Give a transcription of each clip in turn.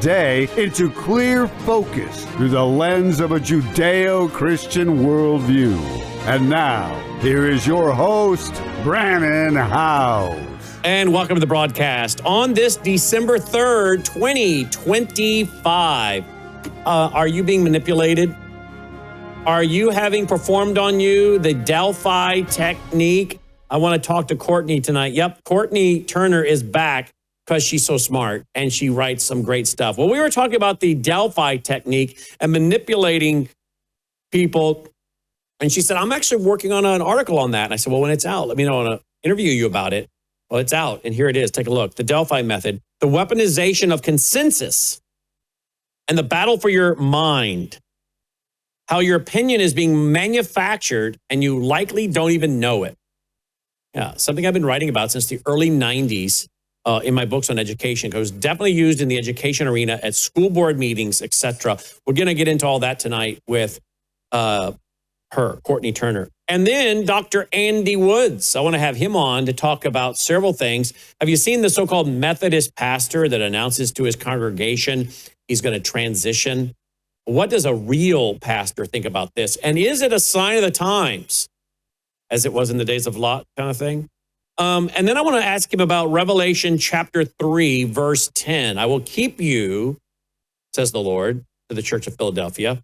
day into clear focus through the lens of a Judeo-Christian worldview. And now, here is your host, Brannon Howse. And welcome to the broadcast on this December 3rd, 2025. Are you being manipulated? Are you having performed on you the Delphi technique? I want to talk to Courtenay tonight. Yep, Courtenay Turner is back because she's so smart and she writes some great stuff. Well, we were talking about the Delphi technique and manipulating people. And she said, I'm actually working on an article on that. And I said, well, when it's out, let me know. I want to interview you about it. Well, it's out, and here it is. Take a look. The Delphi method, the weaponization of consensus, and the battle for your mind. How your opinion is being manufactured, and you likely don't even know it. Yeah, something I've been writing about since the early 90s in my books on education, because it's definitely used in the education arena at school board meetings, etc. We're going to get into all that tonight with her, Courtenay Turner. And then Dr. Andy Woods. I want to have him on to talk about several things. Have you seen the so-called Methodist pastor that announces to his congregation he's going to transition? What does a real pastor think about this? And is it a sign of the times, as it was in the days of Lot kind of thing? And then I want to ask him about Revelation chapter 3, verse 10. I will keep you, says the Lord, to the church of Philadelphia.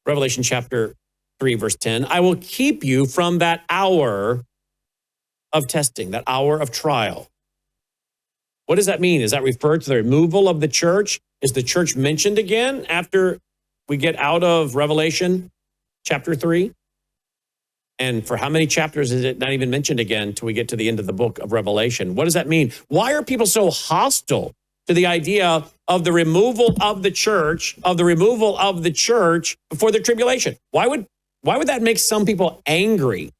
Revelation chapter 3, verse 10, I will keep you from that hour of testing, that hour of trial. What does that mean? Does that refer to the removal of the church? Is the church mentioned again after we get out of Revelation chapter 3? And for how many chapters is it not even mentioned again till we get to the end of the book of Revelation? What does that mean? Why are people so hostile to the idea of the removal of the church, before the tribulation? Why would that make some people angry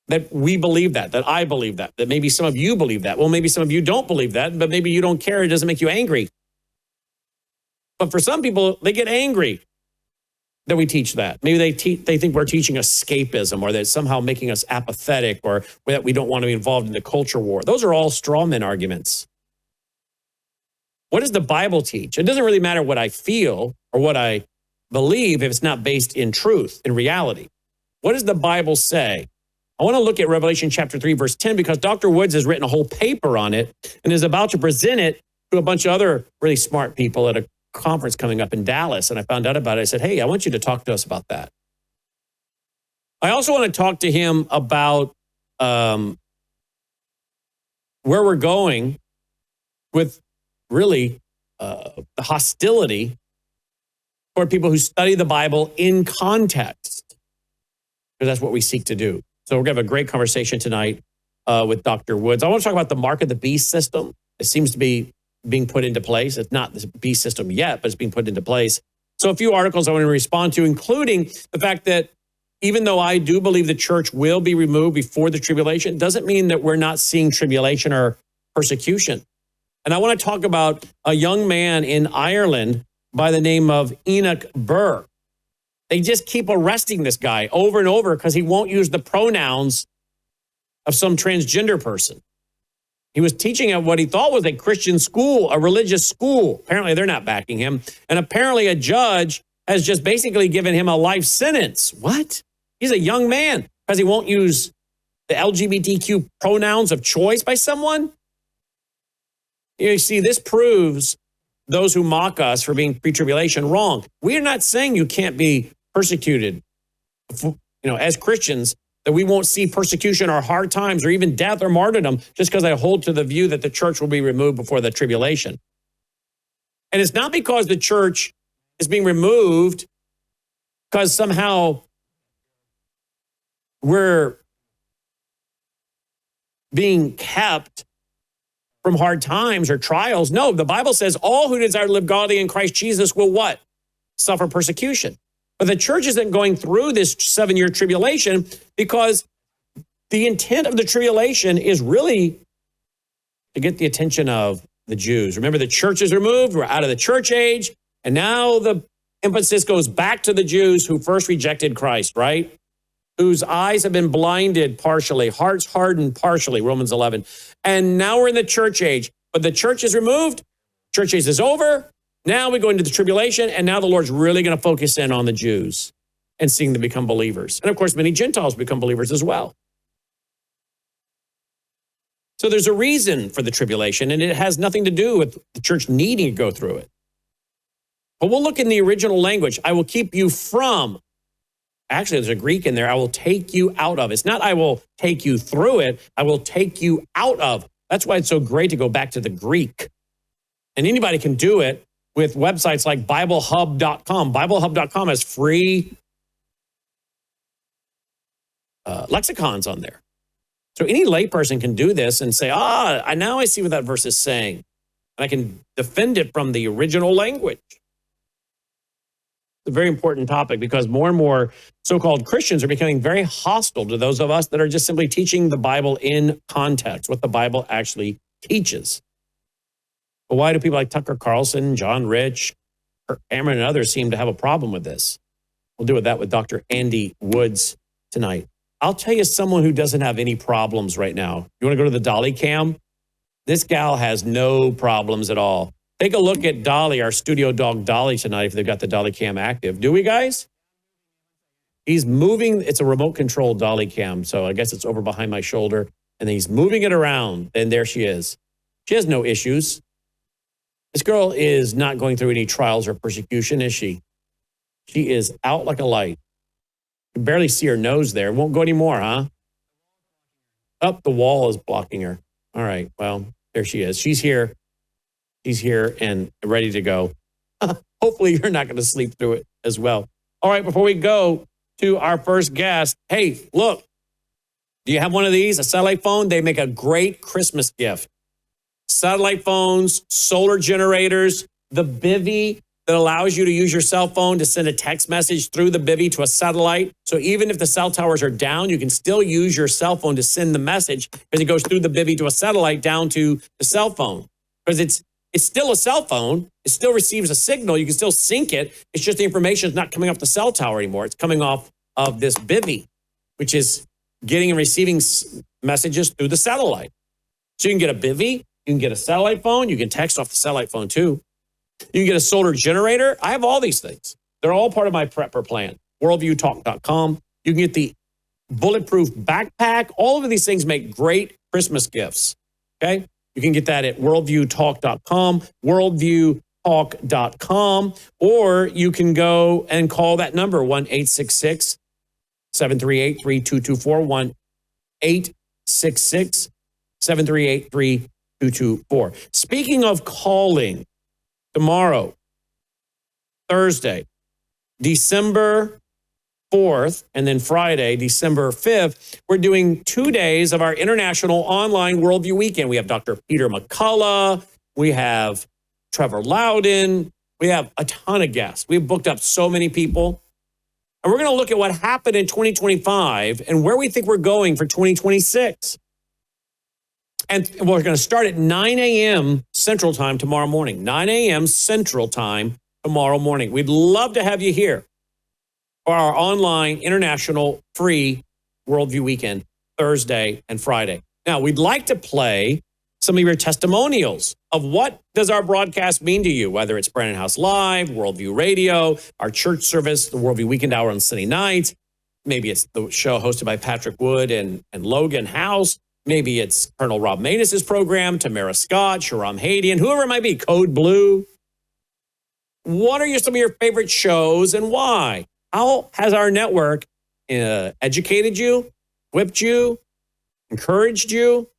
that we believe that I believe that maybe some of you believe that? Well, maybe some of you don't believe that, but maybe you don't care. It doesn't make you angry. But for some people, they get angry that we teach that. Maybe they think we're teaching escapism, or that it's somehow making us apathetic, or that we don't want to be involved in the culture war. Those are all straw man arguments. What does the Bible teach? It doesn't really matter what I feel or what I believe if it's not based in truth, in reality. What does the Bible say? I want to look at Revelation chapter 3, verse 10, because Dr. Woods has written a whole paper on it and is about to present it to a bunch of other really smart people at a conference coming up in Dallas. And I found out about it. I said, hey, I want you to talk to us about that. I also want to talk to him about where we're going with really the hostility toward people who study the Bible in context, because that's what we seek to do. So we're going to have a great conversation tonight with Dr. Woods. I want to talk about the mark of the beast system. It seems to be being put into place. It's not the beast system yet, but it's being put into place. So a few articles I want to respond to, including the fact that even though I do believe the church will be removed before the tribulation, doesn't mean that we're not seeing tribulation or persecution. And I want to talk about a young man in Ireland by the name of Enoch Burr. They just keep arresting this guy over and over because he won't use the pronouns of some transgender person. He was teaching at what he thought was a Christian school, a religious school. Apparently, they're not backing him. And apparently, a judge has just basically given him a life sentence. What? He's a young man because he won't use the LGBTQ pronouns of choice by someone? You see, this proves those who mock us for being pre-tribulation wrong. We are not saying you can't be persecuted, as Christians, that we won't see persecution or hard times or even death or martyrdom just because I hold to the view that the church will be removed before the tribulation. And it's not because the church is being removed because somehow we're being kept from hard times or trials. No, the Bible says all who desire to live godly in Christ Jesus will what? Suffer persecution. But the church isn't going through this 7-year tribulation because the intent of the tribulation is really to get the attention of the Jews. Remember, the church is removed. We're out of the church age. And now the emphasis goes back to the Jews who first rejected Christ, right? Whose eyes have been blinded partially, hearts hardened partially, Romans 11. And now we're in the church age. But the church is removed. Church age is over. Now we go into the tribulation, and now the Lord's really going to focus in on the Jews and seeing them become believers. And of course, many Gentiles become believers as well. So there's a reason for the tribulation, and it has nothing to do with the church needing to go through it. But we'll look in the original language. I will keep you from. Actually, there's a Greek in there. I will take you out of. It's not I will take you through it. I will take you out of. That's why it's so great to go back to the Greek. And anybody can do it with websites like BibleHub.com. BibleHub.com has free lexicons on there. So any layperson can do this and say, now I see what that verse is saying. And I can defend it from the original language. It's a very important topic because more and more so-called Christians are becoming very hostile to those of us that are just simply teaching the Bible in context, what the Bible actually teaches. But why do people like Tucker Carlson, John Rich, Kirk Cameron, and others seem to have a problem with this? We'll deal with that with Dr. Andy Woods tonight. I'll tell you someone who doesn't have any problems right now. You want to go to the Dolly Cam? This gal has no problems at all. Take a look at Dolly, our studio dog Dolly tonight, if they've got the Dolly Cam active. Do we, guys? He's moving. It's a remote control Dolly Cam, so I guess it's over behind my shoulder. And then he's moving it around, and there she is. She has no issues. This girl is not going through any trials or persecution, is she? She is out like a light. You can barely see her nose there. Won't go anymore, huh? The wall is blocking her. All right, well, there she is. She's here. She's here and ready to go. Hopefully you're not going to sleep through it as well. All right, before we go to our first guest, hey, look, do you have one of these, a satellite phone? They make a great Christmas gift. Satellite phones, solar generators, the bivvy that allows you to use your cell phone to send a text message through the bivvy to a satellite. So even if the cell towers are down, you can still use your cell phone to send the message because it goes through the bivvy to a satellite down to the cell phone. Because it's still a cell phone. It still receives a signal. You can still sync it. It's just the information is not coming off the cell tower anymore. It's coming off of this bivvy, which is getting and receiving messages through the satellite. So you can get a bivvy. You can get a satellite phone. You can text off the satellite phone too. You can get a solar generator. I have all these things. They're all part of my prepper plan. WorldviewTalk.com. You can get the bulletproof backpack. All of these things make great Christmas gifts. Okay? You can get that at worldviewtalk.com, worldviewtalk.com, or you can go and call that number, 1-866-738-3224, 1-866-738-3224. Speaking of calling, tomorrow, Thursday, December 4th, and then Friday, December 5th, we're doing 2 days of our International Online Worldview Weekend. We have Dr. Peter McCullough. We have Trevor Loudon. We have a ton of guests. We've booked up so many people. And we're going to look at what happened in 2025 and where we think we're going for 2026. And we're going to start at 9 a.m. Central Time tomorrow morning. 9 a.m. Central Time tomorrow morning. We'd love to have you here for our online international free Worldview Weekend, Thursday and Friday. Now, we'd like to play some of your testimonials of what does our broadcast mean to you, whether it's Brannon House Live, Worldview Radio, our church service, the Worldview Weekend Hour on Sunday nights. Maybe it's the show hosted by Patrick Wood and Logan Howse. Maybe it's Colonel Rob Manus' program, Tamara Scott, Sharam Hadian, whoever it might be, Code Blue. What are some of your favorite shows and why? How has our network educated you, whipped you, encouraged you?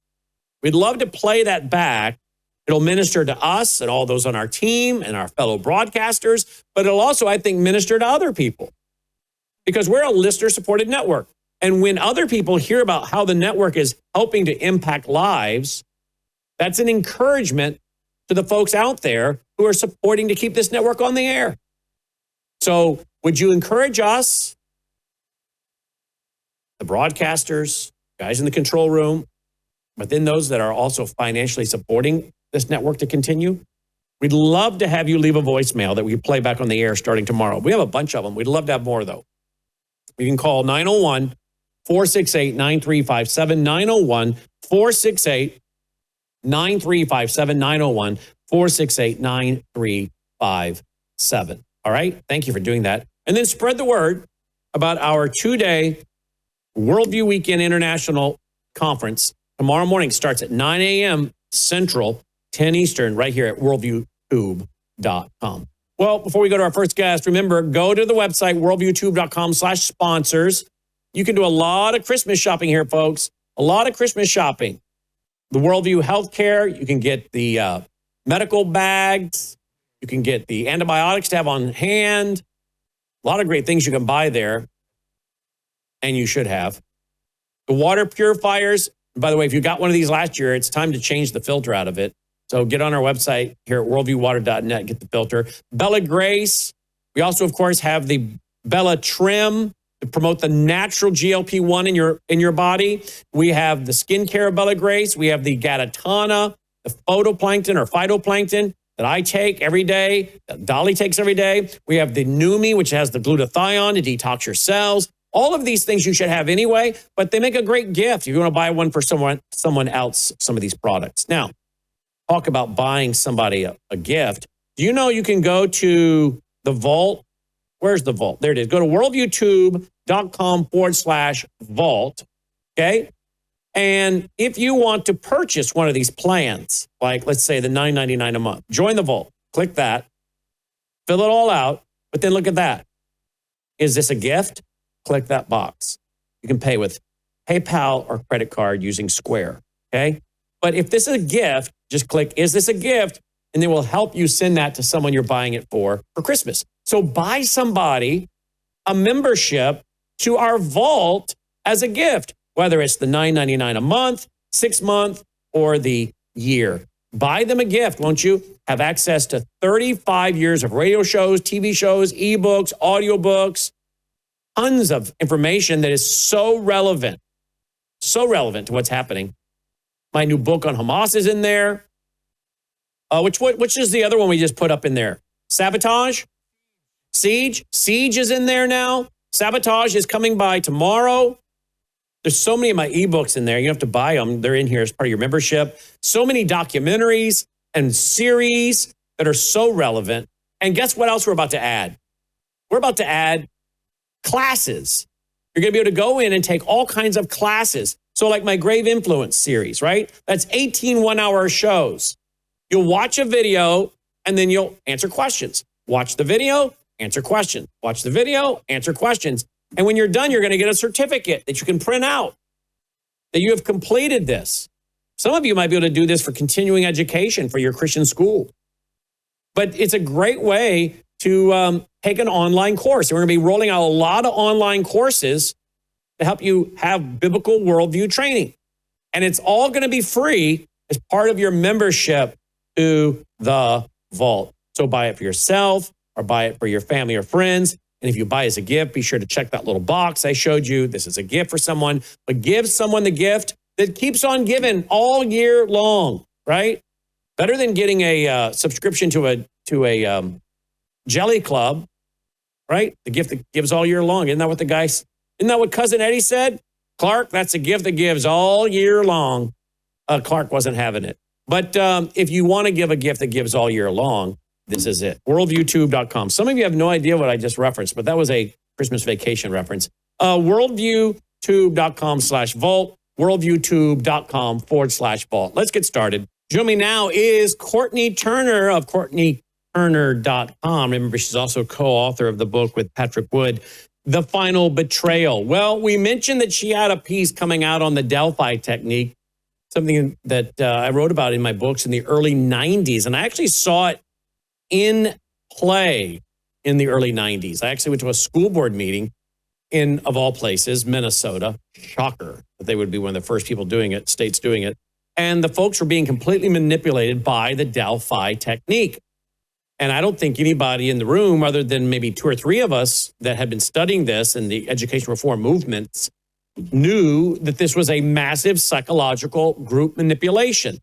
We'd love to play that back. It'll minister to us and all those on our team and our fellow broadcasters, but it'll also, I think, minister to other people because we're a listener-supported network. And when other people hear about how the network is helping to impact lives, that's an encouragement to the folks out there who are supporting to keep this network on the air. So would you encourage us, the broadcasters, guys in the control room, but then those that are also financially supporting this network to continue? We'd love to have you leave a voicemail that we play back on the air starting tomorrow. We have a bunch of them. We'd love to have more, though. You can call 901-468-9357, 901-468-9357, 901-468-9357. 857. All right? Thank you for doing that. And then spread the word about our 2-day Worldview Weekend International Conference. Tomorrow morning starts at 9 a.m. Central, 10 Eastern, right here at worldviewtube.com. Well, before we go to our first guest, remember, go to the website, worldviewtube.com/sponsors. You can do a lot of Christmas shopping here, folks. A lot of Christmas shopping. The Worldview Healthcare, you can get the medical bags. You can get the antibiotics to have on hand. A lot of great things you can buy there, and you should have. The water purifiers. By the way, if you got one of these last year, it's time to change the filter out of it. So get on our website here at worldviewwater.net, get the filter. Bella Grace. We also, of course, have the Bella Trim to promote the natural GLP-1 in your body. We have the skincare of Bella Grace. We have the Gatatana, the phytoplankton that I take every day, that Dolly takes every day. We have the Numi, which has the glutathione to detox your cells. All of these things you should have anyway, but they make a great gift if you want to buy one for someone else, some of these products. Now, talk about buying somebody a gift. Do you know you can go to the vault? Where's the vault? There it is. Go to worldviewtube.com/vault. Okay. And if you want to purchase one of these plans, like let's say the $9.99 a month, join the vault. Click that. Fill it all out. But then look at that. Is this a gift? Click that box. You can pay with PayPal or credit card using Square. Okay. But if this is a gift, just click, is this a gift? And then we'll help you send that to someone you're buying it for Christmas. So buy somebody a membership to our vault as a gift, whether it's the $9.99 a month, 6 month, or the year. Buy them a gift, won't you? Have access to 35 years of radio shows, TV shows, ebooks, audiobooks, tons of information that is so relevant to what's happening. My new book on Hamas is in there. Which is the other one we just put up in there? Sabotage? Siege? Siege is in there now. Sabotage is coming by tomorrow. There's so many of my ebooks in there. You don't have to buy them. They're in here as part of your membership. So many documentaries and series that are so relevant. And guess what else we're about to add? We're about to add classes. You're going to be able to go in and take all kinds of classes. So like my Grave Influence series, right? That's 18 one-hour shows. You'll watch a video and then you'll answer questions. Watch the video, answer questions. Watch the video, answer questions. And when you're done, you're going to get a certificate that you can print out that you have completed this. Some of you might be able to do this for continuing education for your Christian school. But it's a great way to take an online course. And we're going to be rolling out a lot of online courses to help you have biblical worldview training. And it's all going to be free as part of your membership to the vault. So buy it for yourself or buy it for your family or friends. And if you buy as a gift, be sure to check that little box I showed you. This is a gift for someone, but give someone the gift that keeps on giving all year long, right? Better than getting a subscription to a jelly club, right? The gift that gives all year long. Isn't that what Cousin Eddie said? Clark, that's a gift that gives all year long. Clark wasn't having it. But if you want to give a gift that gives all year long, this is it. Worldviewtube.com. Some of you have no idea what I just referenced, but that was a Christmas vacation reference. Worldviewtube.com/vault. Worldviewtube.com/vault. Let's get started. Joining me now is Courtenay Turner of CourtenayTurner.com. Remember, she's also co-author of the book with Patrick Wood, The Final Betrayal. Well, we mentioned that she had a piece coming out on the Delphi technique, something that I wrote about in my books in the early 90s. And I actually saw it in play in the early 90s. I actually went to a school board meeting in, of all places, Minnesota. Shocker that they would be one of the first people doing it, states doing it. And the folks were being completely manipulated by the Delphi technique. And I don't think anybody in the room, other than maybe 2 or 3 of us that had been studying this and the education reform movements, knew that this was a massive psychological group manipulation.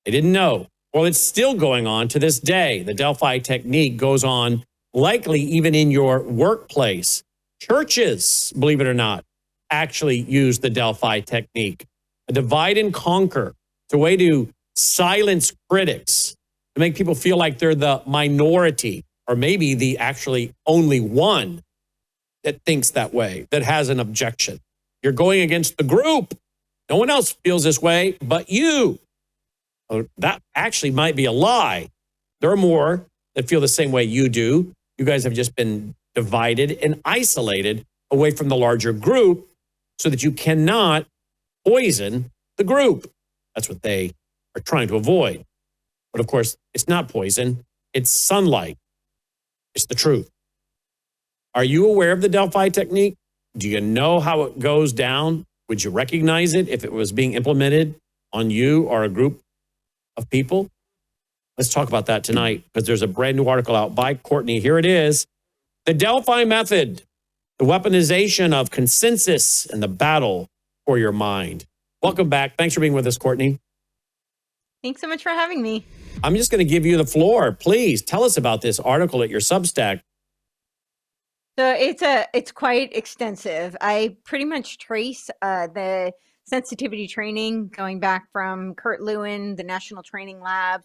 They didn't know. Well, it's still going on to this day. The Delphi technique goes on likely even in your workplace. Churches, believe it or not, actually use the Delphi technique. A divide and conquer. It's a way to silence critics to make people feel like they're the minority, or maybe the actually only one that thinks that way, that has an objection. You're going against the group. No one else feels this way but you. Oh, that actually might be a lie. There are more that feel the same way you do. You guys have just been divided and isolated away from the larger group so that you cannot poison the group. That's what they are trying to avoid. But of course, it's not poison. It's sunlight. It's the truth. Are you aware of the Delphi technique? Do you know how it goes down? Would you recognize it if it was being implemented on you or a group of people? Let's talk about that tonight, because there's a brand new article out by Courtenay. Here it is. The Delphi method, the weaponization of consensus and the battle for your mind. Welcome back. Thanks for being with us, Courtenay. Thanks so much for having me. I'm just going to give you the floor. Please tell us about this article at your Substack. So it's quite extensive. I pretty much trace the sensitivity training going back from Kurt Lewin, the National Training Lab,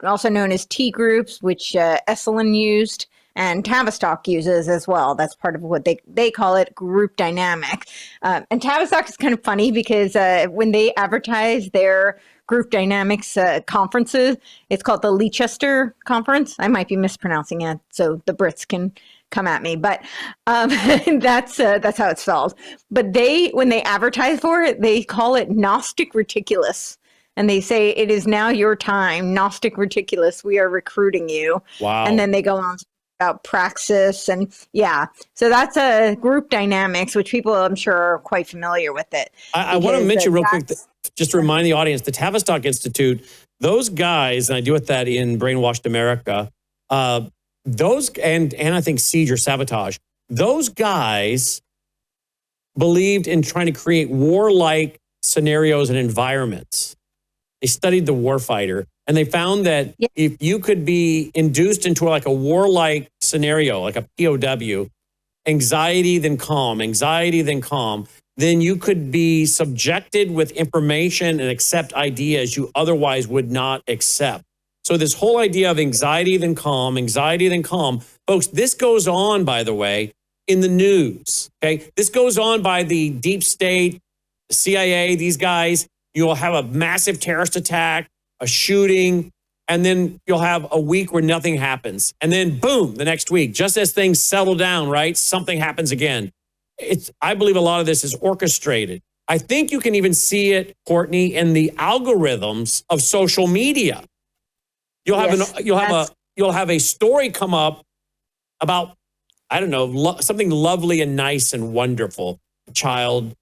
also known as T groups, which Esalen used and Tavistock uses as well. That's part of what they call it, group dynamic. And Tavistock is kind of funny because when they advertise their group dynamics conferences, it's called the Leicester Conference. I might be mispronouncing it, so the Brits can come at me, but that's how it's spelled. But when they advertise for it, they call it Gnostic Reticulus. And they say, it is now your time, Gnostic Reticulus, we are recruiting you. Wow. And then they go on about praxis and so that's a group dynamics, which people I'm sure are quite familiar with it. I want to mention real quick, just to remind the audience, the Tavistock Institute, those guys, and I deal with that in Brainwashed America, those, and I think Siege or Sabotage, those guys believed in trying to create warlike scenarios and environments. They studied the warfighter, and they found that if you could be induced into like a warlike scenario, like a POW, anxiety then calm, then you could be subjected with information and accept ideas you otherwise would not accept. So this whole idea of anxiety then calm, folks, this goes on, by the way, in the news, okay? This goes on by the deep state, the CIA, these guys. You'll have a massive terrorist attack, a shooting, and then you'll have a week where nothing happens. And then boom, the next week, just as things settle down, right? Something happens again. I believe a lot of this is orchestrated. I think you can even see it, Courtenay, in the algorithms of social media. You'll have a story come up about, I don't know, something lovely and nice and wonderful. A child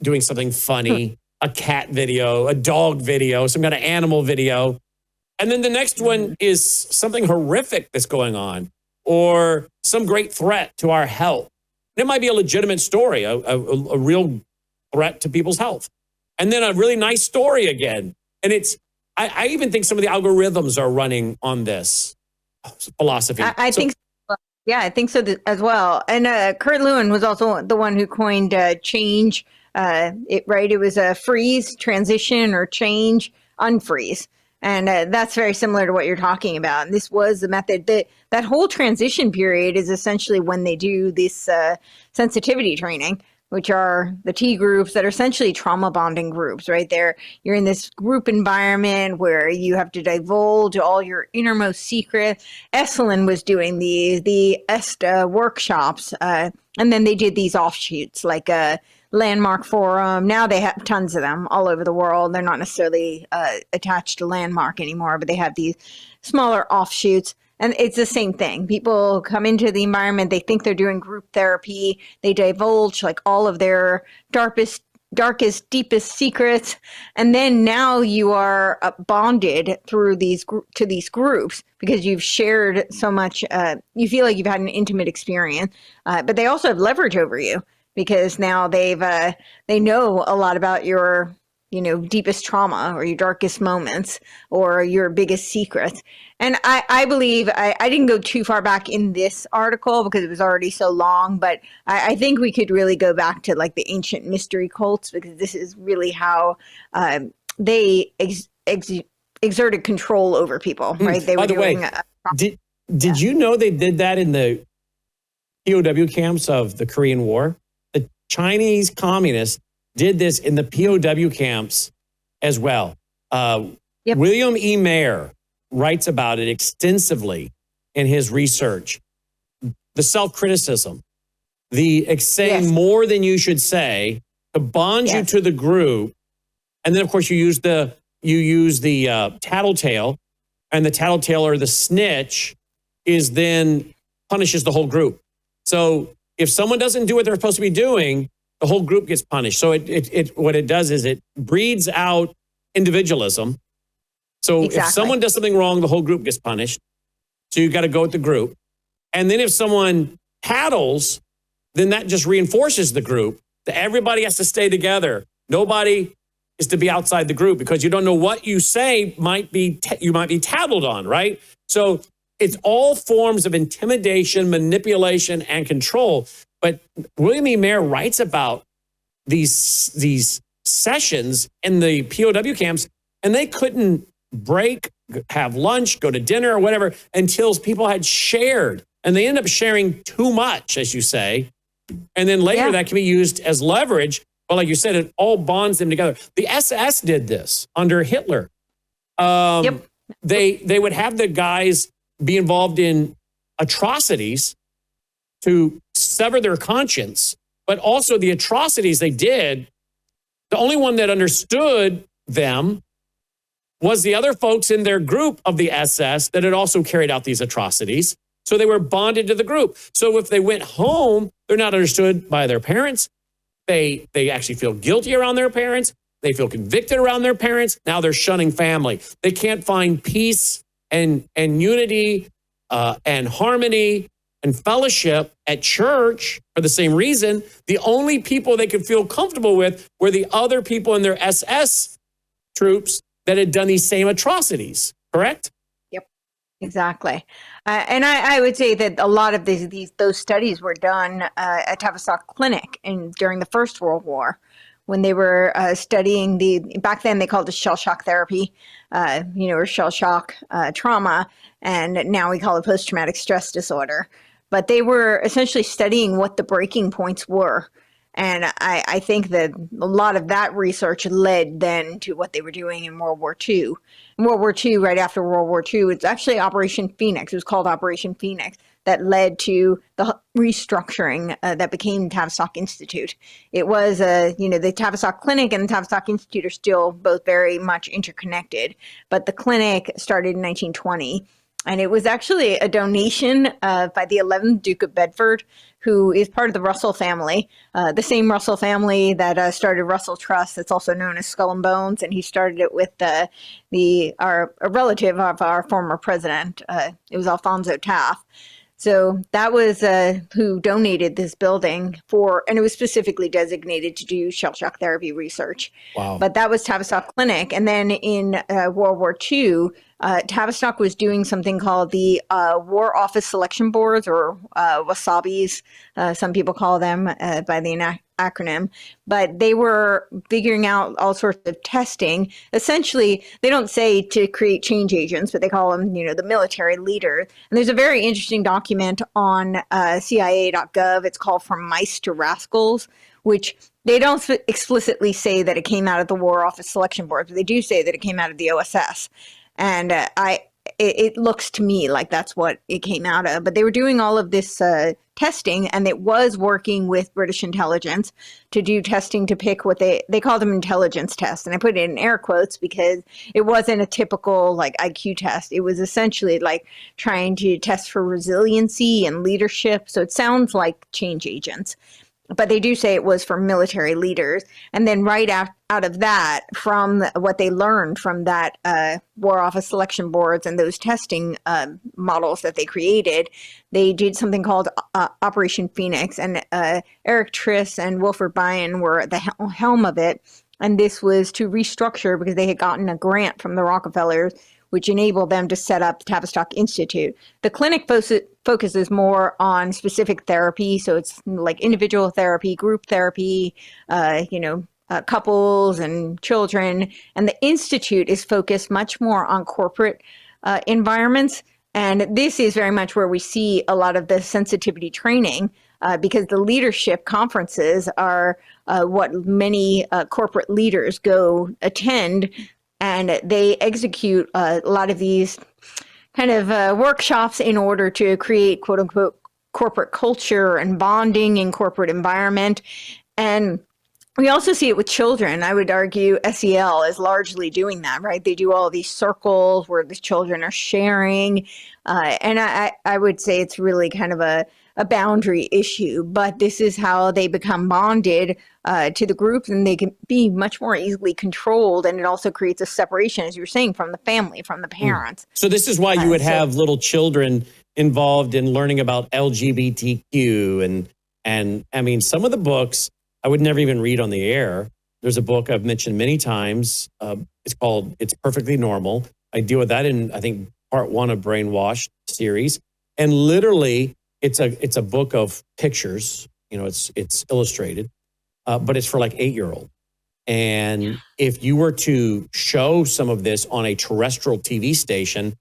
doing something funny, a cat video, a dog video, some kind of animal video. And then the next one is something horrific that's going on, or some great threat to our health. It might be a legitimate story, a real threat to people's health. And then a really nice story again. And I even think some of the algorithms are running on this philosophy. I think so. Yeah, I think so as well. And Kurt Lewin was also the one who coined change. It was a freeze, transition, or change, unfreeze. And that's very similar to what you're talking about. And this was the method that whole transition period is essentially when they do this sensitivity training, which are the T groups that are essentially trauma bonding groups, right? You're in this group environment where you have to divulge all your innermost secrets. Esalen was doing the ESTA workshops, and then they did these offshoots like a Landmark Forum. Now they have tons of them all over the world. They're not necessarily attached to Landmark anymore, but they have these smaller offshoots. And it's the same thing. People come into the environment, they think they're doing group therapy. They divulge like all of their darkest, deepest secrets. And then now you are bonded through to these groups because you've shared so much. You feel like you've had an intimate experience, but they also have leverage over you because now they know a lot about your deepest trauma or your darkest moments or your biggest secrets. And I believe, I didn't go too far back in this article because it was already so long, but I think we could really go back to like the ancient mystery cults because this is really how they exerted control over people, right? They By were the way, doing. did you know they did that in the POW camps of the Korean War? The Chinese communists did this in the POW camps as well. William E. Mayer writes about it extensively in his research. The self-criticism, the saying more than you should say to bond you to the group. And then, of course, you use the tattletale, and the tattletale or the snitch is then punishes the whole group. So if someone doesn't do what they're supposed to be doing, the whole group gets punished. So what it does is it breeds out individualism. So if someone does something wrong, the whole group gets punished. So you got to go with the group. And then if someone tattles, then that just reinforces the group. That everybody has to stay together. Nobody is to be outside the group, because you don't know what you say you might be tattled on, right? So it's all forms of intimidation, manipulation, and control. But William E. Mayer writes about these sessions in the POW camps, and they couldn't break, have lunch, go to dinner or whatever until people had shared. And they end up sharing too much, as you say. And then later that can be used as leverage. But like you said, it all bonds them together. The SS did this under Hitler. They would have the guys be involved in atrocities to sever their conscience, but also the atrocities they did, the only one that understood them was the other folks in their group of the SS that had also carried out these atrocities. So they were bonded to the group. So if they went home, they're not understood by their parents. They actually feel guilty around their parents. They feel convicted around their parents. Now they're shunning family. They can't find peace and unity and harmony and fellowship at church for the same reason. The only people they could feel comfortable with were the other people in their SS troops that had done these same atrocities, correct? Yep, exactly. And I would say that a lot of those studies were done at Tavistock Clinic during the First World War, when they were studying back then they called it shell shock therapy, or shell shock trauma, and now we call it post-traumatic stress disorder. But they were essentially studying what the breaking points were. And I think that a lot of that research led then to what they were doing in World War II. In World War II, right after World War II, it's actually Operation Phoenix. It was called Operation Phoenix, that led to the restructuring that became Tavistock Institute. It was, the Tavistock Clinic and the Tavistock Institute are still both very much interconnected. But the clinic started in 1920. And it was actually a donation by the 11th Duke of Bedford, who is part of the Russell family, the same Russell family that started Russell Trust. That's also known as Skull and Bones, and he started it with a relative of our former president. It was Alphonso Taft. So that was who donated this building and it was specifically designated to do shell shock therapy research. Wow. But that was Tavistock Clinic. And then in World War II, Tavistock was doing something called the War Office Selection Boards, or WASABIs, some people call them by the acronym. But they were figuring out all sorts of testing. Essentially, they don't say to create change agents, but they call them, the military leaders. And there's a very interesting document on CIA.gov. It's called From Mice to Rascals, which they don't explicitly say that it came out of the War Office Selection Board, but they do say that it came out of the OSS. And it looks to me like that's what it came out of. But they were doing all of this testing, and it was working with British intelligence to do testing to pick what they call them intelligence tests. And I put it in air quotes because it wasn't a typical IQ test. It was essentially like trying to test for resiliency and leadership. So it sounds like change agents. But they do say it was for military leaders. And then right out of that, from what they learned from that War Office Selection Boards and those testing models that they created, they did something called Operation Phoenix. And Eric Triss and Wilfred Bion were at the helm of it. And this was to restructure because they had gotten a grant from the Rockefellers, which enabled them to set up the Tavistock Institute. The clinic focuses more on specific therapy. So it's like individual therapy, group therapy, couples and children. And the Institute is focused much more on corporate environments. And this is very much where we see a lot of the sensitivity training because the leadership conferences are what many corporate leaders go attend, and they execute a lot of these kind of workshops in order to create quote unquote corporate culture and bonding in corporate environment. And we also see it with children. I would argue SEL is largely doing that, right? They do all these circles where the children are sharing. And I would say it's really kind of a boundary issue, but this is how they become bonded to the group, and they can be much more easily controlled. And it also creates a separation, as you were saying, from the family, from the parents. So this is why you would have little children involved in learning about LGBTQ. And I mean, some of the books I would never even read on the air. There's a book I've mentioned many times. It's called It's Perfectly Normal. I deal with that in, I think, part 1 of Brainwashed series. And literally, it's a book of pictures. You know, it's illustrated, but it's for like 8-year-old. And if you were to show some of this on a terrestrial TV station,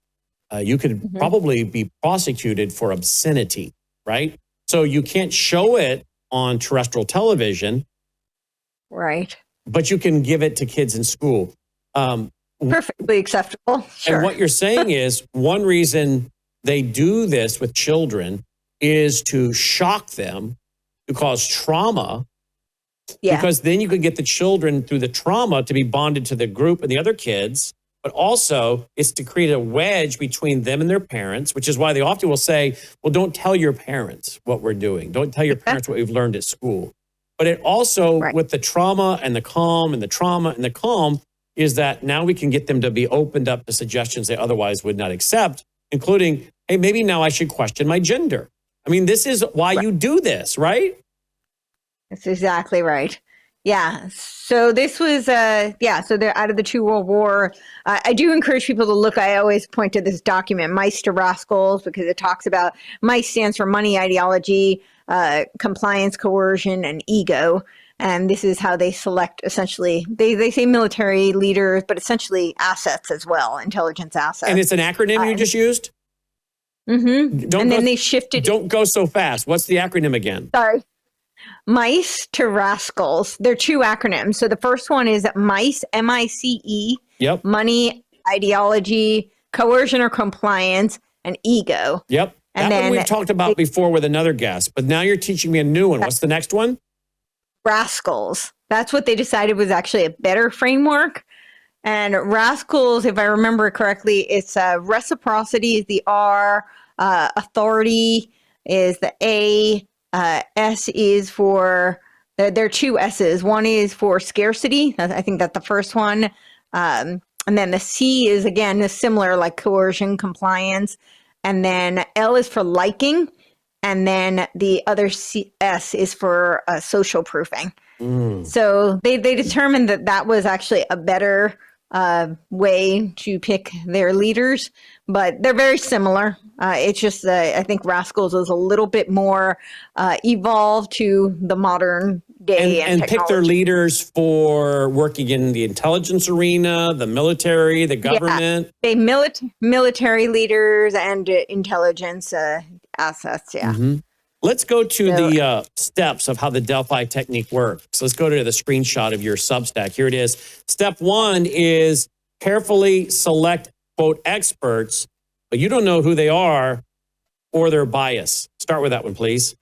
you could probably be prosecuted for obscenity, right? So you can't show it on terrestrial television. Right. But you can give it to kids in school. Perfectly acceptable. Sure. And what you're saying is one reason they do this with children is to shock them, to cause trauma. Yeah. Because then you could get the children through the trauma to be bonded to the group and the other kids. But also it's to create a wedge between them and their parents, which is why they often will say, well, don't tell your parents what we're doing. Don't tell your parents what we've learned at school. But it also, with the trauma and the calm and the trauma and the calm, is that now we can get them to be opened up to suggestions they otherwise would not accept, including, hey, maybe now I should question my gender. I mean, this is why you do this, right? That's exactly right. Yeah. So this was, so they're out of the 2 World War. I do encourage people to look. I always point to this document, Mice to Rascals, because it talks about MICE stands for money, ideology, compliance, coercion, and ego. And this is how they select, essentially, they say military leaders, but essentially assets as well, intelligence assets. And it's an acronym you just used? Mm-hmm. And then they shifted. Don't go so fast. What's the acronym again? Sorry. MICE to Rascals. They're 2 acronyms. So the first one is MICE, M-I-C-E. Yep. Money, Ideology, Coercion or Compliance, and Ego. Yep. And that one we've talked about before with another guest, but now you're teaching me a new one. What's the next one? Rascals. That's what they decided was actually a better framework. And Rascals, if I remember correctly, it's reciprocity is the R, authority is the A, S is for, there are 2 S's. One is for scarcity. I think that's the first one. And then the C is, again, similar, like coercion, compliance. And then L is for liking. And then the other S is for social proofing. So they determined that was actually a better way to pick their leaders, but they're very similar. It's just I think Rascals is a little bit more evolved to the modern day and pick their leaders for working in the intelligence arena, the military, the government. Yeah, they military leaders and intelligence assets. Yeah. Let's go to the steps of how the Delphi technique works. Let's go to the screenshot of your Substack. Here it is. Step 1 is carefully select, quote, experts, but you don't know who they are or their bias. Start with that one, please.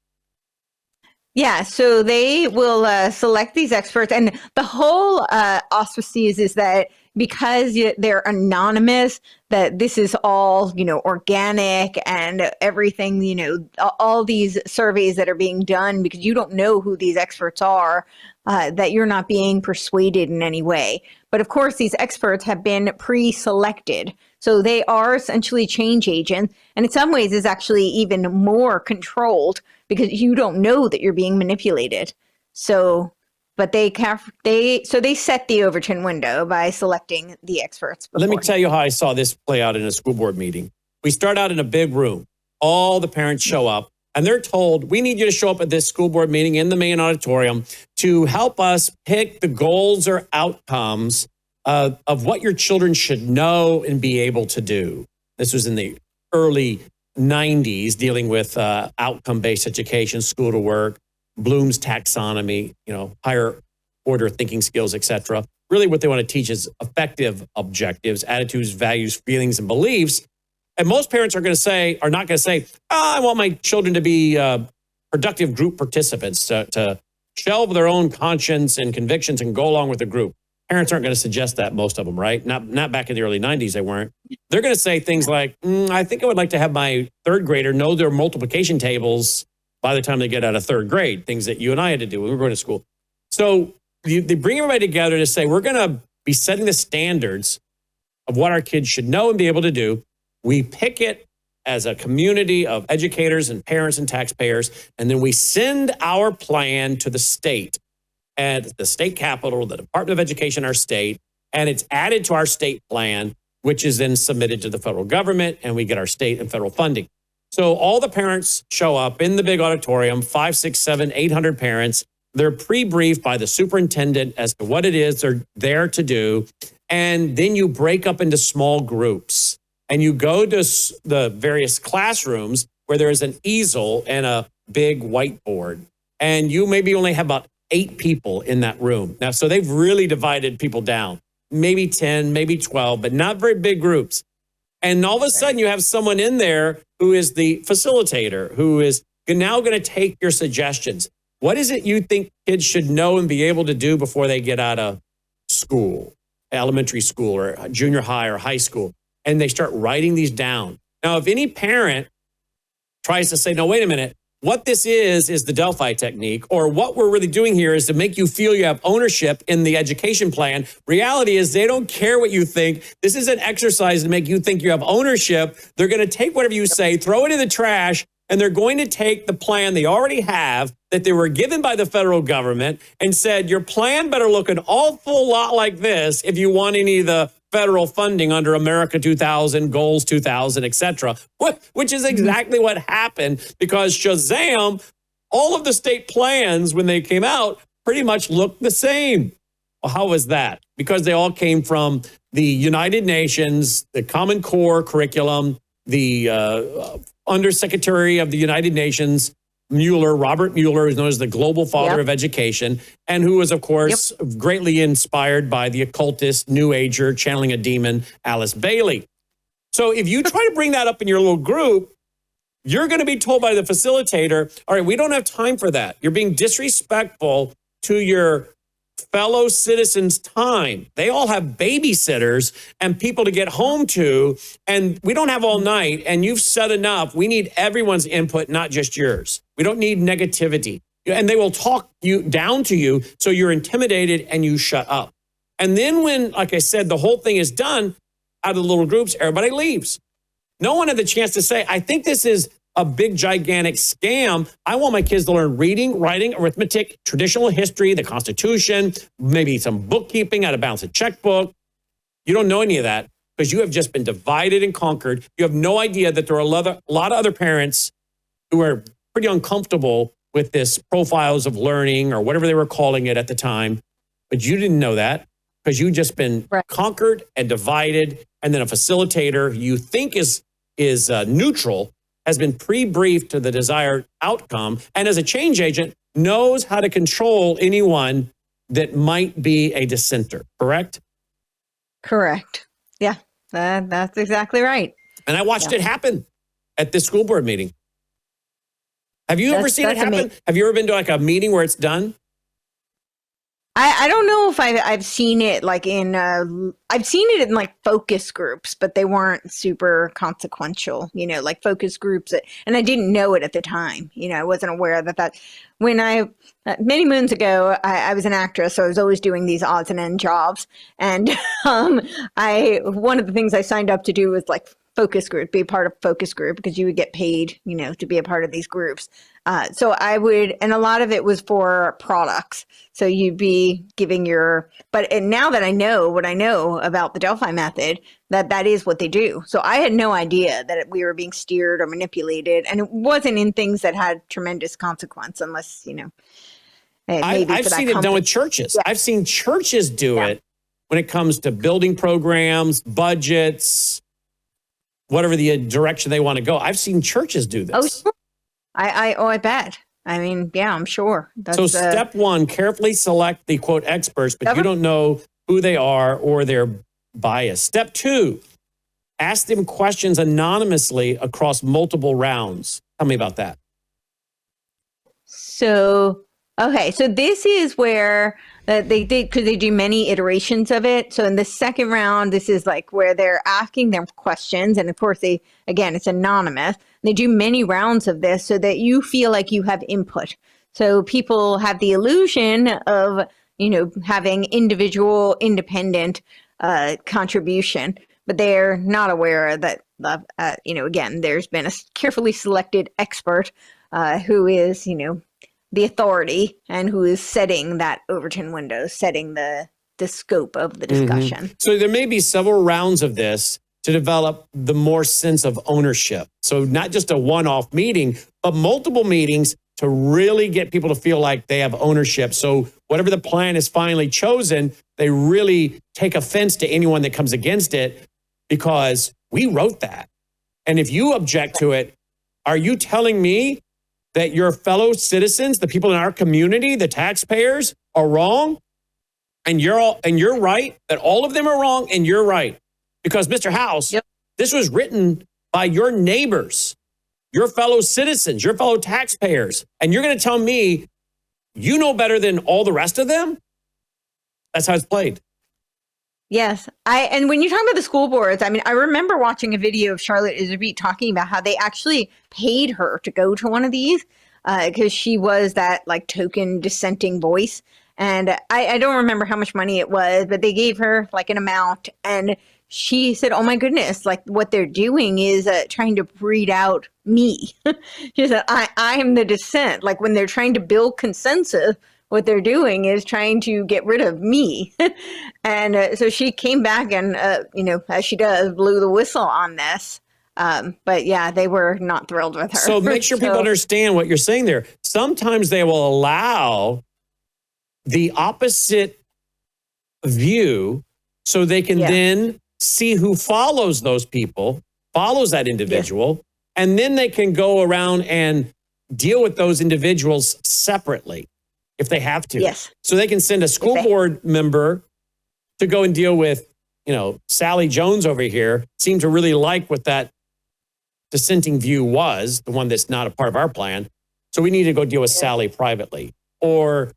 Yeah, so they will select these experts, and the whole auspices is that because they're anonymous, that this is all, organic and everything, all these surveys that are being done, because you don't know who these experts are, that you're not being persuaded in any way. But of course, these experts have been pre-selected. So they are essentially change agents, and in some ways is actually even more controlled because you don't know that you're being manipulated. So, but they set the Overton window by selecting the experts. Let me tell you how I saw this play out in a school board meeting. We start out in a big room. All the parents show up, and they're told, we need you to show up at this school board meeting in the main auditorium to help us pick the goals or outcomes of what your children should know and be able to do. This was in the early 90s, dealing with outcome-based education, school to work, Bloom's taxonomy, higher order thinking skills, etc. Really what they want to teach is effective objectives, attitudes, values, feelings, and beliefs. And most parents are not going to say, I want my children to be productive group participants, to shelve their own conscience and convictions and go along with the group. Parents aren't going to suggest that, most of them, right? Not back in the early 90s, they weren't. They're going to say things like, I think I would like to have my third grader know their multiplication tables by the time they get out of third grade, things that you and I had to do when we were going to school. So they bring everybody together to say, we're going to be setting the standards of what our kids should know and be able to do. We pick it as a community of educators and parents and taxpayers, and then we send our plan to the state. At the state capitol, the Department of Education, our state, and it's added to our state plan, which is then submitted to the federal government, and we get our state and federal funding. So all the parents show up in the big auditorium, 5, 6, 7, 800 parents. They're pre-briefed by the superintendent as to what it is they're there to do. And then you break up into small groups, and you go to the various classrooms where there is an easel and a big whiteboard. And you maybe only have about 8 people in that room. Now, so they've really divided people down, maybe 10, maybe 12, but not very big groups. And all of a sudden you have someone in there who is the facilitator, who is now going to take your suggestions. What is it you think kids should know and be able to do before they get out of school, elementary school or junior high or high school? And they start writing these down. Now, if any parent tries to say, no, wait a minute, what this is the Delphi technique, or what we're really doing here is to make you feel you have ownership in the education plan. Reality is they don't care what you think. This is an exercise to make you think you have ownership. They're going to take whatever you say, throw it in the trash, and they're going to take the plan they already have that they were given by the federal government and said, your plan better look an awful lot like this if you want any of the federal funding under America 2000, Goals 2000, et cetera, which is exactly what happened, because Shazam, all of the state plans when they came out pretty much looked the same. Well, how was that? Because they all came from the United Nations, the Common Core curriculum, the Undersecretary of the United Nations, Robert Mueller, who's known as the global father of education, and who was, of course, greatly inspired by the occultist, New Ager, channeling a demon, Alice Bailey. So if you try to bring that up in your little group, you're going to be told by the facilitator, all right, we don't have time for that. You're being disrespectful to your fellow citizens' time. They all have babysitters and people to get home to, and we don't have all night, and you've said enough. We need everyone's input, not just yours. We don't need negativity. And they will talk you down to you, so you're intimidated and you shut up. And then when, like I said, the whole thing is done, out of the little groups, everybody leaves. No one had the chance to say, I think this is a big, gigantic scam. I want my kids to learn reading, writing, arithmetic, traditional history, the Constitution, maybe some bookkeeping, how to balance a checkbook. You don't know any of that because you have just been divided and conquered. You have no idea that there are a lot of other parents who are pretty uncomfortable with this profiles of learning or whatever they were calling it at the time. But you didn't know that because you've just been conquered and divided. And then a facilitator you think is neutral has been pre-briefed to the desired outcome, and as a change agent, knows how to control anyone that might be a dissenter, correct? Correct. Yeah, that's exactly right. And I watched it happen at this school board meeting. Have you ever seen it happen? Amazing. Have you ever been to like a meeting where it's done? I don't know if I've seen it like in I've seen it in like focus groups, but they weren't super consequential, like focus groups. And I didn't know it at the time. I wasn't aware that when many moons ago, I was an actress, so I was always doing these odds and end jobs. And one of the things I signed up to do was like focus group, be a part of focus group, because you would get paid, to be a part of these groups. So I would, and a lot of it was for products. So you'd be giving and now that I know what I know about the Delphi method, that is what they do. So I had no idea that we were being steered or manipulated, and it wasn't in things that had tremendous consequence, unless, I've seen it done with churches. Yeah. I've seen churches do it when it comes to building programs, budgets, whatever the direction they want to go. I've seen churches do this. Oh, sure. I bet. I mean, yeah, I'm sure. So step one, carefully select the quote experts, but you don't know who they are or their bias. Step two, ask them questions anonymously across multiple rounds. Tell me about that. So this is where they did, because they do many iterations of it. So in the second round, this is like where they're asking them questions. And of course, it's anonymous. They do many rounds of this so that you feel like you have input. So people have the illusion of, having individual, independent contribution, but they're not aware that, again, there's been a carefully selected expert who is, the authority and who is setting that Overton window, setting the scope of the discussion. So there may be several rounds of this to develop the more sense of ownership. So not just a one-off meeting, but multiple meetings to really get people to feel like they have ownership. So whatever the plan is finally chosen, they really take offense to anyone that comes against it, because we wrote that. And if you object to it, are you telling me that your fellow citizens, the people in our community, the taxpayers, are wrong, and you're right, that all of them are wrong, and you're right? Because Mr. Howse, this was written by your neighbors, your fellow citizens, your fellow taxpayers, and you're going to tell me you know better than all the rest of them? That's how it's played. Yes. And when you talk about the school boards, I mean, I remember watching a video of Charlotte Iserbyt talking about how they actually paid her to go to one of these because she was that like token dissenting voice. And I don't remember how much money it was, but they gave her like an amount. And she said, oh my goodness, like what they're doing is trying to breed out me. She said, I am the dissent. Like when they're trying to build consensus, what they're doing is trying to get rid of me. And so she came back and, as she does, blew the whistle on this. But yeah, they were not thrilled with her. So make sure people understand what you're saying there. Sometimes they will allow the opposite view so they can then see who follows those people, follows that individual, and then they can go around and deal with those individuals separately if they have to. Yes. So they can send a school board member to go and deal with, Sally Jones over here, seemed to really like what that dissenting view was, the one that's not a part of our plan. So we need to go deal with Sally privately. Or,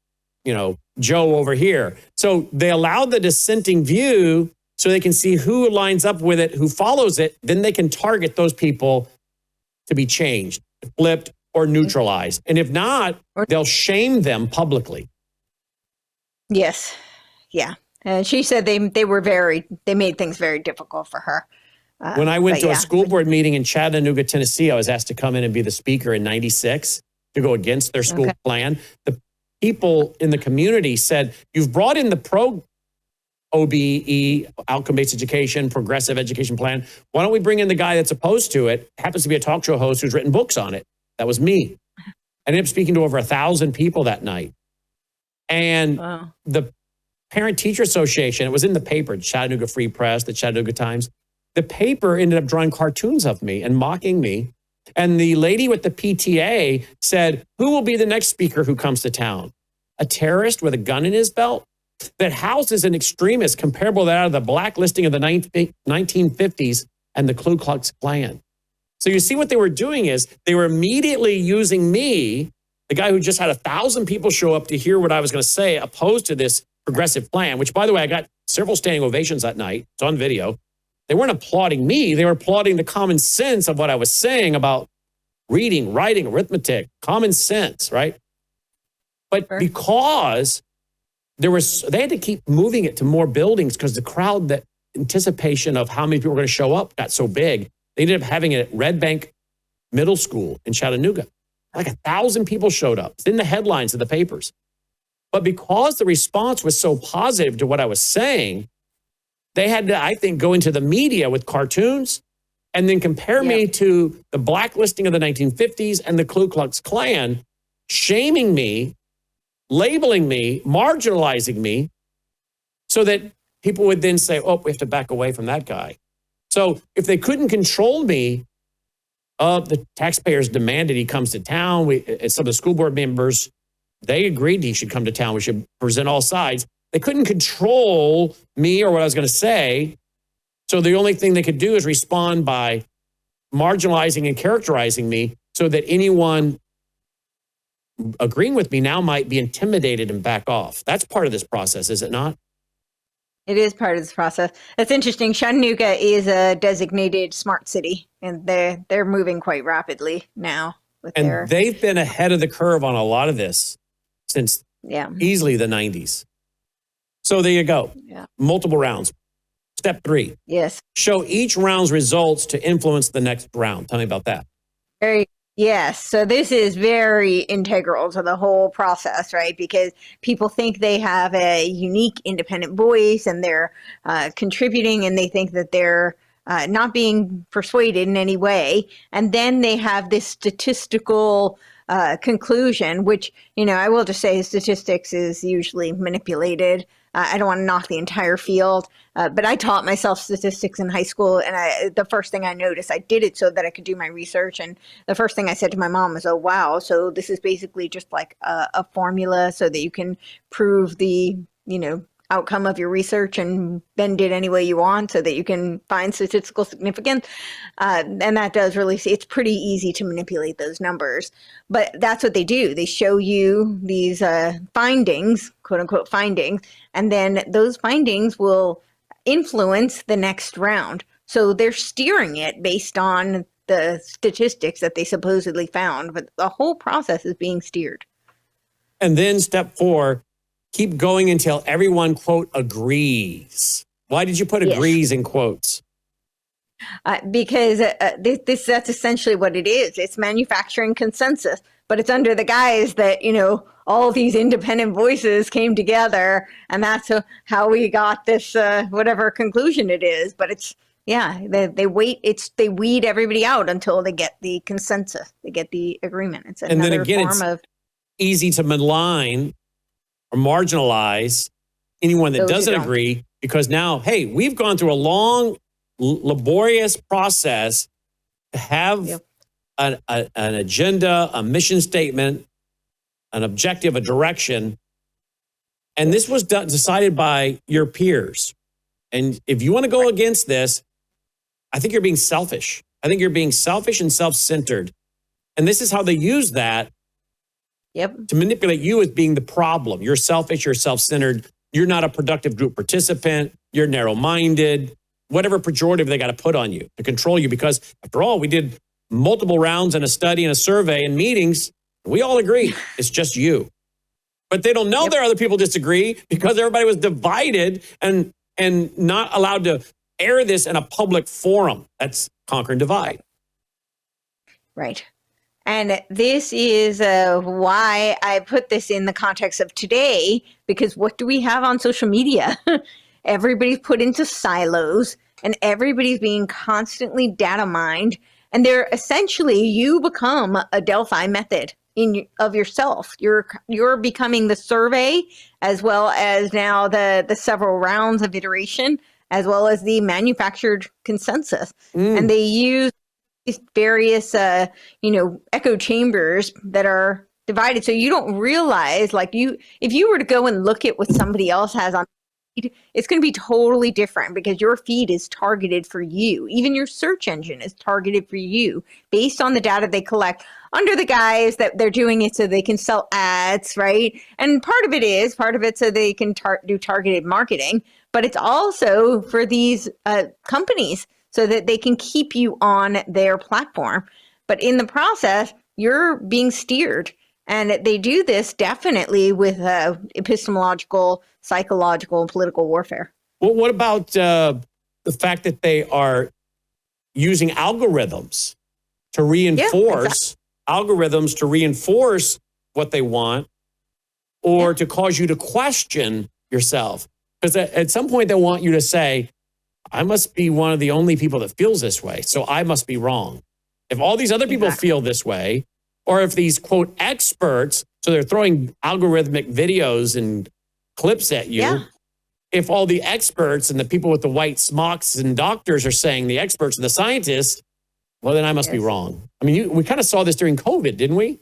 Joe over here. So they allow the dissenting view so they can see who lines up with it, who follows it. Then they can target those people to be changed, flipped, or neutralized. And if not, they'll shame them publicly. Yes. Yeah. And she said they made things very difficult for her. When I went to a school board meeting in Chattanooga, Tennessee, I was asked to come in and be the speaker in '96 to go against their school plan. The people in the community said, you've brought in the pro-OBE, outcome-based education, progressive education plan. Why don't we bring in the guy that's opposed to it? Happens to be a talk show host who's written books on it. That was me. I ended up speaking to over 1,000 people that night. And the Parent-Teacher Association, it was in the paper, Chattanooga Free Press, the Chattanooga Times. The paper ended up drawing cartoons of me and mocking me. And the lady with the PTA said, who will be the next speaker who comes to town? A terrorist with a gun in his belt? That Howse is an extremist comparable to that of the blacklisting of the 1950s and the Ku Klux Klan. So you see what they were doing is they were immediately using me, the guy who just had 1,000 people show up to hear what I was going to say, opposed to this progressive plan, which, by the way, I got several standing ovations that night. It's on video. They weren't applauding me. They were applauding the common sense of what I was saying about reading, writing, arithmetic, common sense, right? But because they had to keep moving it to more buildings because the crowd, that anticipation of how many people were going to show up got so big. They ended up having it at Red Bank Middle School in Chattanooga. Like 1,000 people showed up. It's in the headlines of the papers. But because the response was so positive to what I was saying, they had to, I think, go into the media with cartoons and then compare me to the blacklisting of the 1950s and the Ku Klux Klan, shaming me, labeling me, marginalizing me, so that people would then say, oh, we have to back away from that guy. So if they couldn't control me, the taxpayers demanded he comes to town. Some of the school board members, they agreed he should come to town. We should present all sides. They couldn't control me or what I was going to say. So the only thing they could do is respond by marginalizing and characterizing me so that anyone agreeing with me now might be intimidated and back off. That's part of this process, is it not? It is part of this process. That's interesting. Chattanooga is a designated smart city, and they're moving quite rapidly now. And they've been ahead of the curve on a lot of this since easily the 90s. So there you go. Yeah. Multiple rounds. Step 3. Yes. Show each round's results to influence the next round. Tell me about that. Yes. So this is very integral to the whole process, right? Because people think they have a unique independent voice and they're contributing, and they think that they're not being persuaded in any way. And then they have this statistical conclusion, which, I will just say statistics is usually manipulated. I don't want to knock the entire field, but I taught myself statistics in high school, and the first thing I noticed, I did it so that I could do my research, and the first thing I said to my mom was, oh, wow, so this is basically just like a formula so that you can prove the, outcome of your research and bend it any way you want so that you can find statistical significance. And that does really see, it's pretty easy to manipulate those numbers. But that's what they do. They show you these findings, quote unquote findings, and then those findings will influence the next round. So they're steering it based on the statistics that they supposedly found, but the whole process is being steered. And then step 4, keep going until everyone, quote, agrees. Why did you put agrees in quotes? Because that's essentially what it is. It's manufacturing consensus, but it's under the guise that, all these independent voices came together, and that's how we got this, whatever conclusion it is. But it's, they weed everybody out until they get the consensus, they get the agreement. It's another and then again, form of easy to malign or marginalize anyone that doesn't agree, because now, hey, we've gone through a long, laborious process to have an agenda, a mission statement, an objective, a direction. And this was decided by your peers. And if you want to go against this, I think you're being selfish. I think you're being selfish and self-centered. And this is how they use that to manipulate you as being the problem. You're selfish, you're self-centered, you're not a productive group participant, you're narrow-minded, whatever pejorative they got to put on you to control you. Because after all, we did multiple rounds and a study and a survey and meetings. We all agree it's just you. But they don't know there are other people disagree because everybody was divided and not allowed to air this in a public forum. That's conquer and divide. Right. And this is why I put this in the context of today, because what do we have on social media? Everybody's put into silos and everybody's being constantly data mined. And they're essentially, you become a Delphi method of yourself. You're becoming the survey, as well as now the several rounds of iteration, as well as the manufactured consensus. And they use these various, echo chambers that are divided. So you don't realize, if you were to go and look at what somebody else has on, it's going to be totally different because your feed is targeted for you. Even your search engine is targeted for you based on the data they collect under the guise that they're doing it so they can sell ads, right? And part of it so they can do targeted marketing, but it's also for these companies so that they can keep you on their platform. But in the process, you're being steered. And they do this definitely with epistemological, psychological, and political warfare. Well, what about the fact that they are using algorithms to reinforce what they want, or to cause you to question yourself. Because at some point they want you to say, I must be one of the only people that feels this way, so I must be wrong. If all these other people feel this way, or if these, quote, experts, so they're throwing algorithmic videos and clips at you. Yeah. If all the experts and the people with the white smocks and doctors are saying, the experts and the scientists, well, then I must be wrong. I mean, we kind of saw this during COVID, didn't we?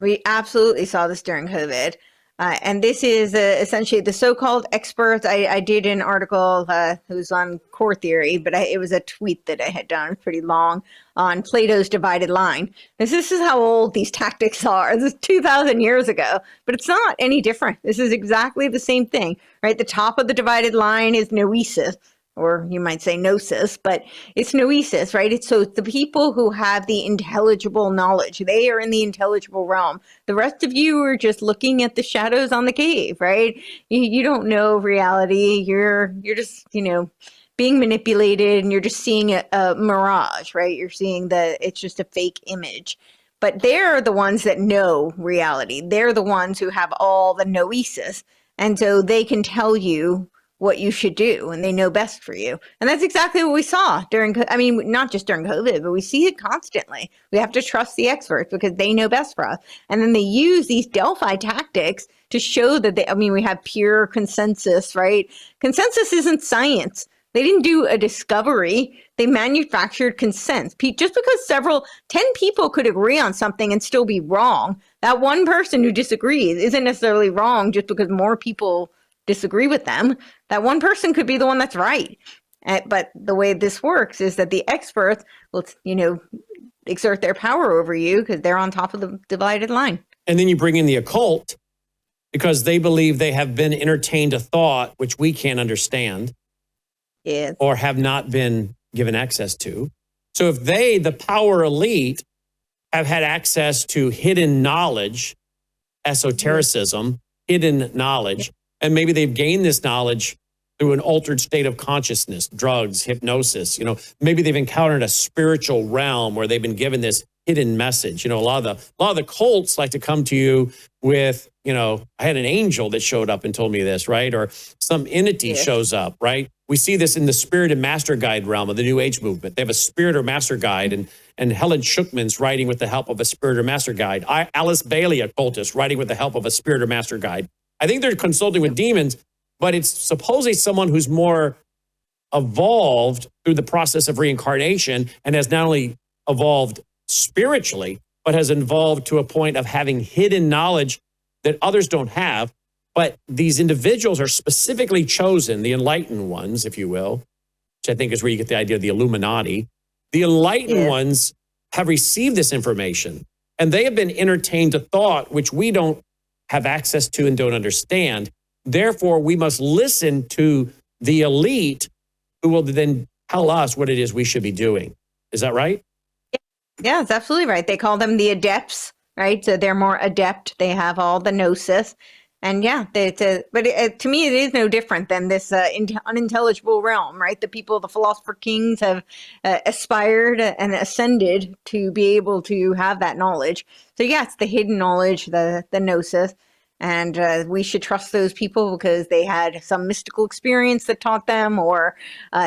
We absolutely saw this during COVID. And this is essentially the so-called experts. I did an article, it was on core theory, but it was a tweet that I had done pretty long on Plato's divided line. This is how old these tactics are. This is 2,000 years ago, but it's not any different. This is exactly the same thing, right? The top of the divided line is noesis, or you might say gnosis, but it's noesis, right? It's so the people who have the intelligible knowledge, they are in the intelligible realm. The rest of you are just looking at the shadows on the cave, right? You don't know reality. You're just, being manipulated, and you're just seeing a mirage, right? You're seeing it's just a fake image. But they're the ones that know reality. They're the ones who have all the noesis. And so they can tell you what you should do, and they know best for you. And that's exactly what we saw not just during COVID, but we see it constantly. We have to trust the experts because they know best for us. And then they use these Delphi tactics to show that we have pure consensus, right? Consensus isn't science. They didn't do a discovery. They manufactured consent. Just because 10 people could agree on something and still be wrong, that one person who disagrees isn't necessarily wrong just because more people disagree with them. That one person could be the one that's right. But the way this works is that the experts will, exert their power over you because they're on top of the divided line. And then you bring in the occult because they believe they have been entertained a thought which we can't understand. Yes. Or have not been given access to. So if they, the power elite, have had access to hidden knowledge, esotericism, hidden knowledge, and maybe they've gained this knowledge through an altered state of consciousness, drugs, hypnosis, maybe they've encountered a spiritual realm where they've been given this hidden message. A lot of the cults like to come to you with, I had an angel that showed up and told me this, right? Or some entity shows up, right? We see this in the spirit and master guide realm of the New Age movement. They have a spirit or master guide, and Helen Schuckman's writing with the help of a spirit or master guide. Alice Bailey, a cultist, writing with the help of a spirit or master guide. I think they're consulting with demons, but it's supposedly someone who's more evolved through the process of reincarnation and has not only evolved spiritually, but has evolved to a point of having hidden knowledge that others don't have. But these individuals are specifically chosen, the enlightened ones, if you will, which I think is where you get the idea of the Illuminati. The enlightened ones have received this information, and they have been entertained to thought which we don't have access to and don't understand. Therefore, we must listen to the elite who will then tell us what it is we should be doing. Is that right? Yeah, that's absolutely right. They call them the adepts, right? So they're more adept. They have all the gnosis. And to me, it is no different than this unintelligible realm, right? The philosopher kings have aspired and ascended to be able to have that knowledge. So it's the hidden knowledge, the gnosis. And we should trust those people because they had some mystical experience that taught them, or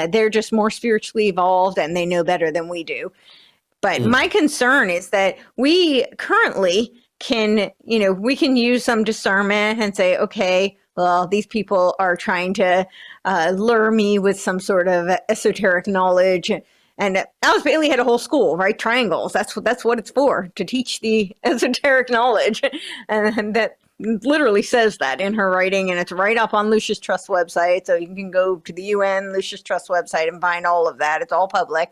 they're just more spiritually evolved and they know better than we do. But my concern is that we currently we can use some discernment and say, okay, well, these people are trying to lure me with some sort of esoteric knowledge. And Alice Bailey had a whole school, right? Triangles. That's what it's for, to teach the esoteric knowledge. And that literally says that in her writing, and it's right up on Lucius Trust's website. So you can go to the UN Lucius Trust website and find all of that. It's all public.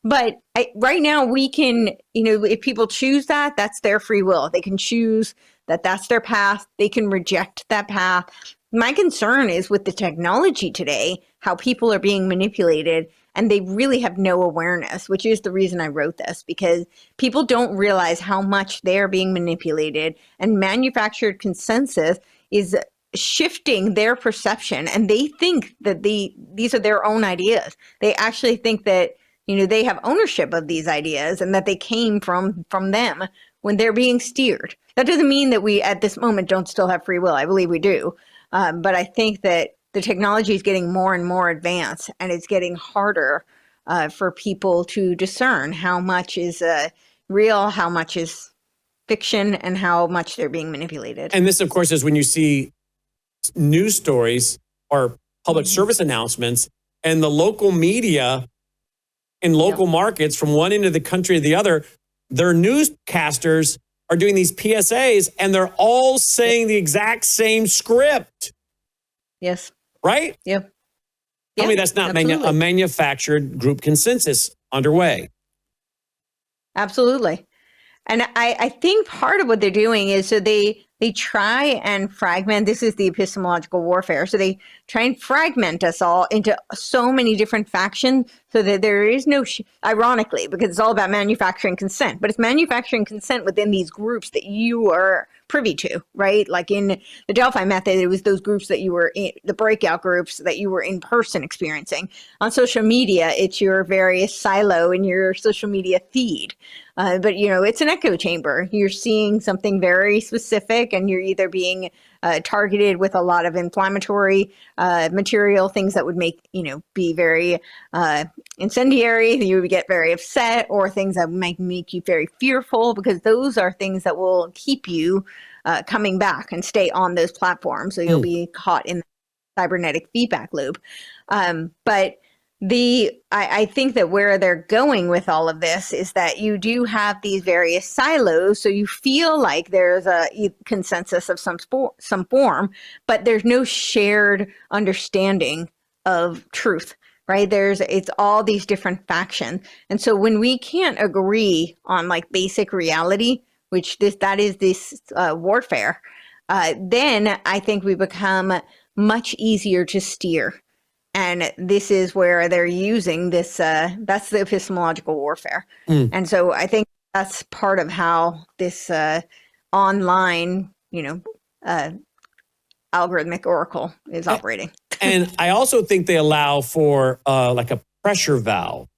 But right now we can, if people choose that, that's their free will. They can choose that that's their path. They can reject that path. My concern is with the technology today, how people are being manipulated and they really have no awareness, which is the reason I wrote this, because people don't realize how much they're being manipulated, and manufactured consensus is shifting their perception, and they think that these are their own ideas. They actually think that they have ownership of these ideas and that they came from them when they're being steered. That doesn't mean that we at this moment don't still have free will. I believe we do. But I think that the technology is getting more and more advanced, and it's getting harder for people to discern how much is real, how much is fiction, and how much they're being manipulated. And this, of course, is when you see news stories or public service announcements and the local media in local markets from one end of the country to the other, their newscasters are doing these PSAs and they're all saying the exact same script. Yes. Right? Yep. Tell me that's not a manufactured group consensus underway. Absolutely. And I think part of what they're doing is so they try and fragment. This is the epistemological warfare. So they try and fragment us all into so many different factions so that there is no, ironically, because it's all about manufacturing consent, but it's manufacturing consent within these groups that you are privy to, right? Like in the Delphi method, it was those groups that you were in, the breakout groups that you were in person experiencing. On social media, it's your various silo in your social media feed. But, it's an echo chamber. You're seeing something very specific and you're either being targeted with a lot of inflammatory material, things that would make, be very incendiary, you would get very upset, or things that might make you very fearful, because those are things that will keep you coming back and stay on those platforms. So you'll be caught in the cybernetic feedback loop. But I think that where they're going with all of this is that you do have these various silos, so you feel like there's a consensus of some form, but there's no shared understanding of truth, right? It's all these different factions, and so when we can't agree on like basic reality, which that is this warfare, then I think we become much easier to steer. And this is where they're using this, that's the epistemological warfare. And so I think that's part of how this online, algorithmic oracle is operating. And I also think they allow for like a pressure valve.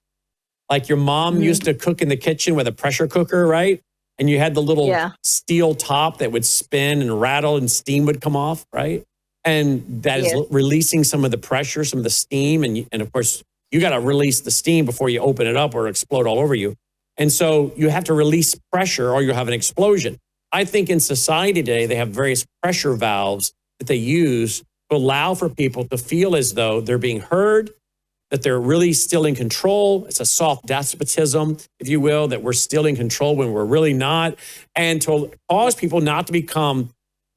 Like your mom used to cook in the kitchen with a pressure cooker, right? And you had the little steel top that would spin and rattle and steam would come off, right? And that is releasing some of the pressure, some of the steam. And of course, you got to release the steam before you open it up or explode all over you. And so you have to release pressure or you'll have an explosion. I think in society today, they have various pressure valves that they use to allow for people to feel as though they're being heard, that they're really still in control. It's a soft despotism, if you will, that we're still in control when we're really not. And to cause people not to become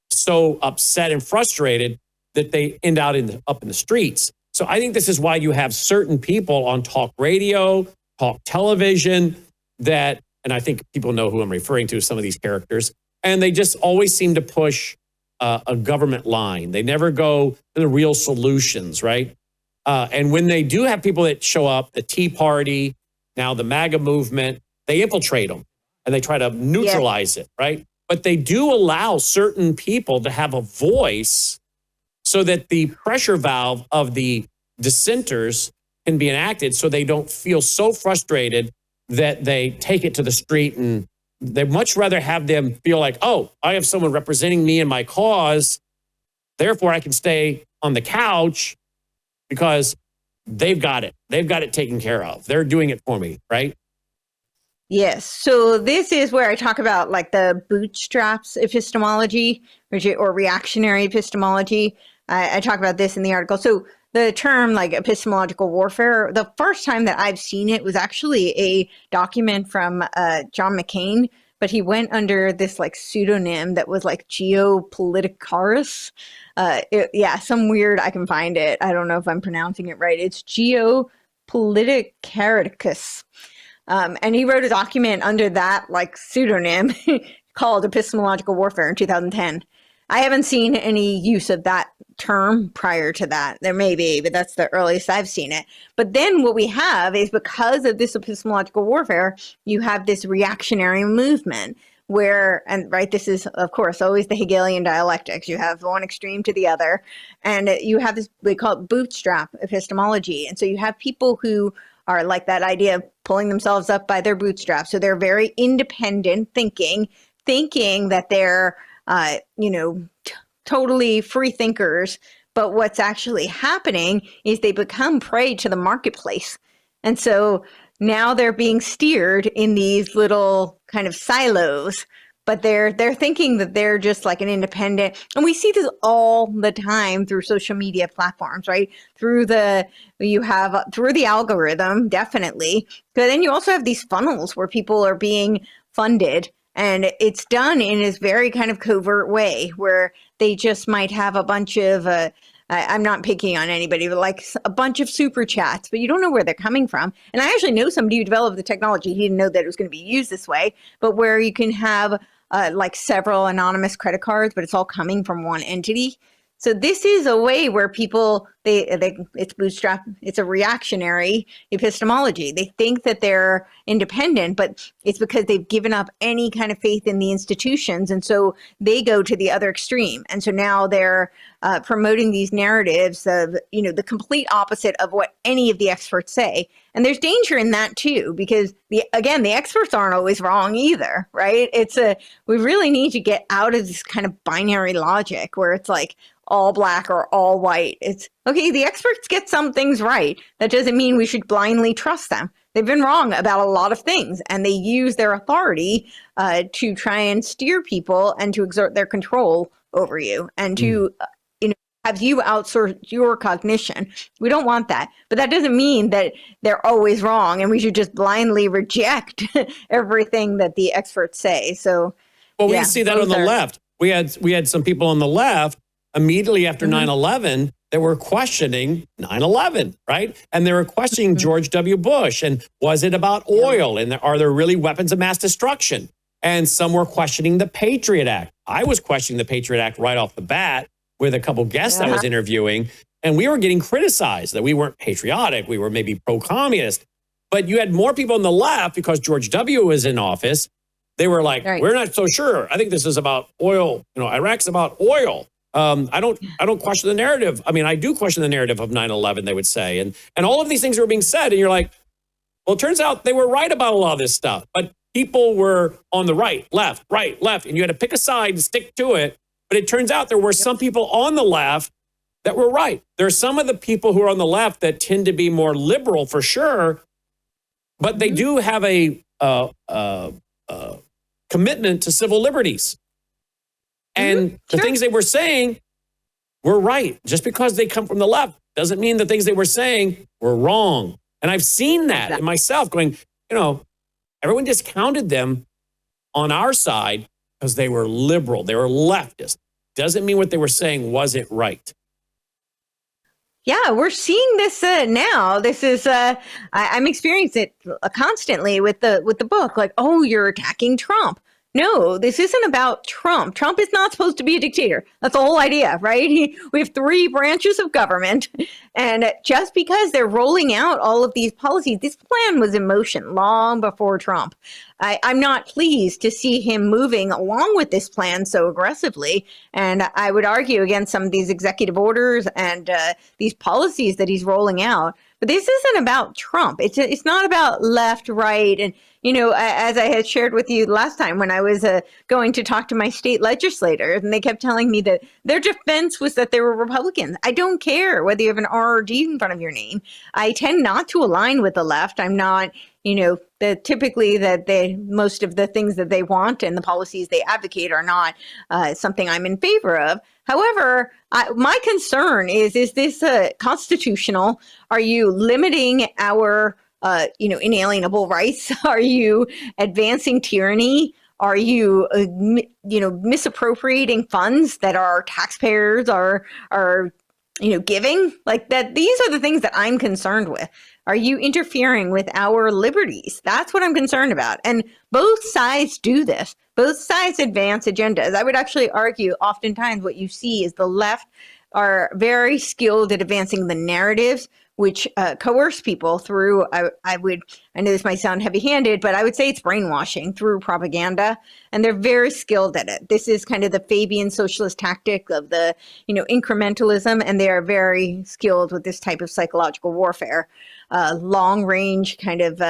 so upset and frustrated that they end out up in the streets. So I think this is why you have certain people on talk radio, talk television that, and I think people know who I'm referring to, some of these characters, and they just always seem to push a government line. They never go to the real solutions, right? And when they do have people that show up, the Tea Party, now the MAGA movement, they infiltrate them and they try to neutralize it, right? But they do allow certain people to have a voice so that the pressure valve of the dissenters can be enacted so they don't feel so frustrated that they take it to the street, and they much rather have them feel like, oh, I have someone representing me and my cause, therefore I can stay on the couch because they've got it. They've got it taken care of. They're doing it for me, right? Yes. So this is where I talk about like the bootstraps epistemology or reactionary epistemology. I talk about this in the article. So the term like epistemological warfare, the first time that I've seen it was actually a document from John McCain, but he went under this like pseudonym that was like Geopoliticaris. Some weird, I can find it. I don't know if I'm pronouncing it right. It's Geopoliticaricus. And he wrote a document under that like pseudonym called Epistemological Warfare in 2010. I haven't seen any use of that term prior to that. There may be, but that's the earliest I've seen it. But then what we have is, because of this epistemological warfare, you have this reactionary movement where, and right, this is, of course, always the Hegelian dialectics. You have one extreme to the other, and you have this, we call it bootstrap epistemology. And so you have people who are like that idea of pulling themselves up by their bootstraps. So they're very independent thinking that they're, totally free thinkers. But what's actually happening is they become prey to the marketplace. And so now they're being steered in these little kind of silos, but they're thinking that they're just like an independent. And we see this all the time through social media platforms, right? Through the algorithm, definitely. But then you also have these funnels where people are being funded, and it's done in this very kind of covert way where they just might have a bunch of, I'm not picking on anybody, but like a bunch of super chats, but you don't know where they're coming from. And I actually know somebody who developed the technology. He didn't know that it was going to be used this way, but where you can have like several anonymous credit cards, but it's all coming from one entity. So this is a way where people, it's bootstrap, it's a reactionary epistemology. They think that they're independent, but it's because they've given up any kind of faith in the institutions. And so they go to the other extreme. And so now they're promoting these narratives of, the complete opposite of what any of the experts say. And there's danger in that too, because the experts aren't always wrong either, right? We really need to get out of this kind of binary logic where it's like all black or all white. It's okay. The experts get some things right. That doesn't mean we should blindly trust them. They've been wrong about a lot of things, and they use their authority to try and steer people and to exert their control over you and to have you outsource your cognition. We don't want that. But that doesn't mean that they're always wrong and we should just blindly reject everything that the experts say. So, well, we see that on the left. We had some people on the left immediately after 9/11 that were questioning 9/11, right? And they were questioning George W. Bush. And was it about oil? And are there really weapons of mass destruction? And some were questioning the Patriot Act. I was questioning the Patriot Act right off the bat with a couple guests I was interviewing. And we were getting criticized that we weren't patriotic. We were maybe pro-communist. But you had more people on the left because George W. was in office. They were like, we're not so sure. I think this is about oil. Iraq's about oil. I don't question the narrative. I mean, I do question the narrative of 9/11, they would say. And all of these things were being said. And you're like, well, it turns out they were right about a lot of this stuff. But people were on the right, left. And you had to pick a side and stick to it. But it turns out there were some people on the left that were right. There are some of the people who are on the left that tend to be more liberal for sure. But they do have a commitment to civil liberties. And the things they were saying were right. Just because they come from the left doesn't mean the things they were saying were wrong. And I've seen that in myself going, everyone discounted them on our side because they were liberal. They were leftist. Doesn't mean what they were saying wasn't right. Yeah, we're seeing this now. This is I'm experiencing it constantly with the book. Like, oh, you're attacking Trump. No, this isn't about Trump. Trump is not supposed to be a dictator. That's the whole idea, right? We have 3 branches of government. And just because they're rolling out all of these policies, this plan was in motion long before Trump. I'm not pleased to see him moving along with this plan so aggressively. And I would argue against some of these executive orders and these policies that he's rolling out. But this isn't about Trump. It's not about left, right. And, as I had shared with you last time when I was going to talk to my state legislators, and they kept telling me that their defense was that they were Republicans. I don't care whether you have an R or D in front of your name. I tend not to align with the left. I'm not, typically most of the things that they want and the policies they advocate are not something I'm in favor of. However, my concern is this constitutional? Are you limiting our inalienable rights? Are you advancing tyranny? Are you, misappropriating funds that our taxpayers are giving? Like that, these are the things that I'm concerned with. Are you interfering with our liberties? That's what I'm concerned about. And both sides do this. Both sides advance agendas. I would actually argue oftentimes what you see is the left are very skilled at advancing the narratives, which coerce people through, I know this might sound heavy-handed, but I would say it's brainwashing through propaganda, and they're very skilled at it. This is kind of the Fabian socialist tactic of the, incrementalism, and they are very skilled with this type of psychological warfare, long-range kind of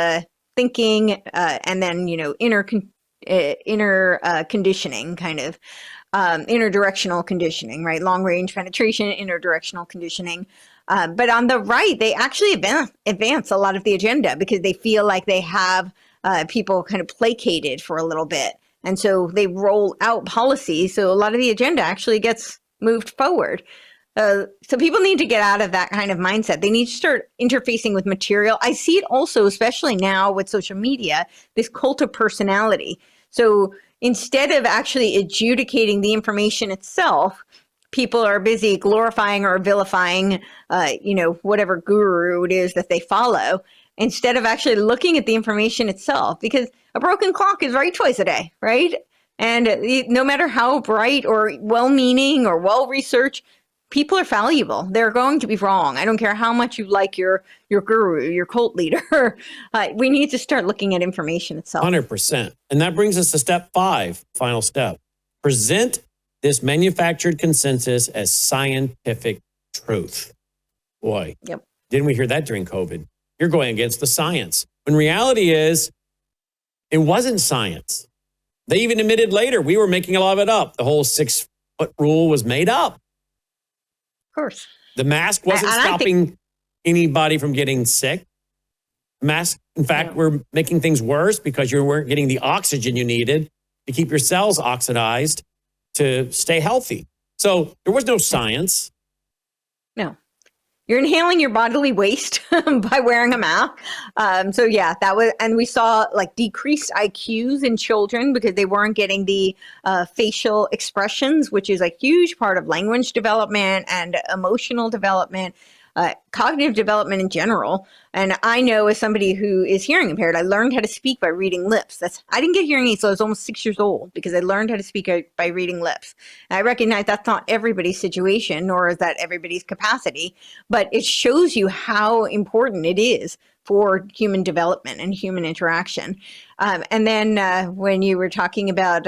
thinking, and then, inner conditioning, kind of interdirectional conditioning, right? Long-range penetration, interdirectional conditioning. But on the right, they actually advance a lot of the agenda because they feel like they have people kind of placated for a little bit. And so they roll out policies. So a lot of the agenda actually gets moved forward. So people need to get out of that kind of mindset. They need to start interfacing with material. I see it also, especially now with social media, this cult of personality. So instead of actually adjudicating the information itself, people are busy glorifying or vilifying, whatever guru it is that they follow, instead of actually looking at the information itself, because a broken clock is right twice a day, right? And no matter how bright or well-meaning or well-researched, people are fallible. They're going to be wrong. I don't care how much you like your guru, your cult leader. We need to start looking at information itself. 100%. And that brings us to step 5, final step. Present this manufactured consensus as scientific truth. Boy, Yep. Didn't we hear that during COVID? You're going against the science. When reality is, it wasn't science. They even admitted later, we were making a lot of it up. The whole 6-foot rule was made up. Of course. The mask wasn't stopping anybody from getting sick. Mask, in fact, were making things worse because you weren't getting the oxygen you needed to keep your cells oxidized to stay healthy. So there was no science. No. You're inhaling your bodily waste by wearing a mask. That was, and we saw like decreased IQs in children because they weren't getting the facial expressions, which is a huge part of language development and emotional development, cognitive development in general. And I know as somebody who is hearing impaired, I learned how to speak by reading lips. I didn't get hearing aids, so I was almost 6 years old because I learned how to speak by reading lips. And I recognize that's not everybody's situation, nor is that everybody's capacity, but it shows you how important it is for human development and human interaction. And then when you were talking about,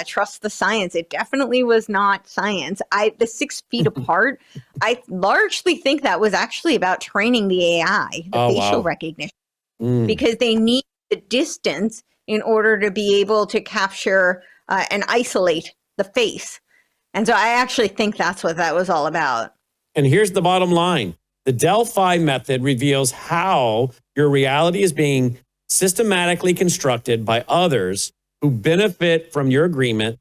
trust the science, it definitely was not science. The 6 feet apart, I largely think that was actually about training the AI, the facial recognition, because they need the distance in order to be able to capture and isolate the face. And so I actually think that's what that was all about. And here's the bottom line. The Delphi method reveals how your reality is being systematically constructed by others who benefit from your agreement.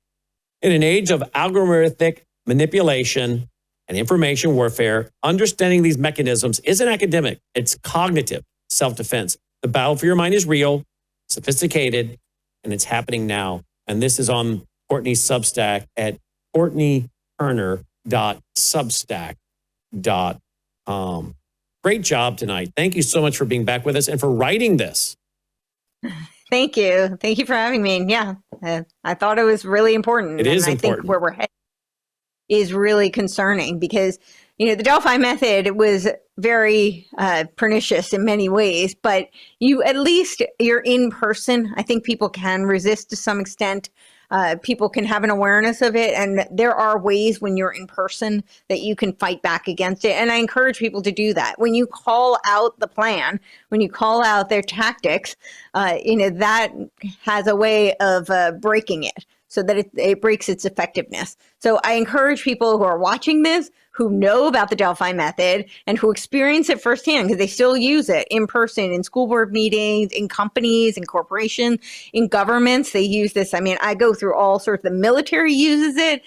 In an age of algorithmic manipulation and information warfare, understanding these mechanisms isn't academic, it's cognitive self-defense. The battle for your mind is real, sophisticated, and it's happening now. And this is on Courtenay's Substack at CourtenayTurner.substack.com. Great job tonight. Thank you so much for being back with us and for writing this. Thank you. Thank you for having me. And I thought it was really important. It is important. I think where we're headed is really concerning because, the Delphi method was very pernicious in many ways, but you're in person. I think people can resist to some extent. People can have an awareness of it. And there are ways when you're in person that you can fight back against it. And I encourage people to do that. When you call out the plan, when you call out their tactics, that has a way of breaking it so that it breaks its effectiveness. So I encourage people who are watching this, who know about the Delphi method and who experience it firsthand because they still use it in person, in school board meetings, in companies, in corporations, in governments. They use this. I mean, I go through all sorts. The military uses it.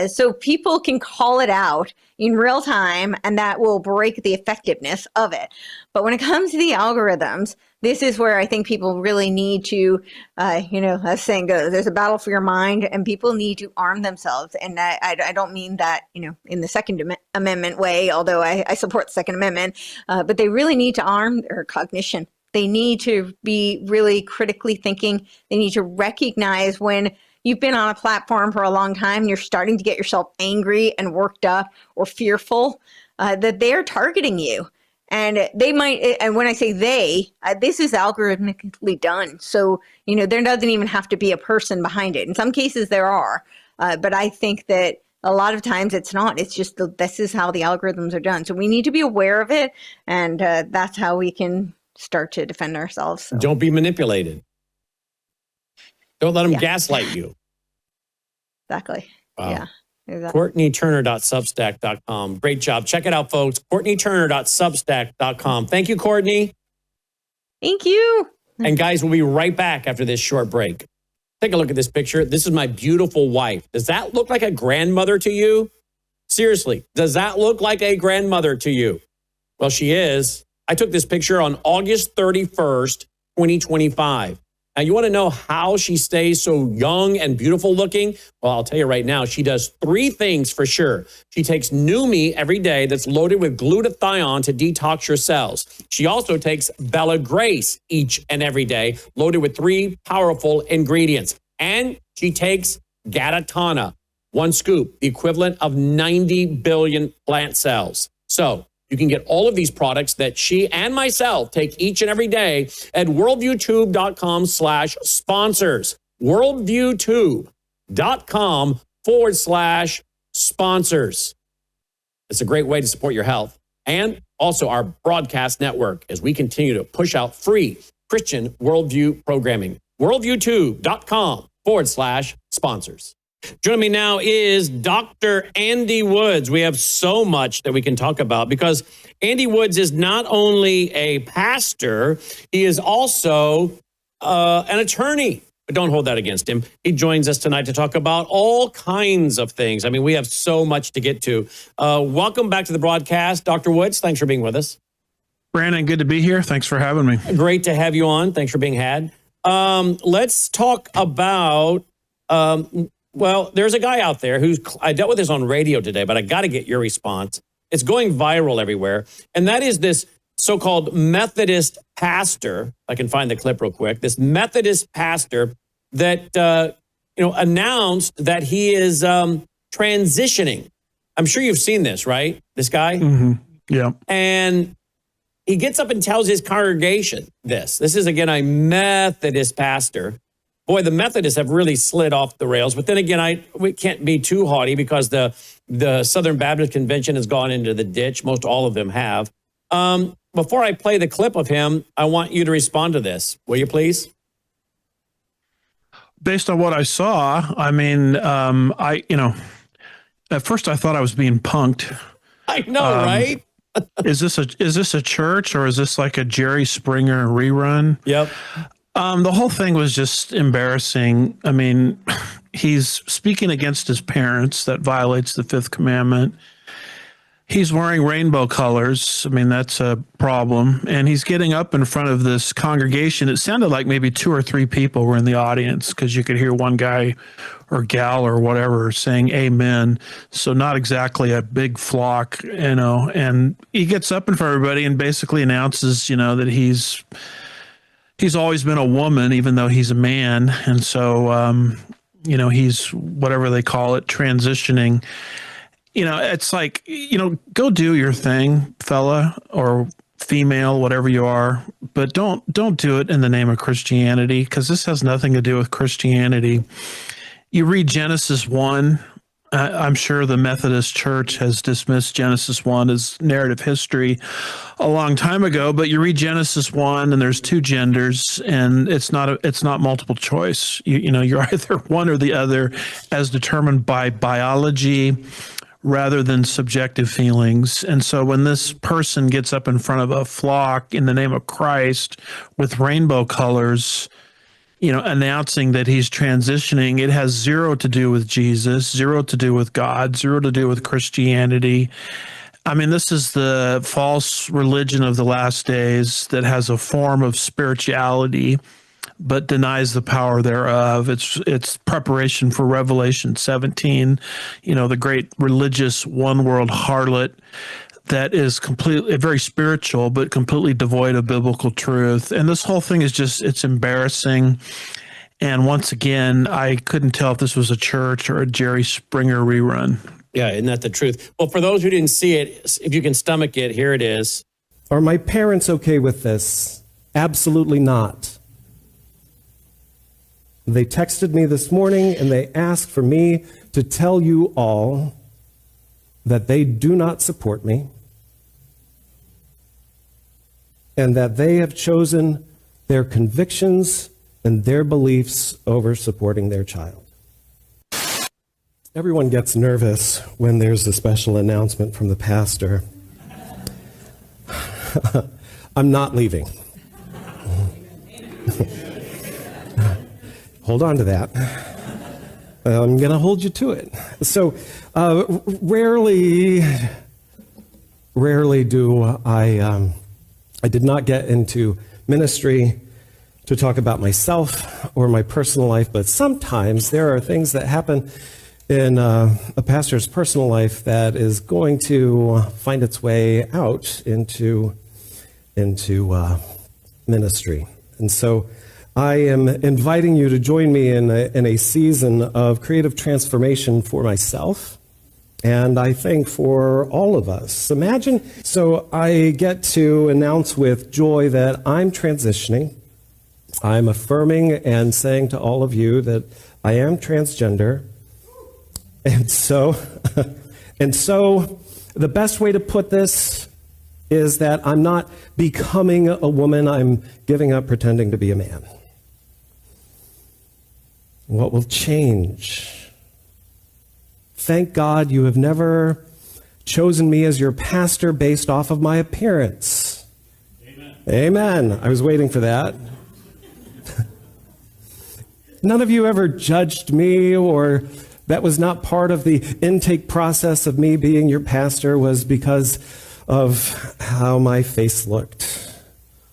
So people can call it out in real time and that will break the effectiveness of it. But when it comes to the algorithms, this is where I think people really need to, as saying goes, there's a battle for your mind and people need to arm themselves. And I don't mean that, in the Second Amendment way, although I support the Second Amendment, but they really need to arm their cognition. They need to be really critically thinking. They need to recognize when you've been on a platform for a long time, you're starting to get yourself angry and worked up or fearful, that they're targeting you. And they might, and when I say they, this is algorithmically done. So, there doesn't even have to be a person behind it. In some cases there are, but I think that a lot of times it's not. It's just this is how the algorithms are done. So we need to be aware of it. And that's how we can start to defend ourselves. So. Don't be manipulated. Don't let them gaslight you. Exactly. Wow. Yeah. Exactly. CourtenayTurner.substack.com. Great job. Check it out, folks. CourtenayTurner.substack.com. Thank you, Courtenay. Thank you. And guys, we'll be right back after this short break. Take a look at this picture. This is my beautiful wife. Does that look like a grandmother to you? Seriously, does that look like a grandmother to you? Well, she is. I took this picture on August 31st, 2025. Now, you want to know how she stays so young and beautiful looking? Well, I'll tell you right now, she does 3 things for sure. She takes Numi every day that's loaded with glutathione to detox your cells. She also takes Bella Grace each and every day, loaded with 3 powerful ingredients. And she takes Gatatana, 1 scoop, the equivalent of 90 billion plant cells. So, you can get all of these products that she and myself take each and every day at worldviewtube.com/sponsors. worldviewtube.com/sponsors. It's a great way to support your health and also our broadcast network as we continue to push out free Christian worldview programming. worldviewtube.com/sponsors. Joining me now is Dr. Andy Woods. We have so much that we can talk about because Andy Woods is not only a pastor, he is also an attorney. But don't hold that against him. He joins us tonight to talk about all kinds of things. I mean, we have so much to get to. Welcome back to the broadcast, Dr. Woods. Thanks for being with us. Brandon, good to be here. Thanks for having me. Great to have you on. Thanks for being had. Let's talk about... Well, there's a guy out there I dealt with this on radio today, but I got to get your response. It's going viral everywhere. And that is this so-called Methodist pastor. I can find the clip real quick. This Methodist pastor that, announced that he is transitioning. I'm sure you've seen this, right? This guy? Mm-hmm. Yeah. And he gets up and tells his congregation this. This is, again, a Methodist pastor. Boy, the Methodists have really slid off the rails. But then again, we can't be too haughty because the Southern Baptist Convention has gone into the ditch. Most all of them have. Before I play the clip of him, I want you to respond to this. Will you please? Based on what I saw, I mean, at first I thought I was being punked. I know, right? Is this a church or is this like a Jerry Springer rerun? Yep. The whole thing was just embarrassing. I mean, he's speaking against his parents. That violates the 5th commandment. He's wearing rainbow colors. I mean, that's a problem. And he's getting up in front of this congregation. It sounded like maybe 2 or 3 people were in the audience because you could hear one guy or gal or whatever saying amen. So not exactly a big flock, and he gets up in front of everybody and basically announces, that he's always been a woman, even though he's a man. And so, he's whatever they call it, transitioning. It's like, go do your thing, fella or female, whatever you are, but don't do it in the name of Christianity, because this has nothing to do with Christianity. You read Genesis 1. I'm sure the Methodist Church has dismissed Genesis 1 as narrative history a long time ago, but you read Genesis 1 and there's 2 genders and it's not multiple choice. You're either one or the other as determined by biology rather than subjective feelings. And so when this person gets up in front of a flock in the name of Christ with rainbow colors, announcing that he's transitioning, it has 0 to do with Jesus, 0 to do with God, 0 to do with Christianity. I mean, this is the false religion of the last days that has a form of spirituality, but denies the power thereof. It's preparation for Revelation 17, the great religious one world harlot that is completely very spiritual, but completely devoid of biblical truth. And this whole thing is it's embarrassing. And once again, I couldn't tell if this was a church or a Jerry Springer rerun. Yeah, isn't that the truth? Well, for those who didn't see it, if you can stomach it, here it is. Are my parents okay with this? Absolutely not. They texted me this morning and they asked for me to tell you all that they do not support me and that they have chosen their convictions and their beliefs over supporting their child. Everyone gets nervous when there's a special announcement from the pastor. I'm not leaving. Hold on to that. I'm going to hold you to it. So rarely do I did not get into ministry to talk about myself or my personal life, but sometimes there are things that happen in a pastor's personal life that is going to find its way out into ministry. And so I am inviting you to join me in a season of creative transformation for myself, and I think for all of us. Imagine, so I get to announce with joy that I'm transitioning. I'm affirming and saying to all of you that I am transgender. And so the best way to put this is that I'm not becoming a woman, I'm giving up pretending to be a man. What will change? Thank God you have never chosen me as your pastor based off of my appearance. Amen. Amen. I was waiting for that. None of you ever judged me, or that was not part of the intake process of me being your pastor, was because of how my face looked,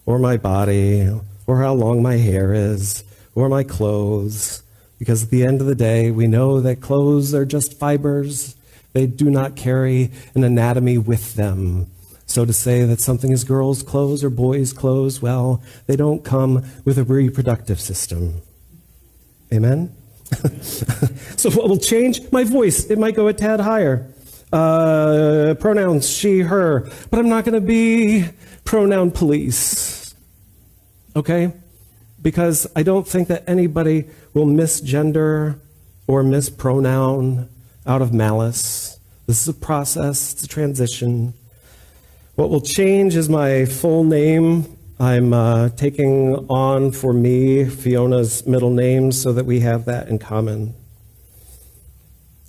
or my body, or how long my hair is, or my clothes. Because at the end of the day, we know that clothes are just fibers. They do not carry an anatomy with them. So to say that something is girls' clothes or boys' clothes, well, they don't come with a reproductive system. Amen? So what will change? My voice. It might go a tad higher. Pronouns, she, her. But I'm not going to be pronoun police. Okay? Because I don't think that anybody will misgender or mispronoun out of malice. This is a process. It's a transition. What will change is my full name. I'm taking on for me Fiona's middle name so that we have that in common.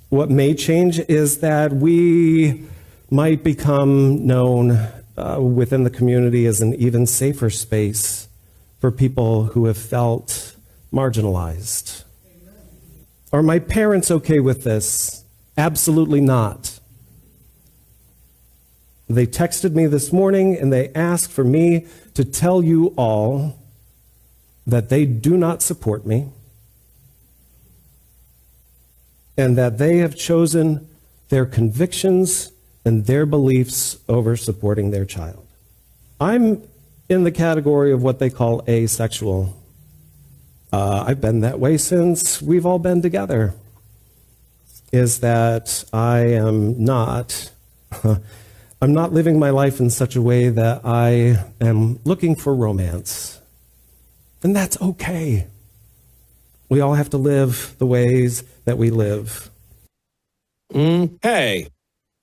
What may change is that we might become known within the community as an even safer space for people who have felt marginalized. Are my parents okay with this? Absolutely not. They texted me this morning and they asked for me to tell you all that they do not support me and that they have chosen their convictions and their beliefs over supporting their child. I'm in the category of what they call asexual. I've been that way since we've all been together. Is that I am not, I'm not living my life in such a way that I am looking for romance. And that's okay. We all have to live the ways that we live. Hey,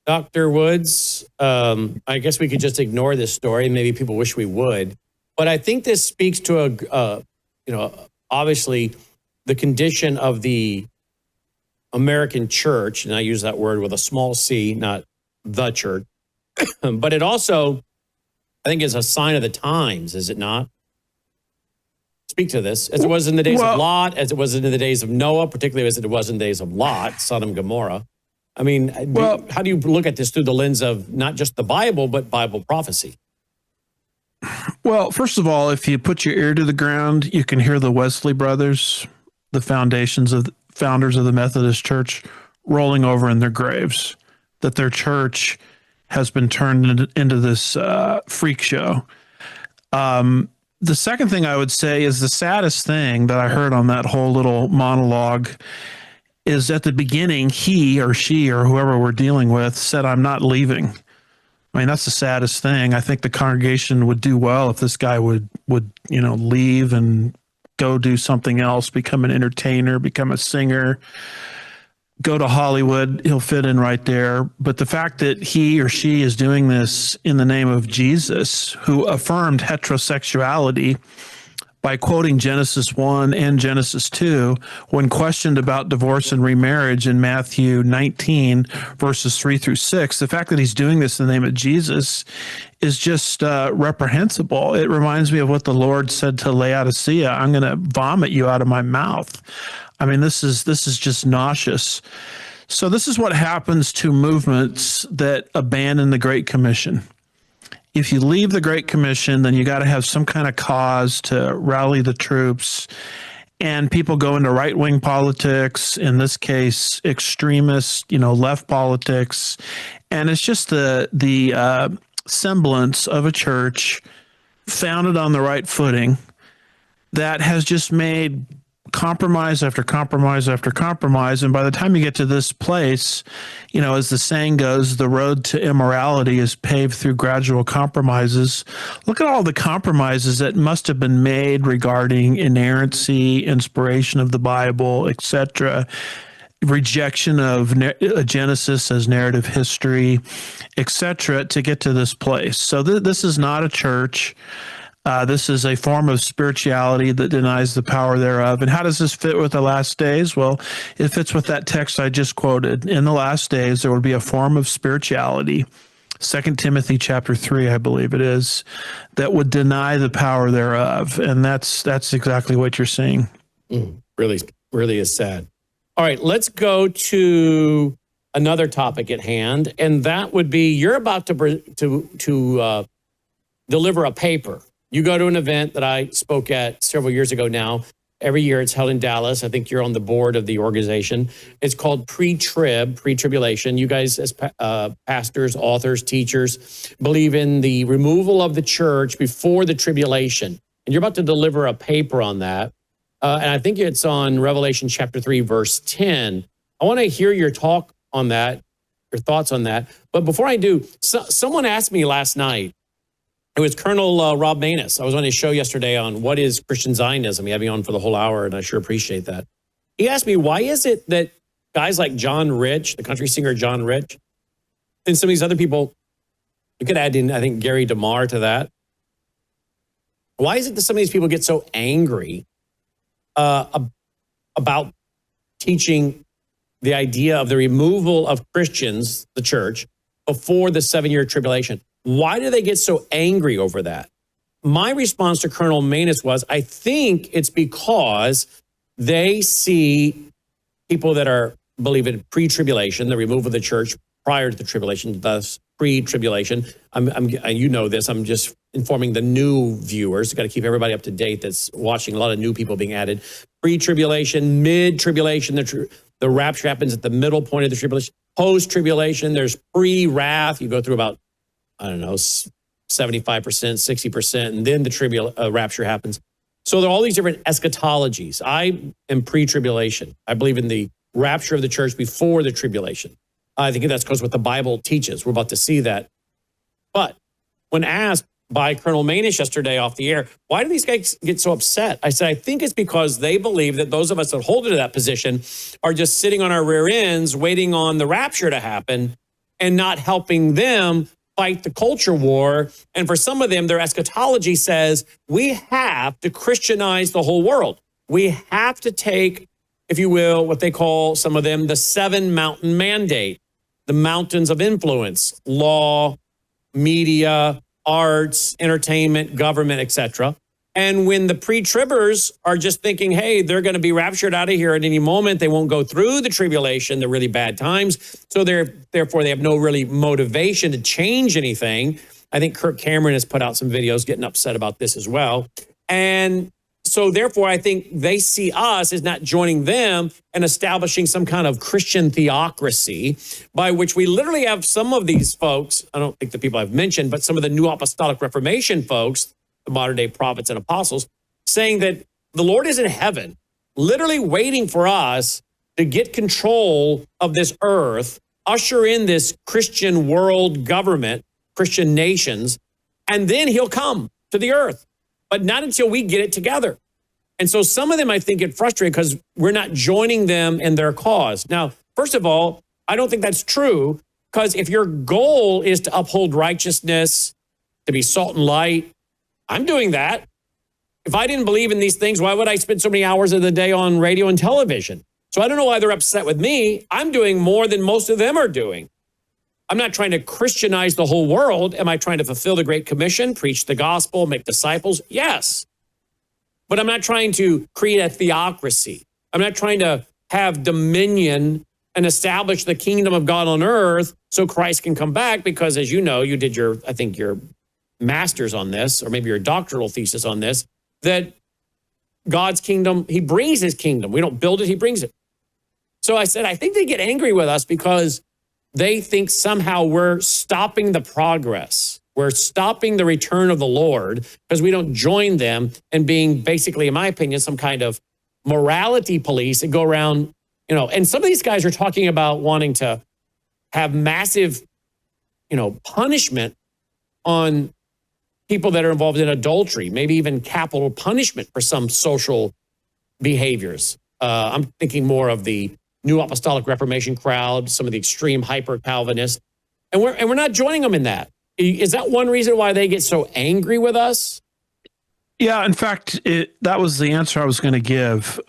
Dr. Woods, I guess we could just ignore this story. Maybe people wish we would. But I think this speaks to obviously the condition of the American church, and I use that word with a small c, not the church. But it also, I think, is a sign of the times, is it not? Speak to this, as it was in the days of Lot, as it was in the days of Noah, particularly as it was in the days of Lot, Sodom and Gomorrah. I mean, how do you look at this through the lens of not just the Bible, but Bible prophecy? Well, first of all, if you put your ear to the ground, you can hear the Wesley brothers, the founders of the Methodist Church, rolling over in their graves, that their church has been turned into this freak show. The second thing I would say is the saddest thing that I heard on that whole little monologue is at the beginning, he or she or whoever we're dealing with said, "I'm not leaving." I mean, that's the saddest thing. I think the congregation would do well if this guy would leave and go do something else, become an entertainer, become a singer, go to Hollywood. He'll fit in right there. But the fact that he or she is doing this in the name of Jesus, who affirmed heterosexuality by quoting Genesis 1 and Genesis 2 when questioned about divorce and remarriage in Matthew 19, verses 3 through 6. The fact that he's doing this in the name of Jesus is just reprehensible. It reminds me of what the Lord said to Laodicea: I'm going to vomit you out of my mouth. I mean, this is just nauseous. So this is what happens to movements that abandon the Great Commission. If you leave the Great Commission, then you got to have some kind of cause to rally the troops. And people go into right-wing politics, in this case, extremist, left politics. And it's just the semblance of a church founded on the right footing that has just made compromise after compromise after compromise. And by the time you get to this place, as the saying goes, the road to immorality is paved through gradual compromises. Look at all the compromises that must have been made regarding inerrancy, inspiration of the Bible, etc., rejection of Genesis as narrative history, etc., to get to this place. So this is not a church. This is a form of spirituality that denies the power thereof. And how does this fit with the last days? Well, it fits with that text I just quoted. In the last days, there will be a form of spirituality, 2 Timothy chapter 3, I believe it is, that would deny the power thereof. And that's exactly what you're seeing. Really, really is sad. All right, let's go to another topic at hand, and that would be you're about to deliver a paper. You go to an event that I spoke at several years ago now. Every year it's held in Dallas. I think you're on the board of the organization. It's called pre-tribulation. You guys as pastors, authors, teachers believe in the removal of the church before the tribulation. And you're about to deliver a paper on that. And I think it's on Revelation chapter 3, verse 10. I want to hear your talk on that, your thoughts on that. But before I do, someone asked me last night, it was Colonel Rob Maness. I was on his show yesterday on what is Christian Zionism. He had me on for the whole hour, and I sure appreciate that. He asked me, why is it that guys like John Rich, the country singer John Rich, and some of these other people, you could add in, I think, Gary DeMar to that. Why is it that some of these people get so angry about teaching the idea of the removal of Christians, the church, before the 7-year tribulation? Why do they get so angry over that? My response to Colonel Maness was, I think it's because they see people that believe in pre-tribulation, the removal of the church prior to the tribulation, thus pre-tribulation. You know this. I'm just informing the new viewers. Got to keep everybody up to date that's watching. A lot of new people being added. Pre-tribulation, mid-tribulation. The rapture happens at the middle point of the tribulation. Post-tribulation, there's pre-wrath. You go through about 75%, 60%, and then the rapture happens. So there are all these different eschatologies. I am pre-tribulation. I believe in the rapture of the church before the tribulation. I think that's because what the Bible teaches. We're about to see that. But when asked by Colonel Maness yesterday off the air, why do these guys get so upset? I said, I think it's because they believe that those of us that hold to that position are just sitting on our rear ends waiting on the rapture to happen and not helping them fight the culture war. And for some of them, their eschatology says we have to Christianize the whole world. We have to take, if you will, what they call, some of them, the 7 mountain mandate, the mountains of influence, law, media, arts, entertainment, government, etc. And when the pre-tribbers are just thinking, hey, they're going to be raptured out of here at any moment, they won't go through the tribulation, the really bad times. So therefore, they have no really motivation to change anything. I think Kirk Cameron has put out some videos getting upset about this as well. And so therefore, I think they see us as not joining them and establishing some kind of Christian theocracy by which we literally have some of these folks, I don't think the people I've mentioned, but some of the New Apostolic Reformation folks, the modern day prophets and apostles, saying that the Lord is in heaven, literally waiting for us to get control of this earth, usher in this Christian world government Christian nations, and then he'll come to the earth, but not until we get it together. And so some of them, I think, get frustrated because we're not joining them in their cause. Now, first of all, I don't think that's true, because if your goal is to uphold righteousness, to be salt and light, I'm doing that. If I didn't believe in these things, why would I spend so many hours of the day on radio and television? So I don't know why they're upset with me. I'm doing more than most of them are doing. I'm not trying to Christianize the whole world. Am I trying to fulfill the Great Commission, preach the gospel, make disciples? Yes. But I'm not trying to create a theocracy. I'm not trying to have dominion and establish the kingdom of God on earth so Christ can come back, because, as you know, you did your master's on this, or maybe your doctoral thesis on this, that God's kingdom, he brings his kingdom. We don't build it, he brings it. So I said, I think they get angry with us because they think somehow we're stopping the progress. We're stopping the return of the Lord because we don't join them and being basically, in my opinion, some kind of morality police that go around, and some of these guys are talking about wanting to have massive, punishment on people that are involved in adultery, maybe even capital punishment for some social behaviors. I'm thinking more of the New Apostolic Reformation crowd, some of the extreme hyper-Calvinists, and we're not joining them in that. Is that one reason why they get so angry with us? Yeah, in fact, that was the answer I was going to give.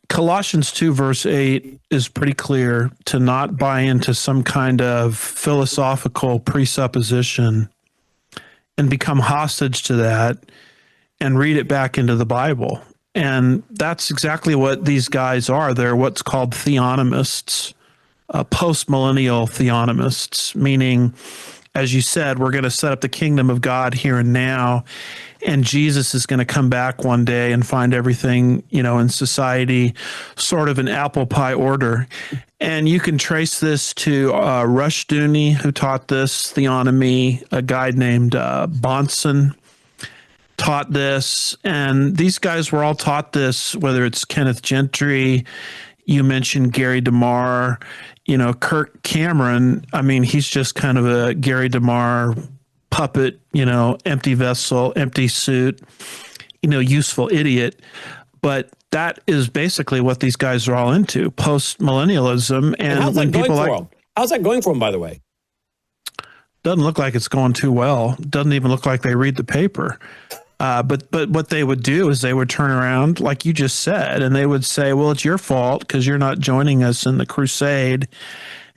Colossians 2, verse 8 is pretty clear to not buy into some kind of philosophical presupposition and become hostage to that and read it back into the Bible. And that's exactly what these guys are. They're what's called theonomists, post-millennial theonomists, meaning, as you said, we're going to set up the kingdom of God here and now, and Jesus is going to come back one day and find everything, in society sort of in apple pie order. And you can trace this to Rushdoony, who taught this theonomy, a guy named Bonson taught this, and these guys were all taught this, whether it's Kenneth Gentry, you mentioned Gary DeMar, Kirk Cameron. I mean, he's just kind of a Gary DeMar puppet, empty vessel, empty suit, useful idiot. But that is basically what these guys are all into, post-millennialism. And how's that going for them? How's that going for them, by the way? Doesn't look like it's going too well. Doesn't even look like they read the paper. But what they would do is they would turn around, like you just said, and they would say, well, it's your fault because you're not joining us in the crusade.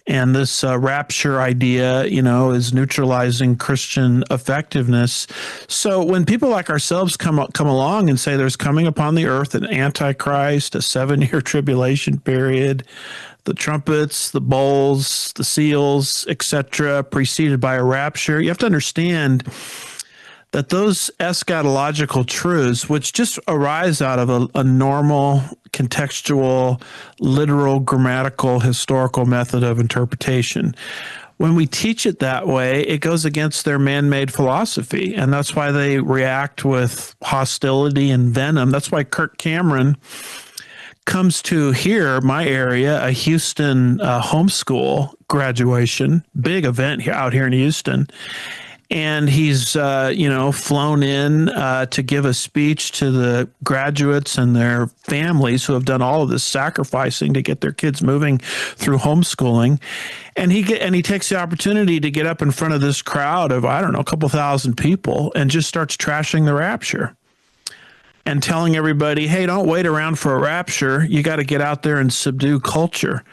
And this rapture idea, is neutralizing Christian effectiveness. So when people like ourselves come along and say there's coming upon the earth an antichrist, a 7-year tribulation period, the trumpets, the bowls, the seals, etc., preceded by a rapture, you have to understand that those eschatological truths, which just arise out of a normal, contextual, literal, grammatical, historical method of interpretation, when we teach it that way, it goes against their man-made philosophy. And that's why they react with hostility and venom. That's why Kirk Cameron comes to here, my area, a Houston homeschool graduation, big event out here in Houston. And he's, flown in to give a speech to the graduates and their families who have done all of this sacrificing to get their kids moving through homeschooling. And he takes the opportunity to get up in front of this crowd of, a couple thousand people and just starts trashing the rapture and telling everybody, hey, don't wait around for a rapture. You got to get out there and subdue culture.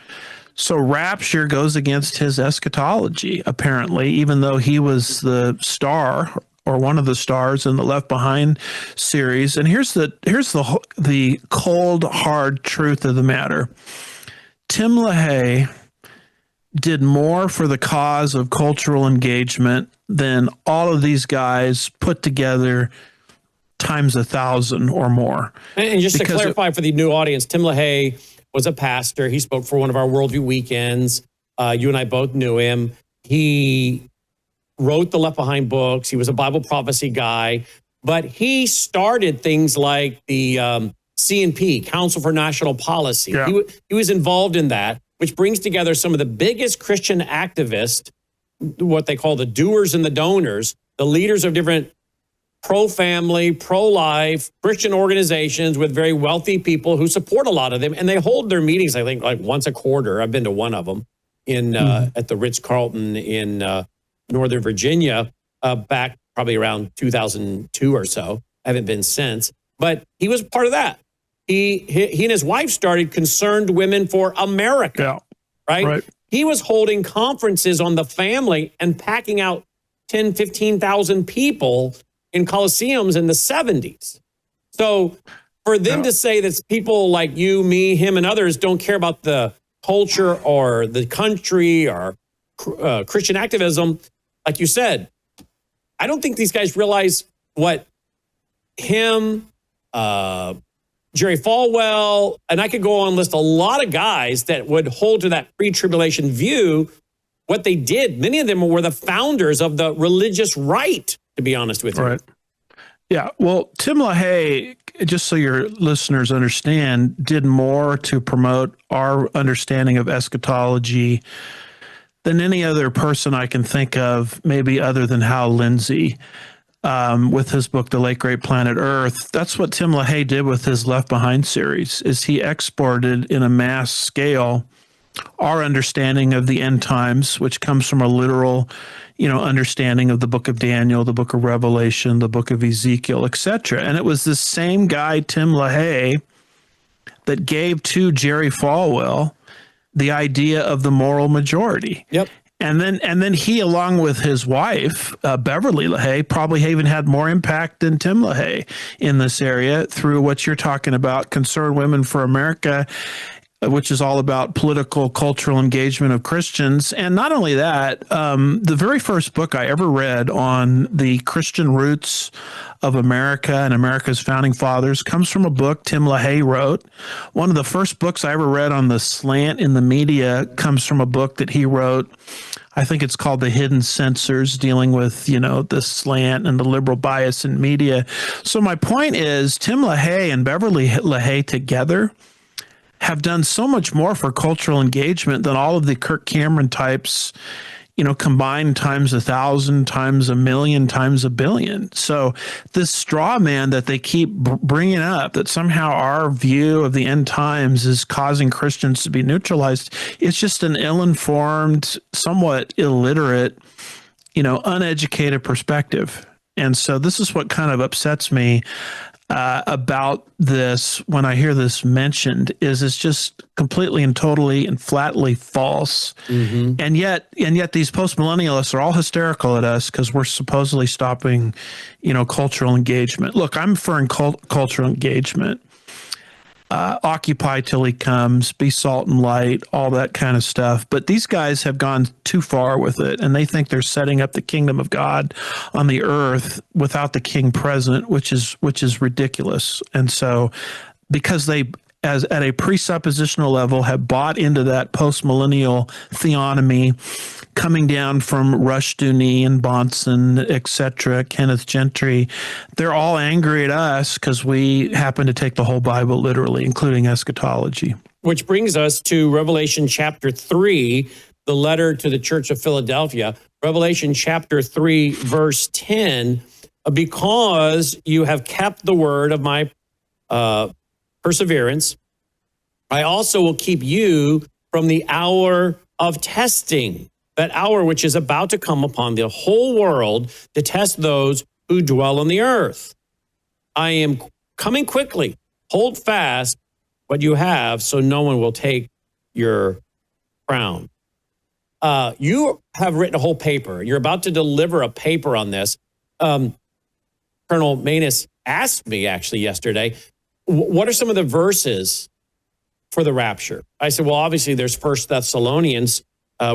So rapture goes against his eschatology, apparently, even though he was the star or one of the stars in the Left Behind series. And here's the cold, hard truth of the matter. Tim LaHaye did more for the cause of cultural engagement than all of these guys put together times 1,000 or more. And just to clarify for the new audience, Tim LaHaye was a pastor. He spoke for one of our Worldview weekends. You and I both knew him. He wrote the Left Behind books. He was a Bible prophecy guy, but he started things like the C&P, Council for National Policy. Yeah. He was involved in that, which brings together some of the biggest Christian activists what they call the doers and the donors, the leaders of different pro-family, pro-life Christian organizations with very wealthy people who support a lot of them. And they hold their meetings, I think, like once a quarter. I've been to one of them at the Ritz-Carlton in Northern Virginia back probably around 2002 or so. I haven't been since. But he was part of that. He and his wife started Concerned Women for America, right? He was holding conferences on the family and packing out 10, 15,000 people in coliseums in the 70s. So for them to say that people like you, me, him, and others don't care about the culture or the country or Christian activism, like you said, I don't think these guys realize what him, Jerry Falwell, and I could go on and list a lot of guys that would hold to that pre-tribulation view, what they did. Many of them were the founders of the religious right, to be honest with you. Right. Yeah. Well, Tim LaHaye, just so your listeners understand, did more to promote our understanding of eschatology than any other person I can think of, maybe other than Hal Lindsey, with his book, The Late Great Planet Earth. That's what Tim LaHaye did with his Left Behind series, is he exported in a mass scale our understanding of the end times, which comes from a literal, understanding of the book of Daniel, the book of Revelation, the book of Ezekiel, etc. And it was this same guy, Tim LaHaye, that gave to Jerry Falwell the idea of the moral majority. Yep. And then he, along with his wife, Beverly LaHaye, probably even had more impact than Tim LaHaye in this area through what you're talking about, Concerned Women for America, which is all about political, cultural engagement of Christians. And not only that, the very first book I ever read on the Christian roots of America and America's founding fathers comes from a book Tim LaHaye wrote. One of the first books I ever read on the slant in the media comes from a book that he wrote. I think it's called The Hidden Censors, dealing with, the slant and the liberal bias in media. So my point is, Tim LaHaye and Beverly LaHaye together have done so much more for cultural engagement than all of the Kirk Cameron types, combined times 1,000, times 1,000,000, times 1,000,000,000. So this straw man that they keep bringing up, that somehow our view of the end times is causing Christians to be neutralized, it's just an ill-informed, somewhat illiterate, uneducated perspective. And so this is what kind of upsets me about this when I hear this mentioned, is it's just completely and totally and flatly false. Mm-hmm. And yet these postmillennialists are all hysterical at us because we're supposedly stopping, cultural engagement. Look, I'm for cultural engagement. Occupy till he comes, be salt and light, all that kind of stuff. But these guys have gone too far with it, and they think they're setting up the kingdom of God on the earth without the king present, which is ridiculous. And so, because they, as at a presuppositional level, have bought into that postmillennial theonomy, coming down from Rushdoony and Bonson, etc., Kenneth Gentry, they're all angry at us because we happen to take the whole Bible literally, including eschatology. Which brings us to Revelation chapter 3, the letter to the church of Philadelphia. Revelation chapter 3, verse 10, because you have kept the word of my perseverance, I also will keep you from the hour of testing, that hour which is about to come upon the whole world to test those who dwell on the earth. I am coming quickly. Hold fast what you have, so no one will take your crown. You have written a whole paper. You're about to deliver a paper on this. Colonel Manus asked me actually yesterday, what are some of the verses for the rapture? I said, well, obviously there's 1 Thessalonians.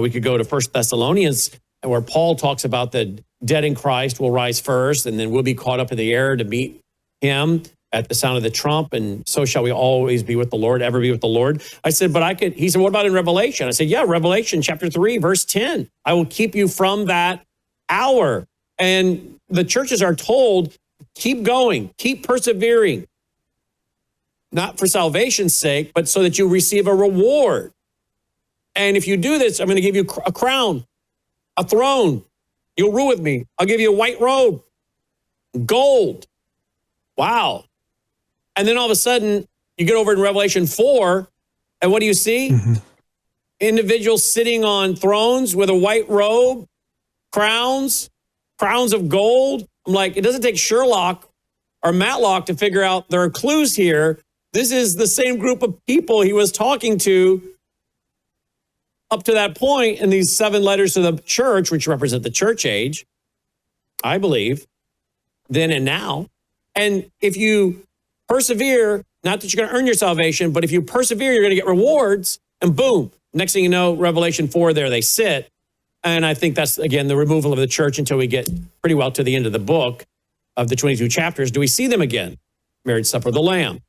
We could go to 1 Thessalonians, where Paul talks about the dead in Christ will rise first, and then we'll be caught up in the air to meet him at the sound of the trump, and so shall we always be with the Lord, ever be with the Lord. I said, he said, what about in Revelation? I said, yeah, Revelation chapter 3, verse 10. I will keep you from that hour. And the churches are told, keep going, keep persevering, not for salvation's sake, but so that you receive a reward. And if you do this, I'm going to give you a crown. a throne. You'll rule with me. I'll give you a white robe, gold. Wow. And then all of a sudden, you get over in Revelation 4, and what do you see? Individuals sitting on thrones with a white robe, crowns of gold. I'm like, it doesn't take Sherlock or Matlock to figure out there are clues here. This is the same group of people he was talking to up to that point in these 7 letters to the church, which represent the church age, I believe, then and now. And if you persevere, not that you're going to earn your salvation, but if you persevere, you're going to get rewards. And boom, next thing you know, Revelation 4, there they sit. And I think that's, again, the removal of the church until we get pretty well to the end of the book of the 22 chapters. Do we see them again? Marriage supper of the Lamb.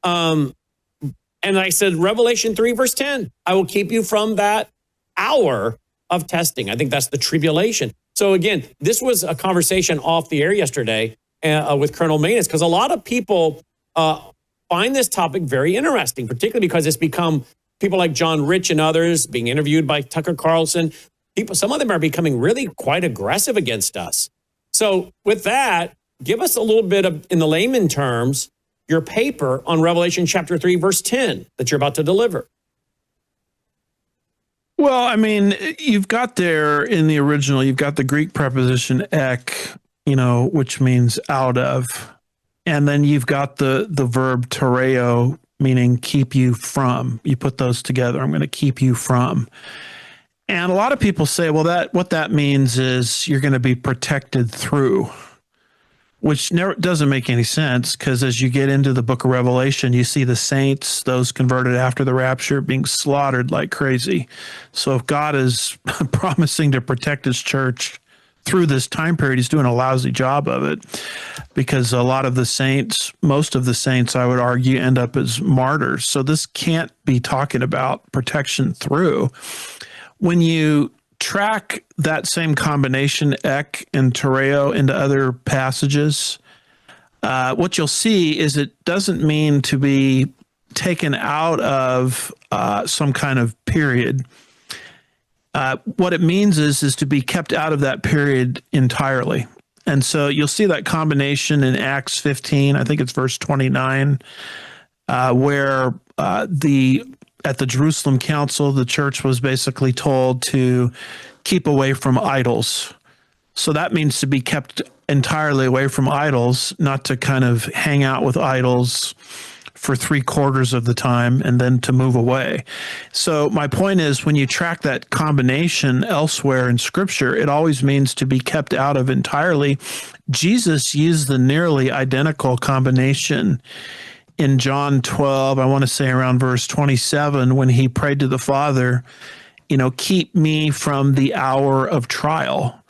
And I said, Revelation 3, verse 10, I will keep you from that hour of testing. I think that's the tribulation. So again, this was a conversation off the air yesterday with Colonel Manus, because a lot of people find this topic very interesting, particularly because it's become people like John Rich and others being interviewed by Tucker Carlson. Some of them are becoming really quite aggressive against us. So with that, give us a little bit of, in the layman terms, your paper on Revelation chapter 3, verse 10 that you're about to deliver. Well, I mean, you've got there in the original, you've got the Greek preposition ek, which means out of. And then you've got the verb tereo, meaning keep you from. You put those together. I'm going to keep you from. And a lot of people say, well, what that means is you're going to be protected through, which never doesn't make any sense, because as you get into the book of Revelation, you see the saints, those converted after the rapture, being slaughtered like crazy. So if God is promising to protect his church through this time period, he's doing a lousy job of it, because a lot of the saints, most of the saints, I would argue, end up as martyrs. So this can't be talking about protection through. When you track that same combination, ek and tereo, into other passages, what you'll see is it doesn't mean to be taken out of some kind of period. What it means is to be kept out of that period entirely. And so you'll see that combination in Acts 15, I think it's verse 29, where at the Jerusalem Council, the church was basically told to keep away from idols. So that means to be kept entirely away from idols, not to kind of hang out with idols for 3/4 of the time and then to move away. So my point is, when you track that combination elsewhere in Scripture, it always means to be kept out of entirely. Jesus used the nearly identical combination in John 12, I want to say around verse 27, when he prayed to the Father, keep me from the hour of trial.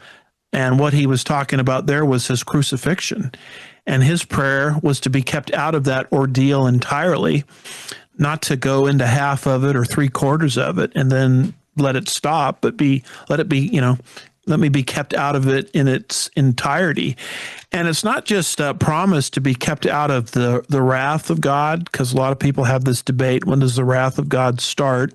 And what he was talking about there was his crucifixion. And his prayer was to be kept out of that ordeal entirely, not to go into half of it or 3/4 of it and then let it stop, but let me be kept out of it in its entirety. And it's not just a promise to be kept out of the wrath of God, because a lot of people have this debate, when does the wrath of God start?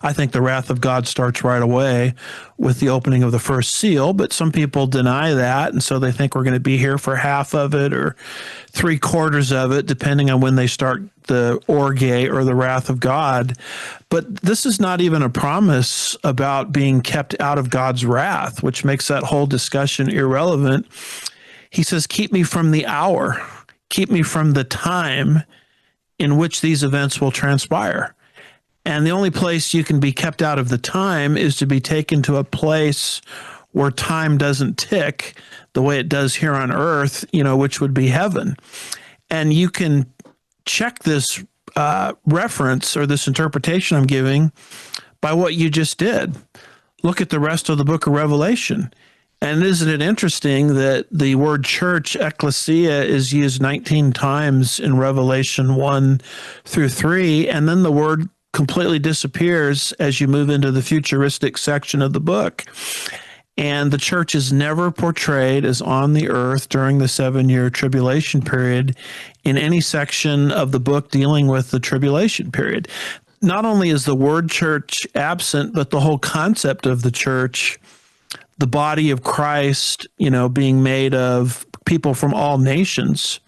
I think the wrath of God starts right away with the opening of the first seal, but some people deny that, and so they think we're going to be here for half of it or 3/4 of it, depending on when they start the orge or the wrath of God. But this is not even a promise about being kept out of God's wrath, which makes that whole discussion irrelevant. He says, keep me from the hour, keep me from the time in which these events will transpire. And the only place you can be kept out of the time is to be taken to a place where time doesn't tick the way it does here on earth, which would be heaven. And you can check this reference or this interpretation I'm giving by what you just did. Look at the rest of the book of Revelation. And isn't it interesting that the word church, ecclesia, is used 19 times in Revelation 1 through 3, and then the word completely disappears as you move into the futuristic section of the book. And the church is never portrayed as on the earth during the 7-year tribulation period in any section of the book dealing with the tribulation period. not only is the word church absent, but the whole concept of the church, the body of Christ, being made of people from all nations.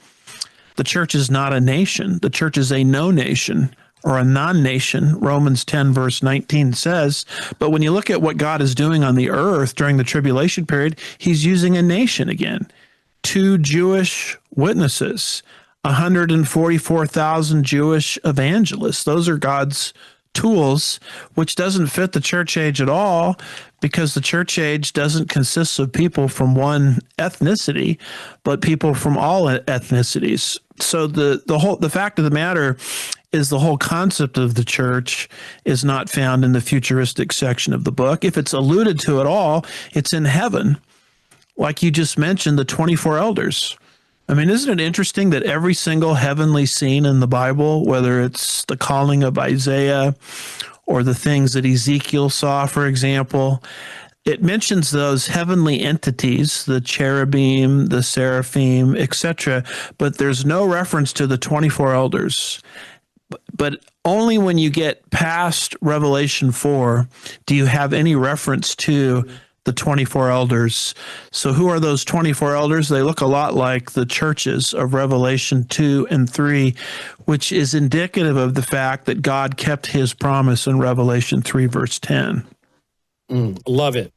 The church is not a nation. The church is a no nation or a non-nation. Romans 10 verse 19 says, but when you look at what God is doing on the earth during the tribulation period, he's using a nation again. 2 Jewish witnesses, 144,000 Jewish evangelists. Those are God's tools, which doesn't fit the church age at all, because the church age doesn't consist of people from one ethnicity, but people from all ethnicities. So the fact of the matter is the whole concept of the church is not found in the futuristic section of the book. If it's alluded to at all, it's in heaven. Like you just mentioned, the 24 elders. I mean, isn't it interesting that every single heavenly scene in the Bible, whether it's the calling of Isaiah or the things that Ezekiel saw, for example, it mentions those heavenly entities, the cherubim, the seraphim, etc., but there's no reference to the 24 elders. But only when you get past Revelation 4 do you have any reference to the 24 elders. So who are those 24 elders? They look a lot like the churches of Revelation 2 and 3, which is indicative of the fact that God kept his promise in Revelation 3, verse 10. Love it.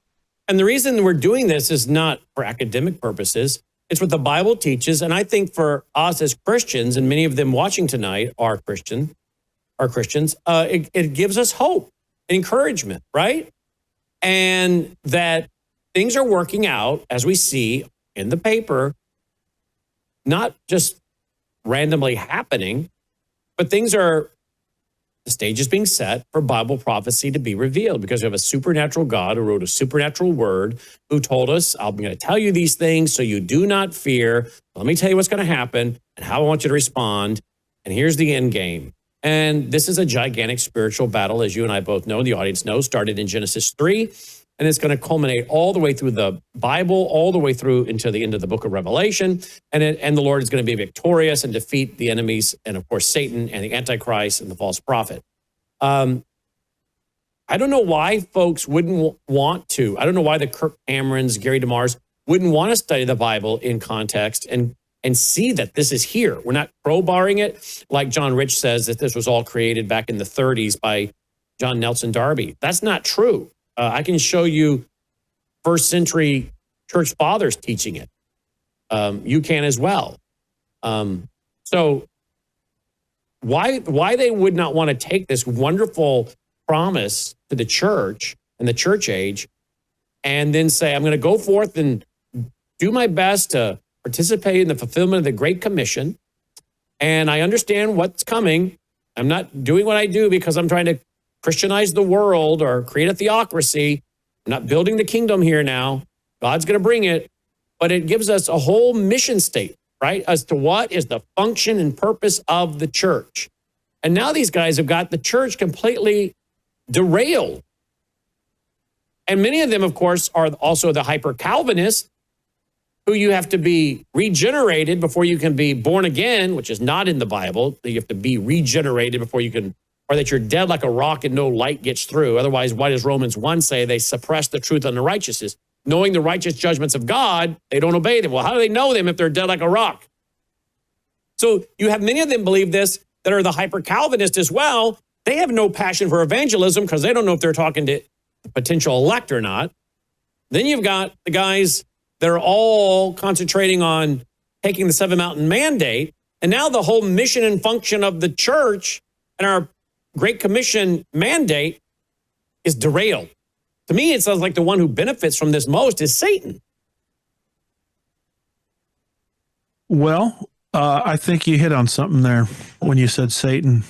And the reason we're doing this is not for academic purposes. It's what the Bible teaches. And I think for us as Christians, and many of them watching tonight are Christians, it gives us hope, encouragement, right? And that things are working out, as we see in the paper, not just randomly happening, but the stage is being set for Bible prophecy to be revealed, because we have a supernatural God who wrote a supernatural word, who told us, I'm going to tell you these things so you do not fear. Let me tell you what's going to happen and how I want you to respond. And here's the end game. And this is a gigantic spiritual battle, as you and I both know, the audience knows, started in Genesis 3, and it's going to culminate all the way through the Bible, all the way through into the end of the book of Revelation. And the Lord is going to be victorious and defeat the enemies, and of course, Satan and the Antichrist and the false prophet. I don't know why folks wouldn't want to. I don't know why the Kirk Camerons, Gary DeMars wouldn't want to study the Bible in context and see that this is here. We're not crowbarring it, like John Rich says, that this was all created back in the 30s by John Nelson Darby. That's not true. I can show you first century church fathers teaching it. You can as well. So why they would not want to take this wonderful promise to the church and the church age and then say, I'm going to go forth and do my best to participate in the fulfillment of the Great Commission. And I understand what's coming. I'm not doing what I do because I'm trying to Christianize the world or create a theocracy. I'm not building the kingdom here now. God's going to bring it. But it gives us a whole mission statement, right, as to what is the function and purpose of the church. And now these guys have got the church completely derailed. And many of them, of course, are also the hyper-Calvinists, who you have to be regenerated before you can be born again, which is not in the Bible. You have to be regenerated before you can, or that you're dead like a rock and no light gets through. Otherwise, why does Romans 1 say they suppress the truth and the righteousness? Knowing the righteous judgments of God, they don't obey them. Well, how do they know them if they're dead like a rock? So you have many of them believe this that are the hyper-Calvinist as well. They have no passion for evangelism because they don't know if they're talking to the potential elect or not. Then you've got the guys that are all concentrating on taking the Seven Mountain Mandate. And now the whole mission and function of the church and our Great Commission mandate is derailed. To me, it sounds like the one who benefits from this most is Satan. Well, I think you hit on something there when you said Satan.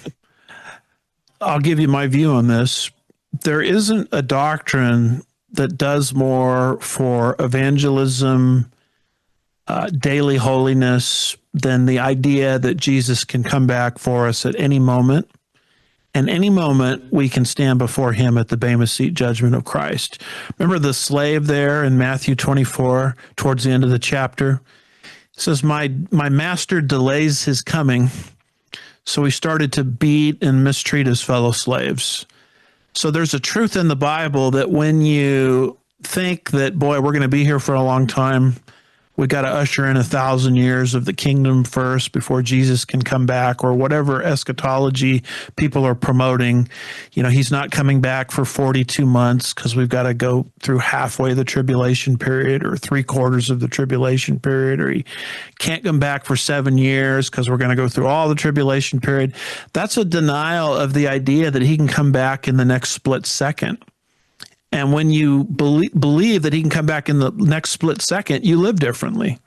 I'll give you my view on this. There isn't a doctrine that does more for evangelism, daily holiness, than the idea that Jesus can come back for us at any moment. And any moment we can stand before him at the Bema Seat judgment of Christ. Remember the slave there in Matthew 24, towards the end of the chapter? It says, my master delays his coming So he started to beat and mistreat his fellow slaves. So there's a truth in the Bible that when you think that, boy, we're going to be here for a long time, we got to usher in 1,000 years of the kingdom first before Jesus can come back, or whatever eschatology people are promoting. You know, he's not coming back for 42 months because we've got to go through halfway the tribulation period or 3/4 of the tribulation period, or he can't come back for 7 years because we're going to go through all the tribulation period. That's a denial of the idea that he can come back in the next split second. And when you believe that he can come back in the next split second, you live differently.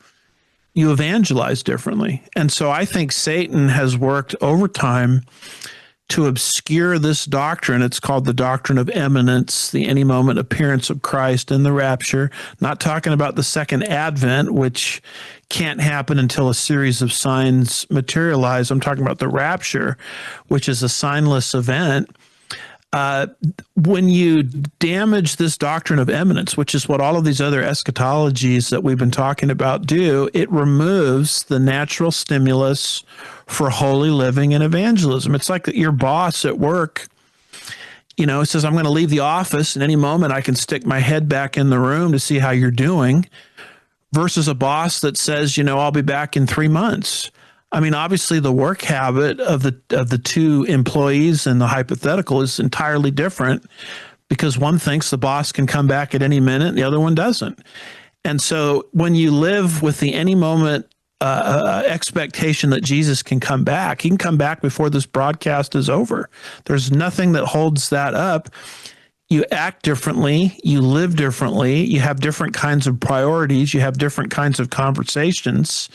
You evangelize differently. And so I think Satan has worked overtime to obscure this doctrine. It's called the doctrine of imminence, the any moment appearance of Christ in the rapture. Not talking about the second advent, which can't happen until a series of signs materialize. I'm talking about the rapture, which is a signless event. When you damage this doctrine of imminence, which is what all of these other eschatologies that we've been talking about do, it removes the natural stimulus for holy living and evangelism. It's like your boss at work, you know, says, I'm going to leave the office, and any moment I can stick my head back in the room to see how you're doing, versus a boss that says, you know, I'll be back in 3 months. I mean, obviously, the work habit of the two employees in the hypothetical is entirely different, because one thinks the boss can come back at any minute, and the other one doesn't. And so when you live with the any moment expectation that Jesus can come back, he can come back before this broadcast is over. There's nothing that holds that up. You act differently, you live differently, you have different kinds of priorities, you have different kinds of conversations.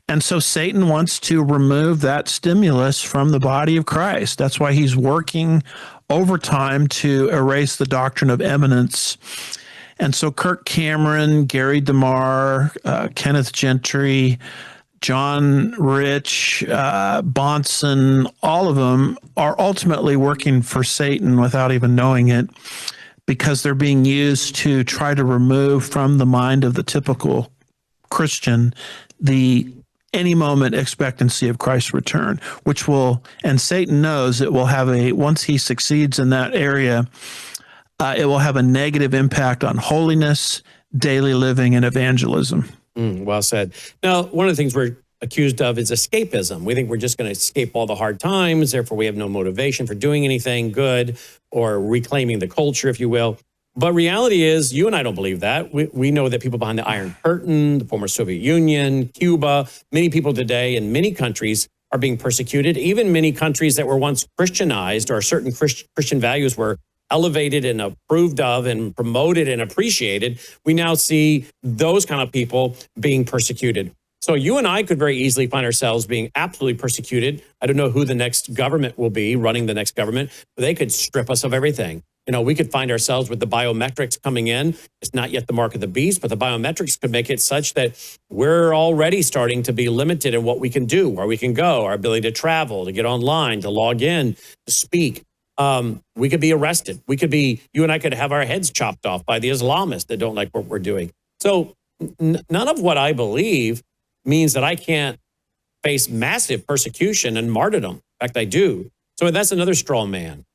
And so Satan wants to remove that stimulus from the body of Christ. That's why he's working overtime to erase the doctrine of imminence. And so Kirk Cameron, Gary DeMar, Kenneth Gentry, John Rich, Bonson, all of them are ultimately working for Satan without even knowing it, because they're being used to try to remove from the mind of the typical Christian the any moment expectancy of Christ's return, which will, and Satan knows it will have once he succeeds in that area, it will have a negative impact on holiness, daily living, and evangelism. Well said. Now, one of the things we're accused of is escapism. We think we're just going to escape all the hard times, therefore we have no motivation for doing anything good or reclaiming the culture, if you will. But reality is, you and I don't believe that. We know that people behind the Iron Curtain, the former Soviet Union, Cuba, many people today in many countries are being persecuted. Even many countries that were once Christianized, or certain Christian values were elevated and approved of and promoted and appreciated, we now see those kind of people being persecuted. So you and I could very easily find ourselves being absolutely persecuted. I don't know who the next government will be running the next government, but they could strip us of everything. You know, we could find ourselves with the biometrics coming in. It's not yet the mark of the beast, but the biometrics could make it such that we're already starting to be limited in what we can do, where we can go, our ability to travel, to get online, to log in, to speak. We could be arrested. You and I could have our heads chopped off by the Islamists that don't like what we're doing. So none of what I believe means that I can't face massive persecution and martyrdom. In fact, I do. So that's another straw man.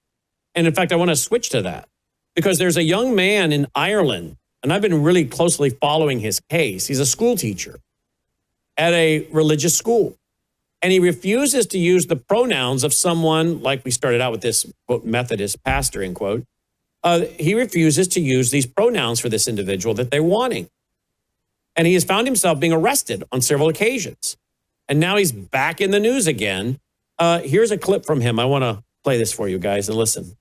And in fact, I want to switch to that, because there's a young man in Ireland, and I've been really closely following his case. He's a school teacher at a religious school, and he refuses to use the pronouns of someone, like we started out with this quote, Methodist pastor, end quote. He refuses to use these pronouns for this individual that they're wanting. And he has found himself being arrested on several occasions. And now he's back in the news again. Here's a clip from him. I want to play this for you guys and listen.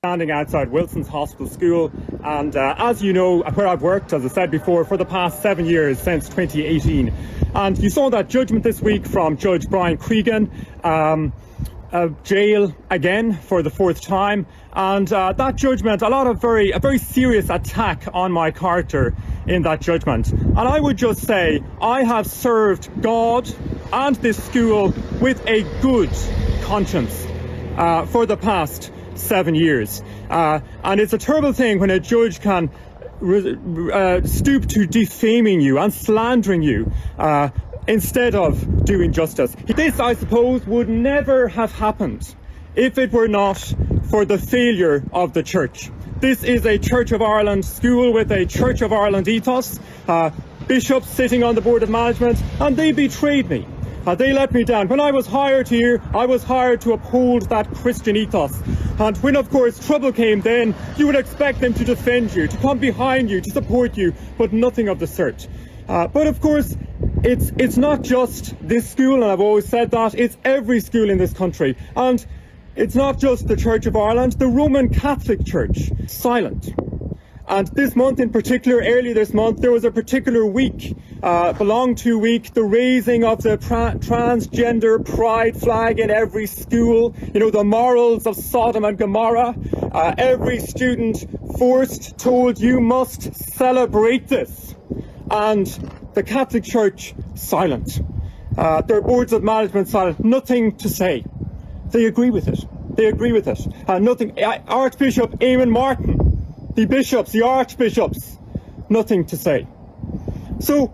Standing outside Wilson's Hospital School, and as you know, where I've worked, as I said before, for the past 7 years, since 2018. And you saw that judgment this week from Judge Brian Cregan, jail again for the 4th time. And that judgment, a very serious attack on my character in that judgment. And I would just say, I have served God and this school with a good conscience for the past 7 years. And it's a terrible thing when a judge can stoop to defaming you and slandering you instead of doing justice. This, I suppose, would never have happened if it were not for the failure of the Church. This is a Church of Ireland school with a Church of Ireland ethos, bishops sitting on the board of management, and they betrayed me. They let me down. When I was hired here, I was hired to uphold that Christian ethos. And when, of course, trouble came then, you would expect them to defend you, to come behind you, to support you, but nothing of the sort. But, of course, it's not just this school, and I've always said that, it's every school in this country. And it's not just the Church of Ireland, the Roman Catholic Church, silent. And this month in particular, early this month, there was a particular week, belonged to week, the raising of the transgender pride flag in every school, you know, the morals of Sodom and Gomorrah. Every student told you must celebrate this. And the Catholic Church, silent. Their boards of management, silent. Nothing to say. They agree with it. They agree with it. Nothing. Archbishop Eamon Martin, the bishops, the archbishops, nothing to say. So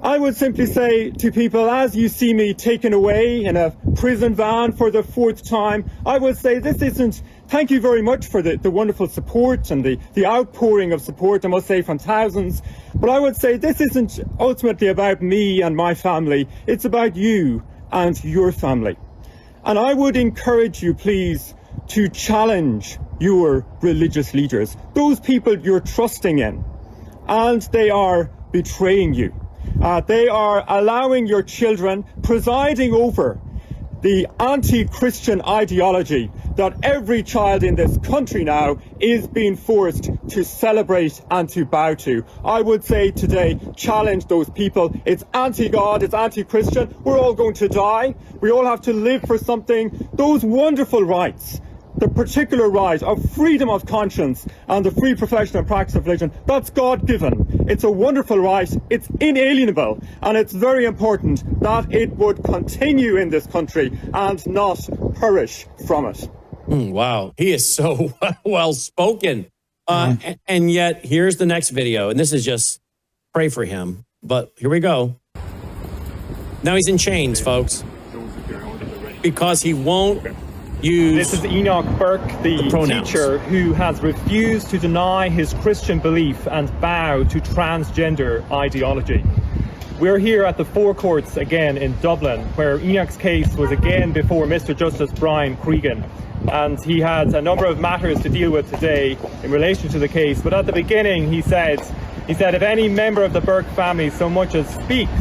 I would simply say to people, as you see me taken away in a prison van for the 4th time, I would say this isn't, thank you very much for the wonderful support and the outpouring of support, I must say, from thousands. But I would say this isn't ultimately about me and my family. It's about you and your family. And I would encourage you, please, to challenge your religious leaders, those people you're trusting in, and they are betraying you. They are allowing your children, presiding over the anti-Christian ideology that every child in this country now is being forced to celebrate and to bow to. I would say today, challenge those people. It's anti-God, it's anti-Christian. We're all going to die. We all have to live for something. Those wonderful rights, the particular right of freedom of conscience and the free profession and practice of religion, that's God-given. It's a wonderful right, it's inalienable, and it's very important that it would continue in this country and not perish from it. Wow, he is so well spoken. And yet, here's the next video, and this is just pray for him. But here we go. Now he's in chains, folks, because he won't use. This is Enoch Burke, the teacher who has refused to deny his Christian belief and bow to transgender ideology. We're here at the forecourts again in Dublin, where Enoch's case was again before Mr. Justice Brian Cregan. And he had a number of matters to deal with today in relation to the case. But at the beginning, he said, if any member of the Burke family so much as speaks,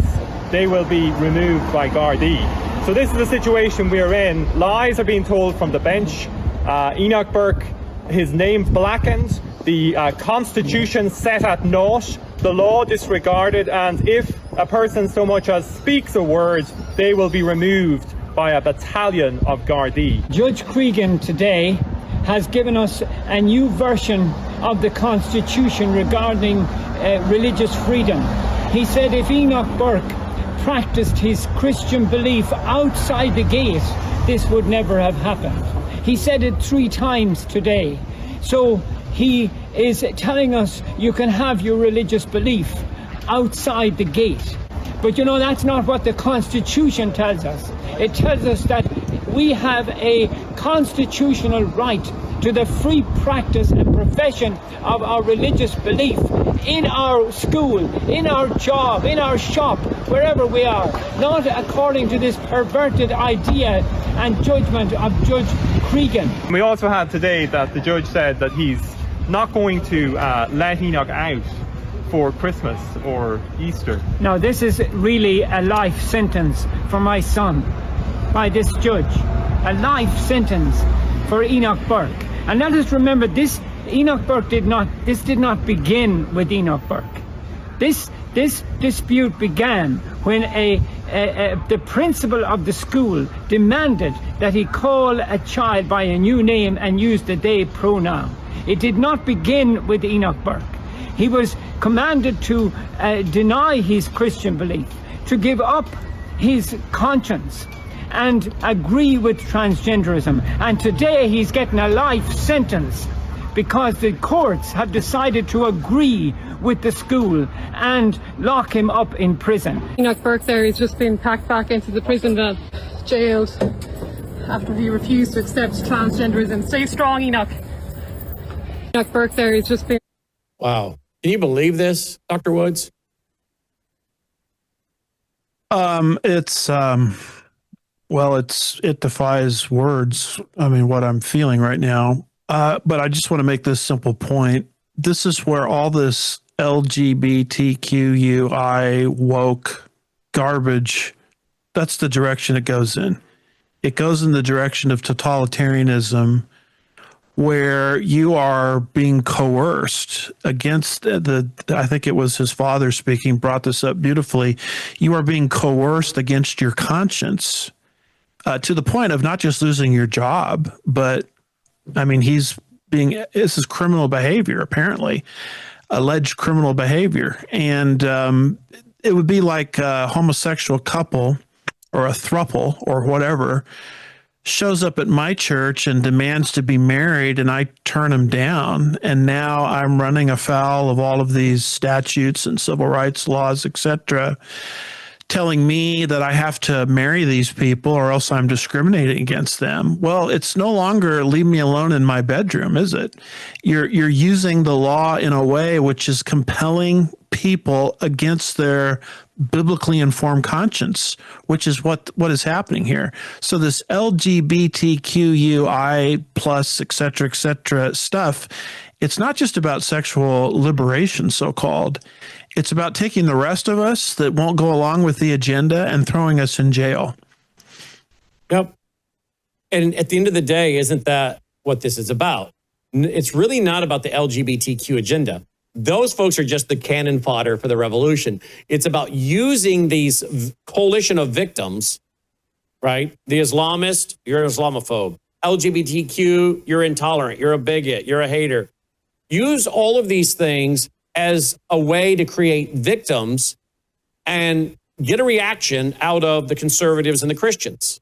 they will be removed by Gardaí. So this is the situation we are in. Lies are being told from the bench. Enoch Burke, his name blackened, the Constitution set at naught, the law disregarded, and if a person so much as speaks a word, they will be removed by a battalion of Gardaí. Judge Cregan today has given us a new version of the Constitution regarding religious freedom. He said if Enoch Burke practiced his Christian belief outside the gate, this would never have happened. He said it 3 times today. So he is telling us you can have your religious belief outside the gate. But you know, that's not what the Constitution tells us. It tells us that we have a constitutional right to the free practice and profession of our religious belief in our school, in our job, in our shop, wherever we are, not according to this perverted idea and judgment of Judge Cregan. We also had today that the judge said that he's not going to let Enoch out for Christmas or Easter. Now, this is really a life sentence for my son by this judge. A life sentence for Enoch Burke. And let us remember, this Enoch Burke did not begin with Enoch Burke. This dispute began when the principal of the school demanded that he call a child by a new name and use the they pronoun. It did not begin with Enoch Burke. He was commanded to deny his Christian belief, to give up his conscience and agree with transgenderism. And today he's getting a life sentence because the courts have decided to agree with the school and lock him up in prison. Enoch Burke there, he's just been packed back into the prison that jailed after he refused to accept transgenderism. Stay strong, Enoch. Enoch Burke there, he's just been... Wow. Can you believe this, Dr. Woods? It defies words. I mean, what I'm feeling right now. But I just want to make this simple point. This is where all this LGBTQI woke garbage, that's the direction it goes in. It goes in the direction of totalitarianism, where you are being coerced against I think it was his father speaking, brought this up beautifully. You are being coerced against your conscience to the point of not just losing your job, but I mean, this is criminal behavior, apparently, alleged criminal behavior. And it would be like a homosexual couple or a throuple or whatever shows up at my church and demands to be married, and I turn him down. And now I'm running afoul of all of these statutes and civil rights laws, etc., telling me that I have to marry these people or else I'm discriminating against them. Well, it's no longer leave me alone in my bedroom, is it? You're using the law in a way which is compelling people against their biblically informed conscience, which is what is happening here. So this LGBTQI plus, et cetera, stuff, it's not just about sexual liberation, so-called. It's about taking the rest of us that won't go along with the agenda and throwing us in jail. Yep. And at the end of the day, isn't that what this is about? It's really not about the LGBTQ agenda. Those folks are just the cannon fodder for the revolution. It's about using these coalition of victims, right? The Islamist, you're an Islamophobe. LGBTQ, you're intolerant, you're a bigot, you're a hater. Use all of these things as a way to create victims and get a reaction out of the conservatives and the Christians.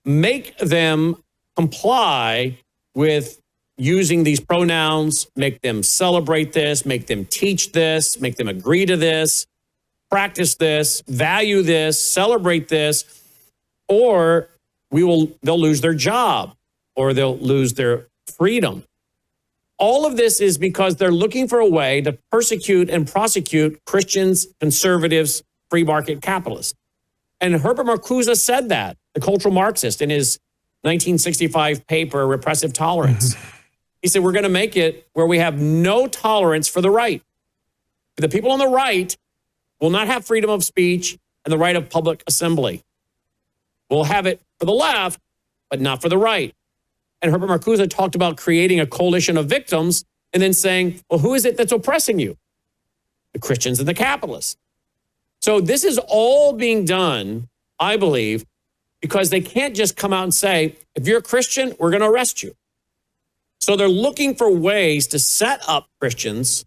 Make them comply with using these pronouns, make them celebrate this, make them teach this, make them agree to this, practice this, value this, celebrate this, or they'll lose their job or they'll lose their freedom. All of this is because they're looking for a way to persecute and prosecute Christians, conservatives, free market capitalists. And Herbert Marcuse said that, the cultural Marxist, in his 1965 paper, Repressive Tolerance. He said, we're going to make it where we have no tolerance for the right. The people on the right will not have freedom of speech and the right of public assembly. We'll have it for the left, but not for the right. And Herbert Marcuse talked about creating a coalition of victims and then saying, well, who is it that's oppressing you? The Christians and the capitalists. So this is all being done, I believe, because they can't just come out and say, if you're a Christian, we're going to arrest you. So they're looking for ways to set up Christians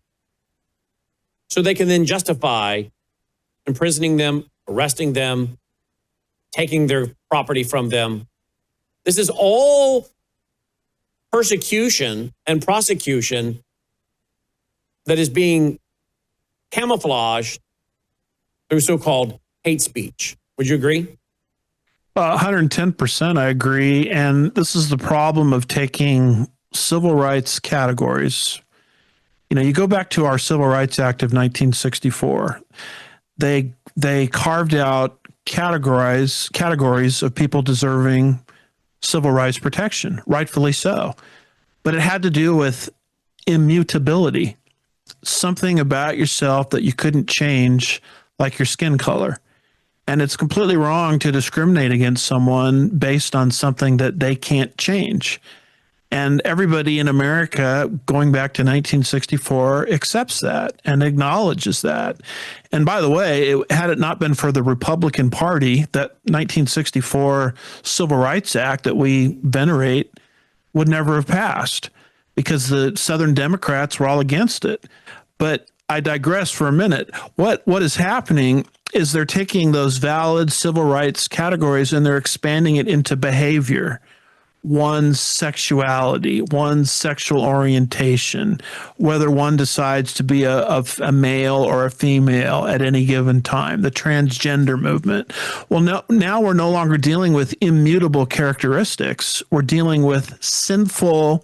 so they can then justify imprisoning them, arresting them, taking their property from them. This is all persecution and prosecution that is being camouflaged through so-called hate speech. Would you agree? 110%, I agree. And this is the problem of taking civil rights categories. You know, you go back to our Civil Rights Act of 1964. They carved out categories of people deserving civil rights protection, rightfully so. But it had to do with immutability, something about yourself that you couldn't change, like your skin color. And it's completely wrong to discriminate against someone based on something that they can't change. And everybody in America, going back to 1964, accepts that and acknowledges that. And by the way, had it not been for the Republican Party, that 1964 Civil Rights Act that we venerate would never have passed because the Southern Democrats were all against it. But I digress for a minute. What is happening is they're taking those valid civil rights categories and they're expanding it into behavior. one's sexuality, one's sexual orientation, whether one decides to be a male or a female at any given time, the transgender movement. Well, now we're no longer dealing with immutable characteristics. We're dealing with sinful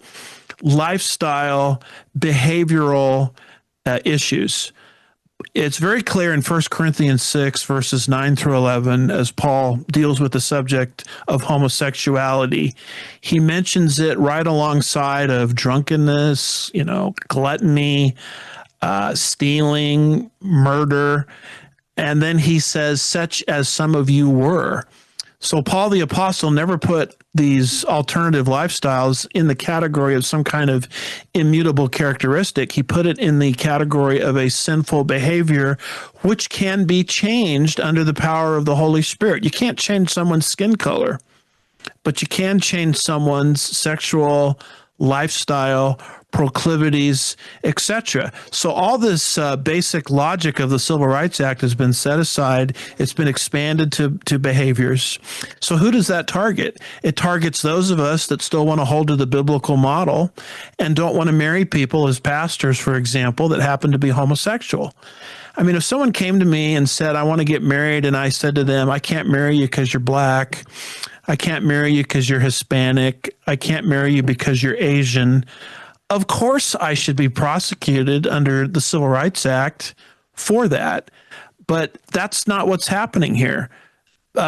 lifestyle, behavioral issues. It's very clear in 1 Corinthians 6, verses 9 through 11, as Paul deals with the subject of homosexuality. He mentions it right alongside of drunkenness, gluttony, stealing, murder. And then he says, such as some of you were. So Paul the Apostle never put these alternative lifestyles in the category of some kind of immutable characteristic. He put it in the category of a sinful behavior, which can be changed under the power of the Holy Spirit. You can't change someone's skin color, but you can change someone's sexual lifestyle, proclivities, etc. So all this basic logic of the Civil Rights Act has been set aside. It's been expanded to behaviors. So who does that target? It targets those of us that still want to hold to the biblical model and don't want to marry people as pastors, for example, that happen to be homosexual. I mean, if someone came to me and said, I want to get married, and I said to them, I can't marry you because you're black. I can't marry you because you're Hispanic. I can't marry you because you're Asian. Of course, I should be prosecuted under the Civil Rights Act for that. But that's not what's happening here.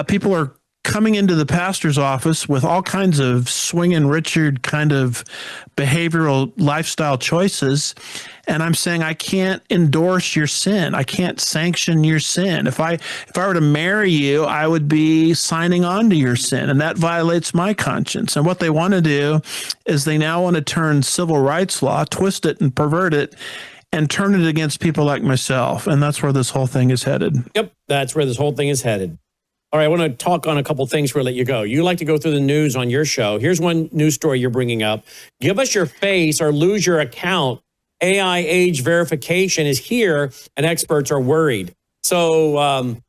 People are coming into the pastor's office with all kinds of swinging Richard kind of behavioral lifestyle choices. And I'm saying, I can't endorse your sin. I can't sanction your sin. If I were to marry you, I would be signing on to your sin, and that violates my conscience. And what they want to do is they now want to turn civil rights law, twist it and pervert it, and turn it against people like myself. And that's where this whole thing is headed. Yep, that's where this whole thing is headed. All right, I want to talk on a couple things before I let you go. You like to go through the news on your show. Here's one news story you're bringing up. Give us your face or lose your account. AI age verification is here, and experts are worried. So,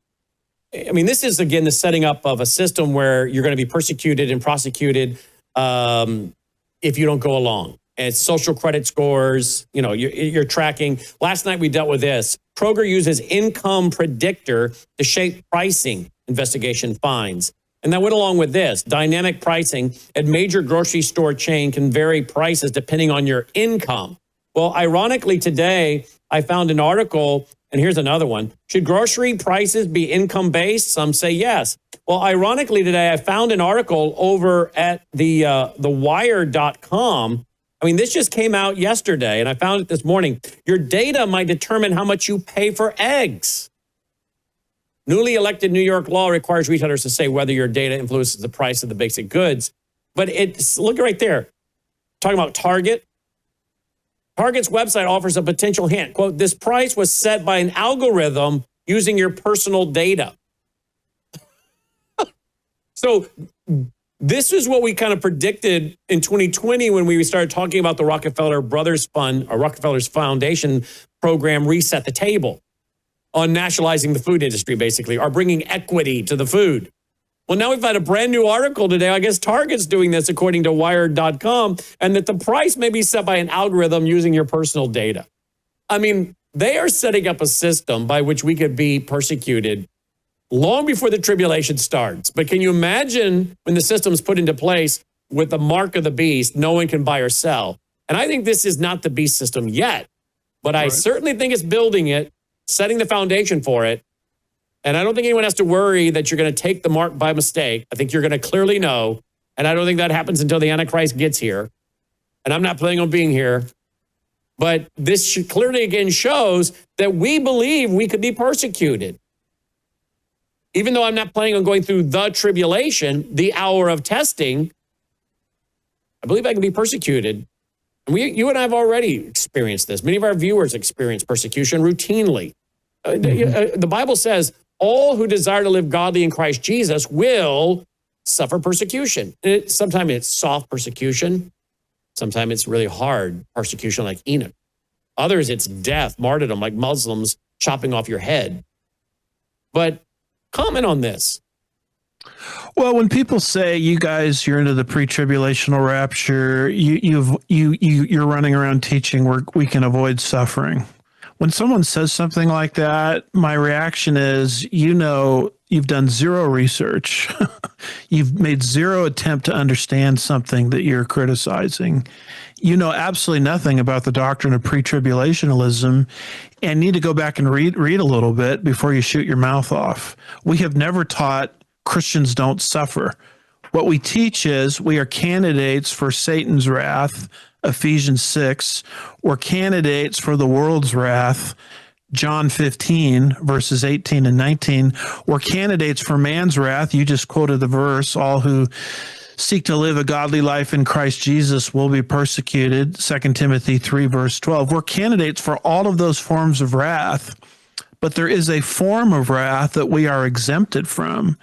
this is, again, the setting up of a system where you're going to be persecuted and prosecuted if you don't go along. And it's social credit scores, you're tracking. Last night we dealt with this. Kroger uses income predictor to shape pricing, investigation finds. And that went along with this. Dynamic pricing at major grocery store chain can vary prices depending on your income. Well, ironically, today I found an article, and here's another one. Should grocery prices be income-based? Some say yes. Well, ironically, today I found an article over at the wire.com. This just came out yesterday, and I found it this morning. Your data might determine how much you pay for eggs. Newly elected New York law requires retailers to say whether your data influences the price of the basic goods. But look right there. Talking about Target. Target's website offers a potential hint. Quote, this price was set by an algorithm using your personal data. So this is what we kind of predicted in 2020 when we started talking about the Rockefeller Brothers Fund, or Rockefeller's Foundation program, Reset the Table, on nationalizing the food industry, basically, or bringing equity to the food. Well, now we've had a brand new article today. I guess Target's doing this according to Wired.com, and that the price may be set by an algorithm using your personal data. They are setting up a system by which we could be persecuted long before the tribulation starts. But can you imagine when the system's put into place with the mark of the beast, no one can buy or sell? And I think this is not the beast system yet, but I certainly think it's building it, setting the foundation for it. And I don't think anyone has to worry that you're going to take the mark by mistake. I think you're going to clearly know. And I don't think that happens until the Antichrist gets here. And I'm not planning on being here. But this clearly again shows that we believe we could be persecuted. Even though I'm not planning on going through the tribulation, the hour of testing, I believe I can be persecuted. And you and I have already experienced this. Many of our viewers experience persecution routinely. The Bible says, all who desire to live godly in Christ Jesus will suffer persecution. Sometimes it's soft persecution. Sometimes it's really hard persecution like Enoch. Others, it's death, martyrdom, like Muslims chopping off your head. But comment on this. Well, when people say you guys you're into the pre-tribulational rapture, you're running around teaching we can avoid suffering. When someone says something like that, my reaction is, you've done zero research. You've made zero attempt to understand something that you're criticizing. You know absolutely nothing about the doctrine of pre-tribulationism and need to go back and read a little bit before you shoot your mouth off. We have never taught Christians don't suffer. What we teach is we are candidates for Satan's wrath, Ephesians 6. We're candidates for the world's wrath, John 15, verses 18 and 19. We're candidates for man's wrath. You just quoted the verse, all who seek to live a godly life in Christ Jesus will be persecuted, 2 Timothy 3, verse 12. We're candidates for all of those forms of wrath, but there is a form of wrath that we are exempted from,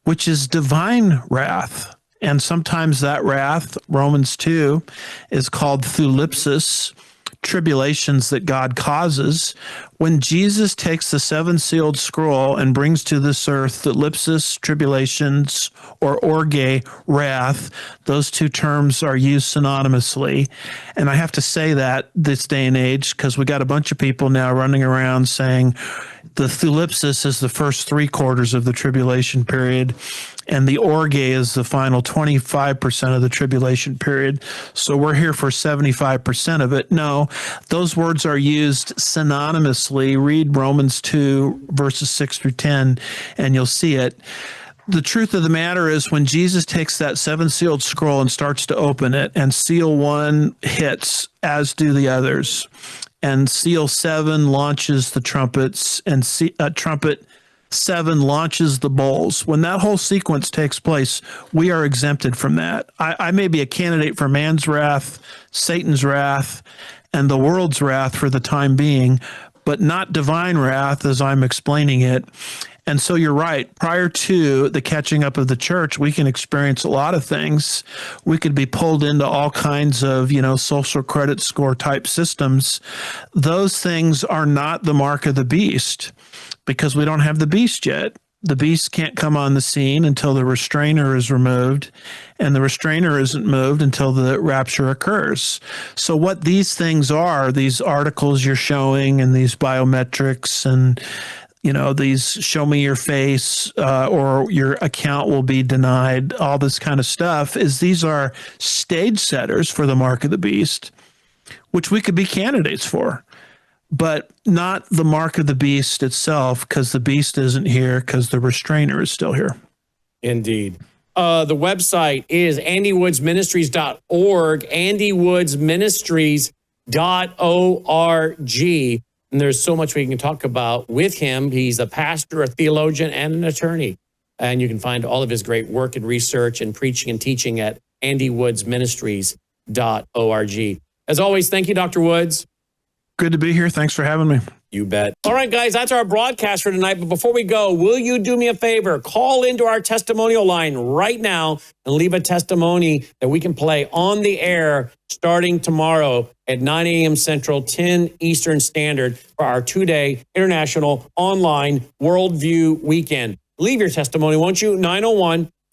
which is divine wrath. And sometimes that wrath, Romans 2, is called thlipsis, tribulations that God causes. When Jesus takes the seven-sealed scroll and brings to this earth thlipsis, tribulations, or orge, wrath, those two terms are used synonymously. And I have to say that this day and age, because we got a bunch of people now running around saying the thlipsis is the first 3/4 of the tribulation period, and the orge is the final 25% of the tribulation period. So we're here for 75% of it. No, those words are used synonymously. Read Romans 2, verses 6 through 10, and you'll see it. The truth of the matter is when Jesus takes that seven-sealed scroll and starts to open it, and seal 1 hits, as do the others, and seal 7 launches the trumpets, and trumpet 7 launches the bowls. When that whole sequence takes place, we are exempted from that. I may be a candidate for man's wrath, Satan's wrath, and the world's wrath for the time being, but not divine wrath as I'm explaining it. And so you're right. Prior to the catching up of the church, we can experience a lot of things. We could be pulled into all kinds of, social credit score type systems. Those things are not the mark of the beast because we don't have the beast yet. The beast can't come on the scene until the restrainer is removed, and the restrainer isn't moved until the rapture occurs. So what these things are, these articles you're showing and these biometrics and these show me your face or your account will be denied, all this kind of stuff, is these are stage setters for the mark of the beast, which we could be candidates for, but not the mark of the beast itself, because the beast isn't here because the restrainer is still here. Indeed. The website is andywoodsministries.org, andywoodsministries.org. And there's so much we can talk about with him. He's a pastor, a theologian, and an attorney. And you can find all of his great work and research and preaching and teaching at andywoodsministries.org. As always, thank you, Dr. Woods. Good to be here. Thanks for having me. You bet. All right, guys, that's our broadcast for tonight. But before we go, will you do me a favor? Call into our testimonial line right now and leave a testimony that we can play on the air starting tomorrow at 9 a.m. Central, 10 Eastern Standard for our 2-day international online worldview weekend. Leave your testimony, won't you?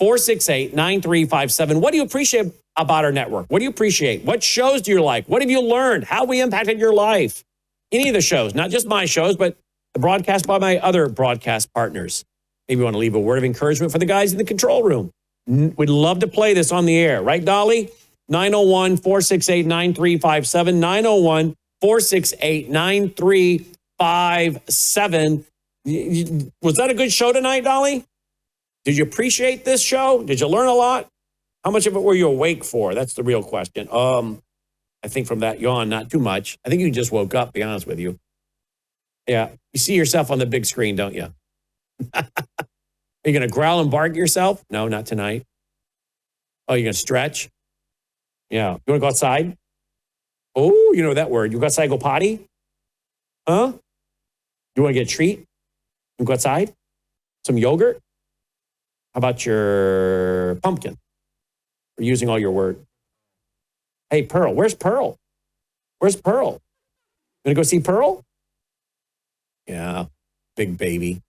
901-468-9357. What do you appreciate about our network? What do you appreciate? What shows do you like? What have you learned? How we impacted your life? Any of the shows, not just my shows, but the broadcast by my other broadcast partners. Maybe you want to leave a word of encouragement for the guys in the control room. We'd love to play this on the air. Right, Dolly? 901-468-9357. 901-468-9357. Was that a good show tonight, Dolly? Did you appreciate this show? Did you learn a lot? How much of it were you awake for? That's the real question. I think from that yawn, not too much. I think you just woke up, to be honest with you. Yeah. You see yourself on the big screen, don't you? Are you going to growl and bark at yourself? No, not tonight. Oh, you're going to stretch? Yeah. You want to go outside? Oh, you know that word. You go outside, go potty? Huh? You want to get a treat? You go outside? Some yogurt? How about your pumpkin? We're using all your word. Hey, Pearl, where's Pearl? Where's Pearl? Gonna go see Pearl? Yeah, big baby.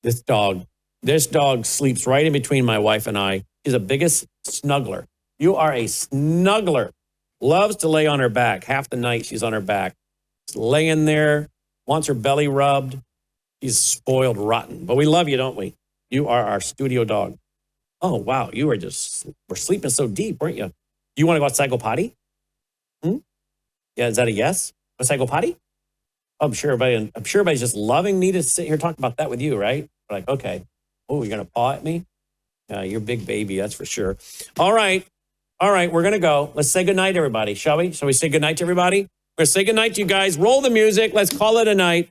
This dog This dog sleeps right in between my wife and I. She's the biggest snuggler. You are a snuggler. Loves to lay on her back. Half the night she's on her back. Just laying there, wants her belly rubbed. She's spoiled rotten. But we love you, don't we? You are our studio dog. Oh, wow. You were sleeping so deep, weren't you? You want to go outside, go potty? Yeah, is that a yes? Outside, go potty? I'm sure everybody's just loving me to sit here talking about that with you, right? Like, okay. Oh, you're going to paw at me? You're a big baby, that's for sure. All right, we're going to go. Let's say goodnight, everybody, shall we? Shall we say goodnight to everybody? We're going to say goodnight to you guys. Roll the music. Let's call it a night.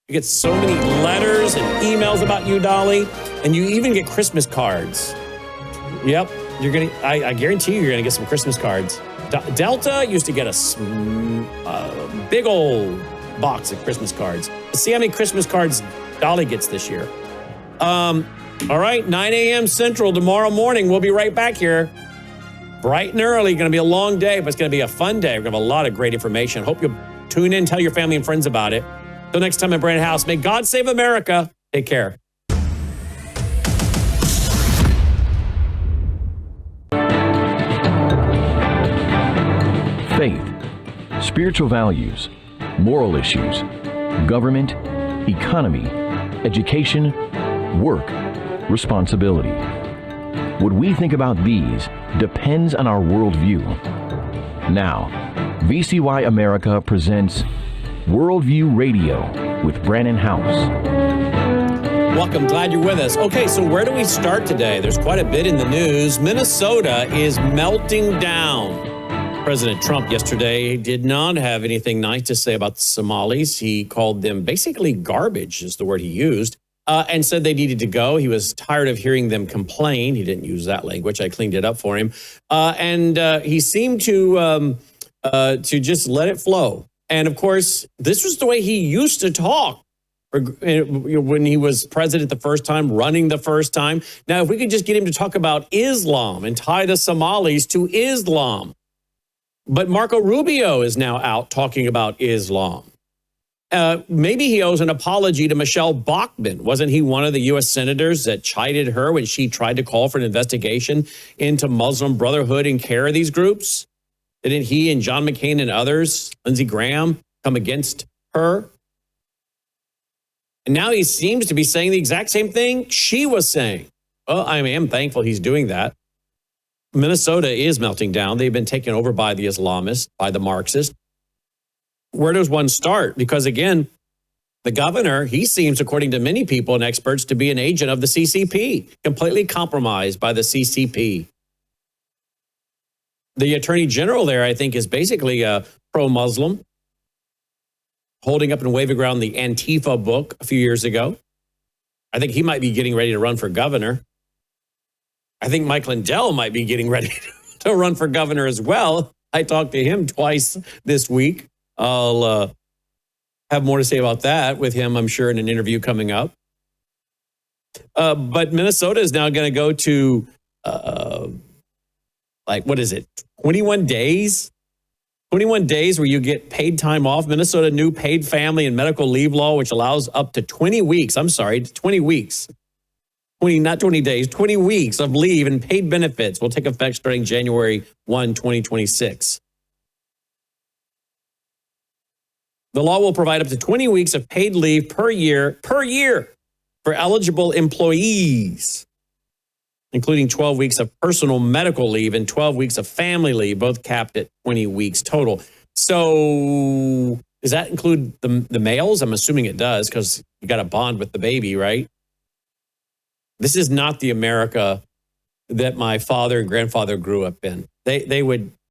You get so many letters and emails about you, Dolly, and you even get Christmas cards. Yep, I guarantee you're going to get some Christmas cards. Delta used to get a big old box of Christmas cards. Let's see how many Christmas cards Dolly gets this year. All right, 9 a.m. Central tomorrow morning. We'll be right back here. Bright and early. Going to be a long day, but it's going to be a fun day. We're going to have a lot of great information. Hope you'll tune in, tell your family and friends about it. Till next time at Brannon Howse, may God save America. Take care. Faith, spiritual values, moral issues, government, economy, education, work, responsibility. What we think about these depends on our worldview. Now, VCY America presents Worldview Radio with Brannon Howse. Welcome. Glad you're with us. Okay, so where do we start today? There's quite a bit in the news. Minnesota is melting down. President Trump yesterday did not have anything nice to say about the Somalis. He called them basically garbage, is the word he used, and said they needed to go. He was tired of hearing them complain. He didn't use that language. I cleaned it up for him. And he seemed to just let it flow. And of course, this was the way he used to talk when he was president the first time, running the first time. Now, if we could just get him to talk about Islam and tie the Somalis to Islam. But Marco Rubio is now out talking about Islam. Maybe he owes an apology to Michelle Bachmann. Wasn't he one of the U.S. senators that chided her when she tried to call for an investigation into Muslim Brotherhood and care of these groups? Didn't he and John McCain and others, Lindsey Graham, come against her? And now he seems to be saying the exact same thing she was saying. Well, I am thankful he's doing that. Minnesota is melting down. They've been taken over by the Islamists, by the Marxists. Where does one start? Because again, the governor, he seems, according to many people and experts, to be an agent of the CCP, completely compromised by the CCP. The attorney general there, I think, is basically a pro-Muslim, holding up and waving around the Antifa book a few years ago. I think he might be getting ready to run for governor. I think Mike Lindell might be getting ready to run for governor as well. I talked to him twice this week. I'll have more to say about that with him, I'm sure, in an interview coming up. But Minnesota is now going to go to, 21 days? 21 days where you get paid time off. Minnesota new paid family and medical leave law, which allows up to 20 weeks. 20 weeks. 20 weeks of leave and paid benefits will take effect starting January 1, 2026. The law will provide up to 20 weeks of paid leave per year for eligible employees, including 12 weeks of personal medical leave and 12 weeks of family leave, both capped at 20 weeks total. So does that include the males? I'm assuming it does because you got to bond with the baby, right? This is not the America that my father and grandfather grew up in. They would